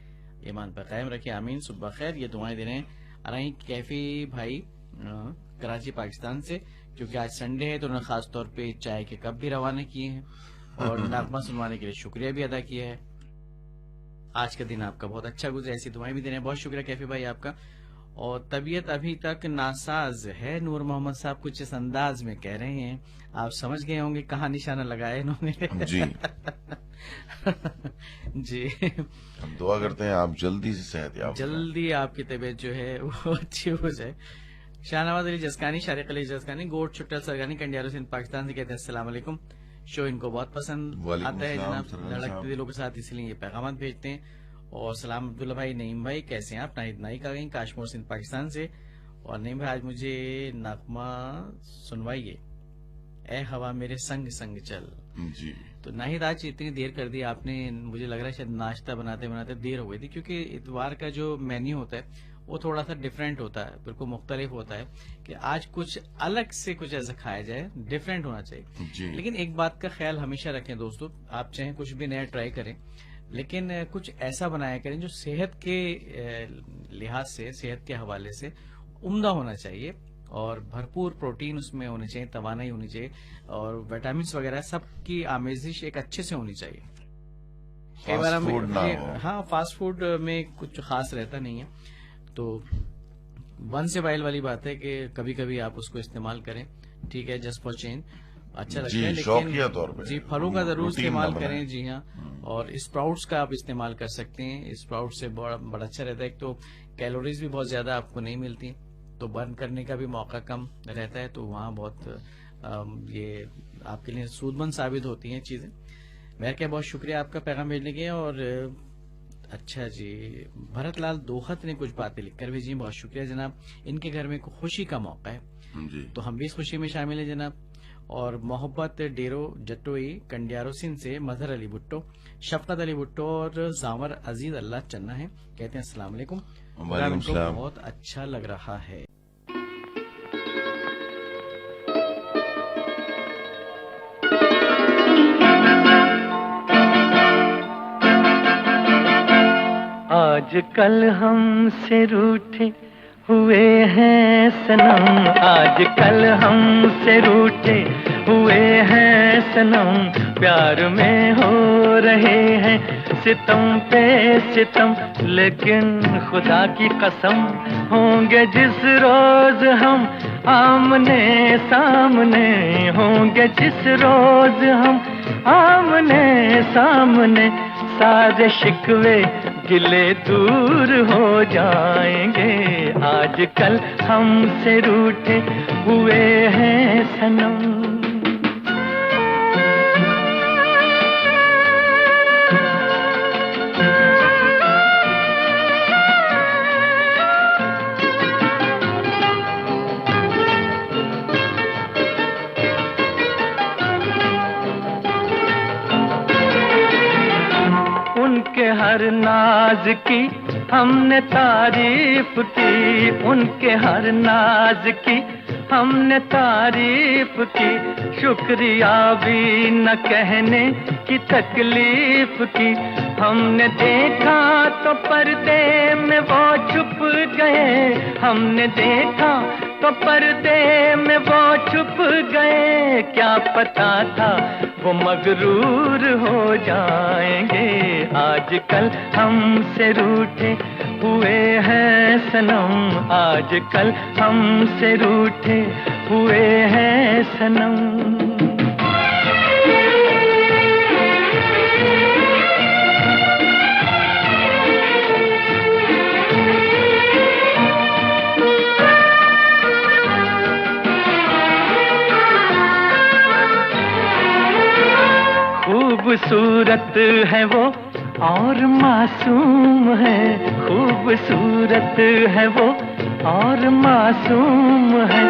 ईमान पर कायम रखे, आमीन। सुबह खैर, ये दुआएं दे रहे हैं अराई कैफी भाई कराची पाकिस्तान से, क्योंकि आज संडे है तो उन्होंने खास तौर पे चाय के कप भी रवाना किए हैं और नगमा सुनवाने के लिए शुक्रिया भी अदा किया है। आज का दिन आपका बहुत अच्छा गुजरे, ऐसी दुआएं भी दे रहे हैं। बहुत शुक्रिया कैफी भाई आपका। और तबीयत अभी तक नासाज है, नूर मोहम्मद साहब कुछ इस अंदाज में कह रहे हैं। आप समझ गए होंगे कहाँ निशाना लगाया इन्होंने। जी। जी, हम दुआ करते हैं आप जल्दी से सेहत याब हो जाएं। जल्दी आपकी तबीयत जो है वो अच्छी हो जाए। शाहनवाज अली जसकानी, शारिक अली जसकानी, गोट छुट्टा सरगानी, कंडियारो सिंध पाकिस्तान से कहते हैं अस्सलाम वालेकुम। शो इनको बहुत पसंद वालेकुम आता है सलाम, जनाब, सरगानी धड़कते साहब। दिलों के साथ, इसलिए ये पैगाम भेजते हैं। और सलाम अब्दुल्ला भाई, नईम भाई कैसे हैं आप? नाहिद नाइक आ गई काशमोर सिंध पाकिस्तान से। और नईम भाई आज मुझे नगमा सुनवाइए, ए हवा मेरे संग संग चल। जी। तो नाहिद आज इतनी देर कर दी आपने, मुझे लग रहा है शायद नाश्ता बनाते बनाते देर हो गई थी, क्योंकि इतवार का जो मेन्यू होता है वो थोड़ा सा डिफरेंट होता है, बिल्कुल मुख्तलिफ होता है कि आज कुछ अलग से कुछ ऐसा खाया जाए, डिफरेंट होना चाहिए। जी। लेकिन एक बात का ख्याल हमेशा रखें दोस्तों, आप चाहे कुछ भी नया ट्राई करें, लेकिन कुछ ऐसा बनाया करें जो सेहत के लिहाज से, सेहत के हवाले से उम्दा होना चाहिए, और भरपूर प्रोटीन उसमें होने चाहिए, तवानाई होनी चाहिए, और विटामिन वगैरह सबकी आमेजिश एक अच्छे से होनी चाहिए। कई बार फास्ट फूड ना हो। हाँ, फास्ट फूड में कुछ खास रहता नहीं है, तो वन से वाइल वाली बात है कि कभी कभी आप उसको इस्तेमाल करें, ठीक है, जस्ट फॉर चेंज, अच्छा लगता जी, है। शौकिया तौर पे। जी, फलों का जरूर रूटीन इस्तेमाल ना बनाएं। करें। जी हाँ, और स्प्राउट्स का आप इस्तेमाल कर सकते हैं। स्प्राउट से बड़ा अच्छा रहता है। एक तो कैलोरीज भी बहुत ज्यादा आपको नहीं मिलती, तो बर्न करने का भी मौका कम रहता है, तो वहाँ बहुत ये आपके लिए सूदमंद साबित होती हैं चीजें। मैं क्या, बहुत शुक्रिया आपका पैगाम भेजने के। और अच्छा जी, भरत लाल दोहत ने कुछ बातें लिखकर भेजी, बहुत शुक्रिया जनाब। इनके घर में खुशी का मौका है, जी। तो हम भी इस खुशी में शामिल हैं जनाब। और मोहब्बत डेरो जटोई कंडियारो सिंध से मजहर अली भुट्टो, शफकत अली भुट्टो और जावर अजीज अल्लाह चन्ना है, कहते हैं अस्सलाम वालेकुम। वालेकुम इनको सलाम। बहुत अच्छा लग रहा है। आजकल हमसे रूठे हुए हैं सनम, आजकल हमसे रूठे हुए हैं सनम, प्यार में हो रहे हैं सितम पे सितम, लेकिन खुदा की कसम होंगे जिस रोज हम आमने सामने, होंगे जिस रोज हम आमने सामने, सारे शिकवे गिले दूर हो जाएंगे, आजकल हमसे रूठे हुए हैं सनम। उनके हर नाज की हमने तारीफ की, उनके हर नाज की हमने तारीफ की, शुक्रिया भी न कहने की तकलीफ की। हमने देखा तो पर्दे में वो छुप गए, हमने देखा तो पर्दे में वो छुप गए, क्या पता था वो मगरूर हो जाएंगे। आजकल हमसे रूठे हुए हैं सनम, आजकल हमसे रूठे हुए हैं सनम। खूबसूरत है वो और मासूम है, खूबसूरत है वो और मासूम है।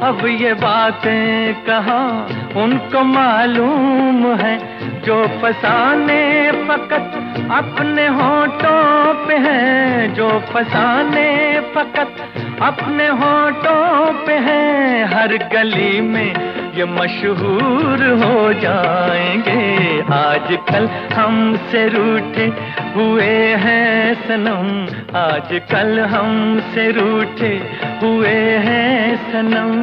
अब ये बातें कहाँ उनको मालूम है, जो फसाने फकत अपने होठों पे हैं, जो फसाने फकत अपने होठों पे हैं। हर गली में ये मशहूर हो जाएंगे। आजकल हमसे रूठे हुए हैं सनम, आजकल हमसे रूठे हुए हैं सनम।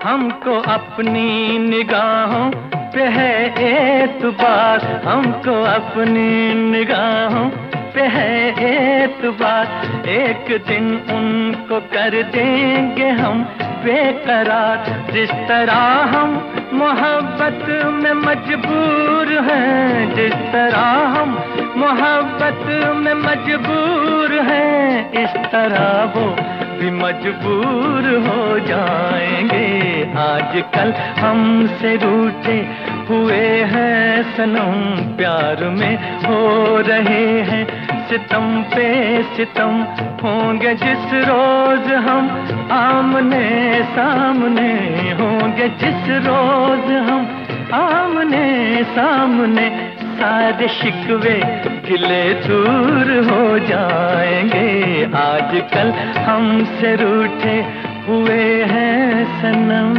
हमको अपनी निगाहों पे है एतबार, हमको अपनी निगाहों पे है एतबार। एक दिन उनको कर देंगे हम बेकरार, जिस तरह हम मोहब्बत में मजबूर हैं, जिस तरह हम मोहब्बत में मजबूर हैं, इस तरह वो भी मजबूर हो जाएंगे। आजकल हमसे रूठे हुए हैं सनम, प्यार में हो रहे हैं सितम पे सितम। होंगे जिस रोज हम आमने सामने, होंगे जिस रोज हम आमने सामने, सारे शिकवे गिले दूर हो जाएंगे। आजकल हमसे रूठे हुए हैं सनम।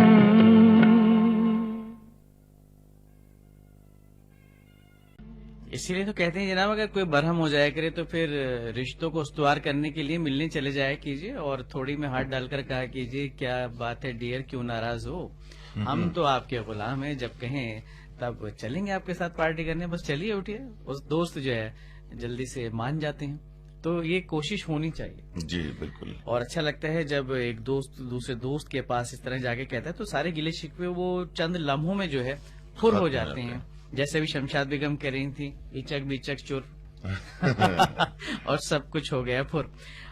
इसीलिए तो कहते हैं जनाब, अगर कोई बरहम हो जाया करे तो फिर रिश्तों को उस्तवार करने के लिए मिलने चले जाया कीजिए और थोड़ी में हाथ डालकर कहा कीजिए क्या बात है डियर, क्यों नाराज हो, हम तो आपके गुलाम हैं, जब कहें तब चलेंगे आपके साथ पार्टी करने, बस चलिए उठिए। उस दोस्त जो है जल्दी से मान जाते हैं, तो ये कोशिश होनी चाहिए। जी बिल्कुल। और अच्छा लगता है जब एक दोस्त दूसरे दोस्त के पास इस तरह जाके कहता है, तो सारे गिले शिकवे वो चंद लम्हों में जो है फुर हो जाते हैं। जैसे भी शमशाद बेगम कह रही थी, इचक बिचक चुर और सब कुछ हो गया फुर।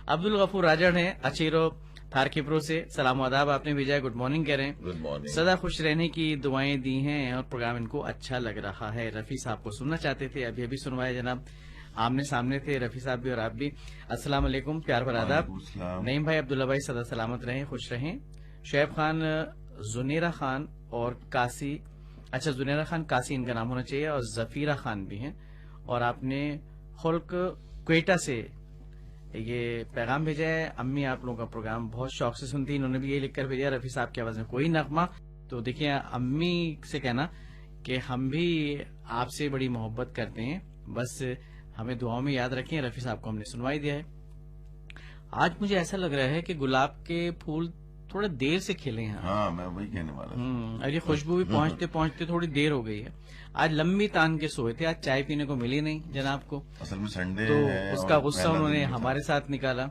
अब्दुल गफूर राजन है अचीरो थारकीप्रो से, सलाम आदाब आपने भेजा है, गुड मॉर्निंग कह रहे हैं। Good morning. सदा खुश रहने की दुआएं दी हैं और प्रोग्राम इनको अच्छा लग रहा है। रफी साहब को सुनना चाहते थे, अभी अभी सुनवाए जनाब, आमने सामने थे रफी साहब भी और आप भी। अस्सलाम वालेकुम, प्यार भरा आदाब। नईम भाई, अब्दुल्ला भाई सदा सलामत रहें, खुश रहें। शुएब खान, जुनेरा खान और कासी, अच्छा जुनेरा खान कासी इनका नाम होना चाहिए, और जफीरा खान भी हैं। और आपने खुल्क क्वेटा से ये पैगाम भेजा है, अम्मी आप लोगों का प्रोग्राम बहुत शौक से सुनती, इन्होंने भी ये लिखकर भेजा, रफी साहब की आवाज में कोई नगमा। तो देखिए अम्मी से कहना कि हम भी आपसे बड़ी मोहब्बत करते हैं, बस हमें दुआओं में याद रखें। रफी साहब को हमने सुनवाई दिया है। आज मुझे ऐसा लग रहा है कि गुलाब के फूल थोड़ा देर से खिले हैं। हाँ, मैं वही कहने वाला था। और ये खुशबू भी पहुंचते पहुंचते थोड़ी देर हो गई है। आज लंबी तान के सोए थे, आज चाय पीने को मिली नहीं जनाब को, असल में संडे तो है उसका और गुस्सा पहला उन्होंने दिन था। हमारे साथ निकाला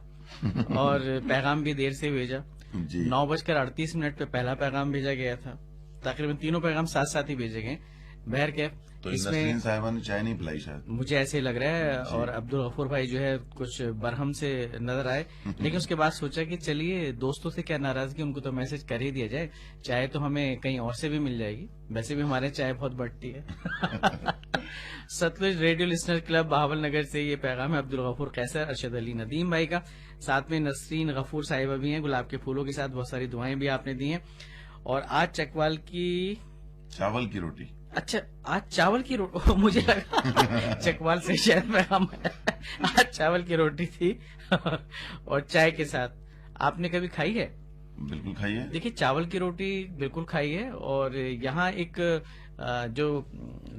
और पैगाम भी देर से भेजा। जी 9:38 पे पहला पैगाम भेजा गया था, तकरीबन तीनों पैगाम साथ साथ ही भेजे गए। बहर के तो नसरीन साहिबा ने चाय नहीं पिलाई शायद, मुझे ऐसे ही लग रहा है। और अब्दुल गफूर भाई जो है कुछ बरहम से नजर आए, लेकिन उसके बाद सोचा कि चलिए दोस्तों से क्या नाराजगी, उनको तो मैसेज कर ही दिया जाए, चाय तो हमें कहीं और से भी मिल जाएगी, वैसे भी हमारे चाय बहुत बढ़ती है। Sutlej radio listener club Bahawalnagar से ये पैगाम है अब्दुल गफूर कैसर, अरशद अली नदीम भाई का, साथ में नसरीन गफूर साहिबा भी हैं, गुलाब के फूलों के साथ बहुत सारी दुआएं भी आपने दी हैं। और आज चकवाल की चावल की रोटी, अच्छा आज चावल की रोटी, मुझे लगा चकवाल से शायद पैगाम है। आज चावल की रोटी थी और चाय के साथ। आपने कभी खाई है? बिल्कुल खाइए। देखिए चावल की रोटी बिल्कुल खाई है। और यहाँ एक जो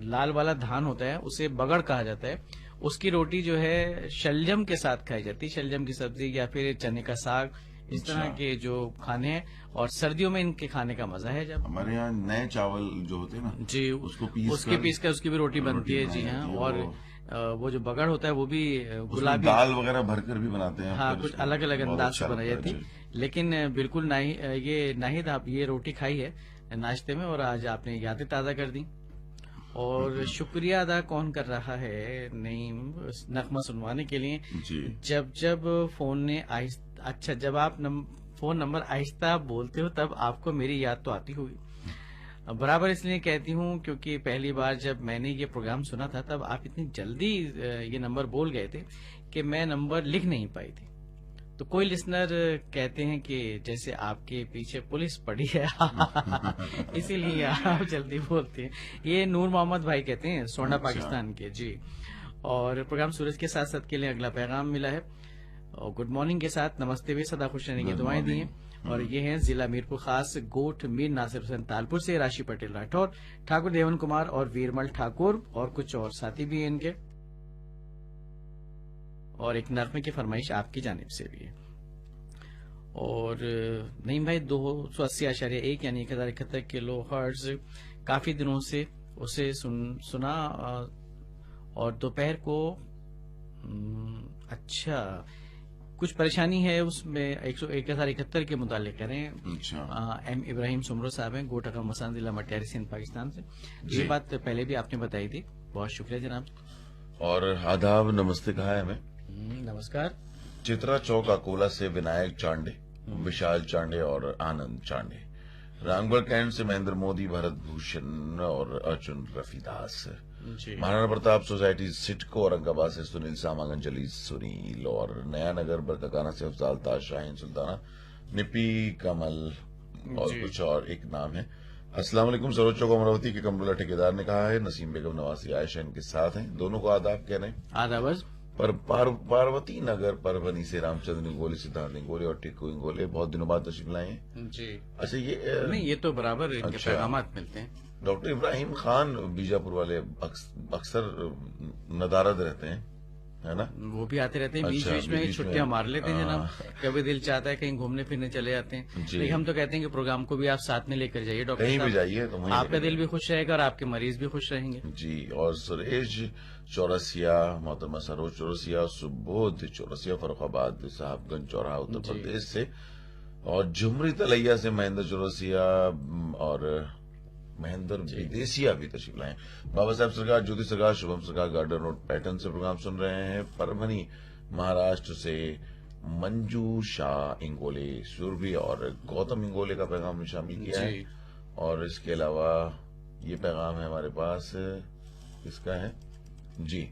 लाल वाला धान होता है उसे बगड़ कहा जाता है, उसकी रोटी जो है शलजम के साथ खाई जाती है, शलजम की सब्जी या फिर चने का साग, इस तरह के जो खाने हैं। और सर्दियों में इनके खाने का मजा है। जब हमारे यहाँ नए चावल जो होते हैं ना जी उसको पीस कर उसकी भी रोटी बनती है। जी बनाई हाँ। जाती है, और वो जो बगड़ होता है वो भी उसमें गुलाबी, दाल वगैरह भरकर भी बनाते हैं। हाँ फिर कुछ उसको अलग अलग बहुत अंदाज अच्छा से बनाई लगता जाती है। है। लेकिन बिल्कुल नाहिद आप ये रोटी खाई है नाश्ते में और आज आपने यादें ताजा कर दी। और शुक्रिया अदा कौन कर रहा है नईम नगमा सुनवाने के लिए। जी जब फोन ने अच्छा जब आप फोन नंबर आहिस्ता बोलते हो तब आपको मेरी याद तो आती होगी। बराबर इसलिए कहती हूँ क्योंकि पहली बार जब मैंने ये प्रोग्राम सुना था तब आप इतनी जल्दी ये नंबर बोल गए थे कि मैं नंबर लिख नहीं पाई थी। तो कोई लिसनर कहते हैं कि जैसे आपके पीछे पुलिस पड़ी है इसीलिए आप जल्दी बोलते हैं। ये नूर मोहम्मद भाई कहते हैं सोना पाकिस्तान के। जी। और प्रोग्राम सूरज के साथ साथ के लिए अगला पैगाम मिला है और गुड मॉर्निंग के साथ नमस्ते भी सदा खुश रहने की दुआएं दी हैं। और ये हैं जिला मीरपुर खास गोठ मीर नासिर हुसैन तालपुर से राशि पटेल राठौर, ठाकुर देवन कुमार और वीरमल ठाकुर और कुछ और साथी भी हैं इनके। और एक नरमे की फरमाइश आपकी जानिब से भी है। और नईम भाई 280.1 यानी 1071 किलो हर्ट्ज काफी दिनों से उसे सुना और दोपहर को अच्छा कुछ परेशानी है उसमें 1071 के मुतालिक करें। अच्छा। एम इब्राहिम सुमरो साहब हैं गोटा का मसान जिला मटियारी सिंध पाकिस्तान से। ये बात पहले भी आपने बताई थी, बहुत शुक्रिया जनाब। और आदाब नमस्ते कहा है हमें। नमस्कार। चित्रा चौक अकोला से विनायक चांडे, विशाल चांडे और आनंद चांडे, रामगढ़ कैंट से महेंद्र मोदी, भरत भूषण और अर्जुन रफीदास, महाराणा प्रताप सोसाइटी सिटको औरंगाबाद से सुनील सामागन, जलील सुनील और नया नगर बरकाकाना से अफजाल ताज, शाहीन सुल्ताना, निपी कमल और कुछ और एक नाम है। अस्सलाम वालेकुम। सरोज चौक अमरावती के कमरुल्ला ठेकेदार ने कहा है नसीम बेगम नवासी आयशा इनके साथ हैं, दोनों को आदाब कह रहे हैं। आदाब। पर पार्वती नगर परभनी से रामचंद्र इंगोले, सिद्धार्थ इंगोले और टिक्कू इंगोले बहुत दिनों बाद तशरीफ लाए हैं। जी। अच्छा ये नहीं ये तो बराबर इनके अच्छा। पैगामात मिलते हैं। डॉक्टर इब्राहिम खान बीजापुर वाले अक्सर नदारद रहते हैं, है ना? वो भी आते रहते हैं बीच अच्छा, बीच में बीच छुट्टियां में। मार लेते हैं जनाब। कभी दिल चाहता है कहीं घूमने फिरने चले जाते हैं, जी। लेकिन हम तो कहते हैं कि प्रोग्राम को भी आप साथ में लेकर जाइए डॉक्टर कहीं भी साहब। जाइए तो वहीं आपका लेकर दिल भी खुश रहेगा और आपके मरीज भी खुश रहेंगे। जी। और सुरेश चौरसिया, मोहतरमा सरोज चौरसिया, सुबोध चौरसिया फरुखाबाद साहबगंज चौराहा उत्तर जी। प्रदेश से, और झुमरी तलैया से महेंद्र चौरसिया और महेंद्र विदेशिया भी तशरीफ लाए। बाबा साहब सरकार, ज्योति सरकार, शुभम सरकार गार्डन रोड पैटर्न से प्रोग्राम सुन रहे हैं। परभनी महाराष्ट्र से मंजू शाह इंगोले, सुरभि और गौतम इंगोले का पैगाम में शामिल किया है। जी। और इसके अलावा ये पैगाम है हमारे पास, किसका है जी,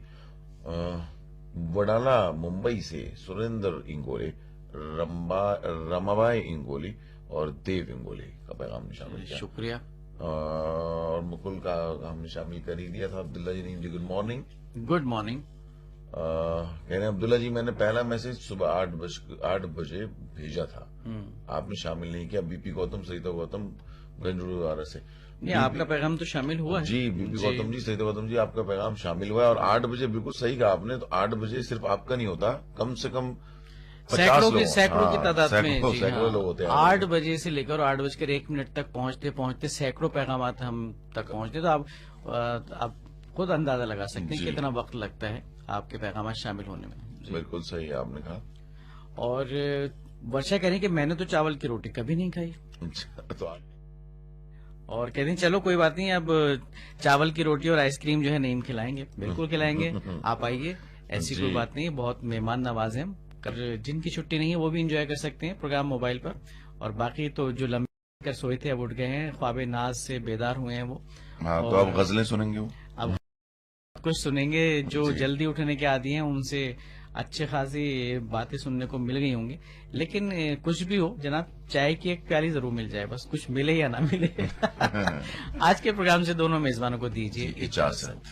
वडाला मुंबई से सुरेंद्र इंगोले, रमाबाई इंगोली और देव इंगोले का पैगाम में शामिल किया। शुक्रिया। और मुकुल का हमने शामिल कर ही दिया था। अब्दुल्ला जी ने, गुड मॉर्निंग। Good morning. कह रहे हैं अब्दुल्ला जी मैंने पहला मैसेज सुबह 8 बजे भेजा था, आपने शामिल नहीं किया। बीपी गौतम, सरिता गौतम गंजूर से। नहीं आपका पैगाम तो शामिल हुआ है। जी बीपी गौतम जी, सरिता गौतम जी, आपका पैगाम शामिल हुआ है। और 8 बजे बिल्कुल सही कहा आपने, तो 8 बजे सिर्फ आपका नहीं होता, कम से कम 50 लोग, सैकड़ों की तादाद में जी, सैकड़ों लोग होते हैं। 8 बजे से लेकर 8:01 तक पहुंचते सैकड़ों पैगामात हम तक पहुंचते। तो आप खुद अंदाजा लगा सकते हैं कितना वक्त लगता है आपके पैगामात शामिल होने में। बिल्कुल सही है आपने कहा। और वर्षा कह रही कि मैंने तो चावल की रोटी कभी नहीं खाई। अच्छा, तो और कहते हैं चलो कोई बात नहीं, अब चावल की रोटी और आइसक्रीम जो है नहीं खिलाएंगे, बिल्कुल खिलाएंगे, आप आइए, ऐसी कोई जी। बात नहीं, बहुत मेहमान नवाज हैं हम। जिनकी छुट्टी नहीं है वो भी एंजॉय कर सकते हैं प्रोग्राम मोबाइल पर, और बाकी तो जो लंबे कर सोए थे अब उठ गए हैं, ख्वाबे नाज से बेदार हुए हैं वो। हाँ, तो और अब गजलें सुनेंगे वो। अब कुछ सुनेंगे, जो जी। जल्दी उठने के आदी हैं उनसे अच्छे खासी बातें सुनने को मिल गई होंगी, लेकिन कुछ भी हो जनाब, चाय की एक प्याली जरूर मिल जाए, बस कुछ मिले या ना मिले। आज के प्रोग्राम से दोनों मेजबानों को दीजिए इजाजत।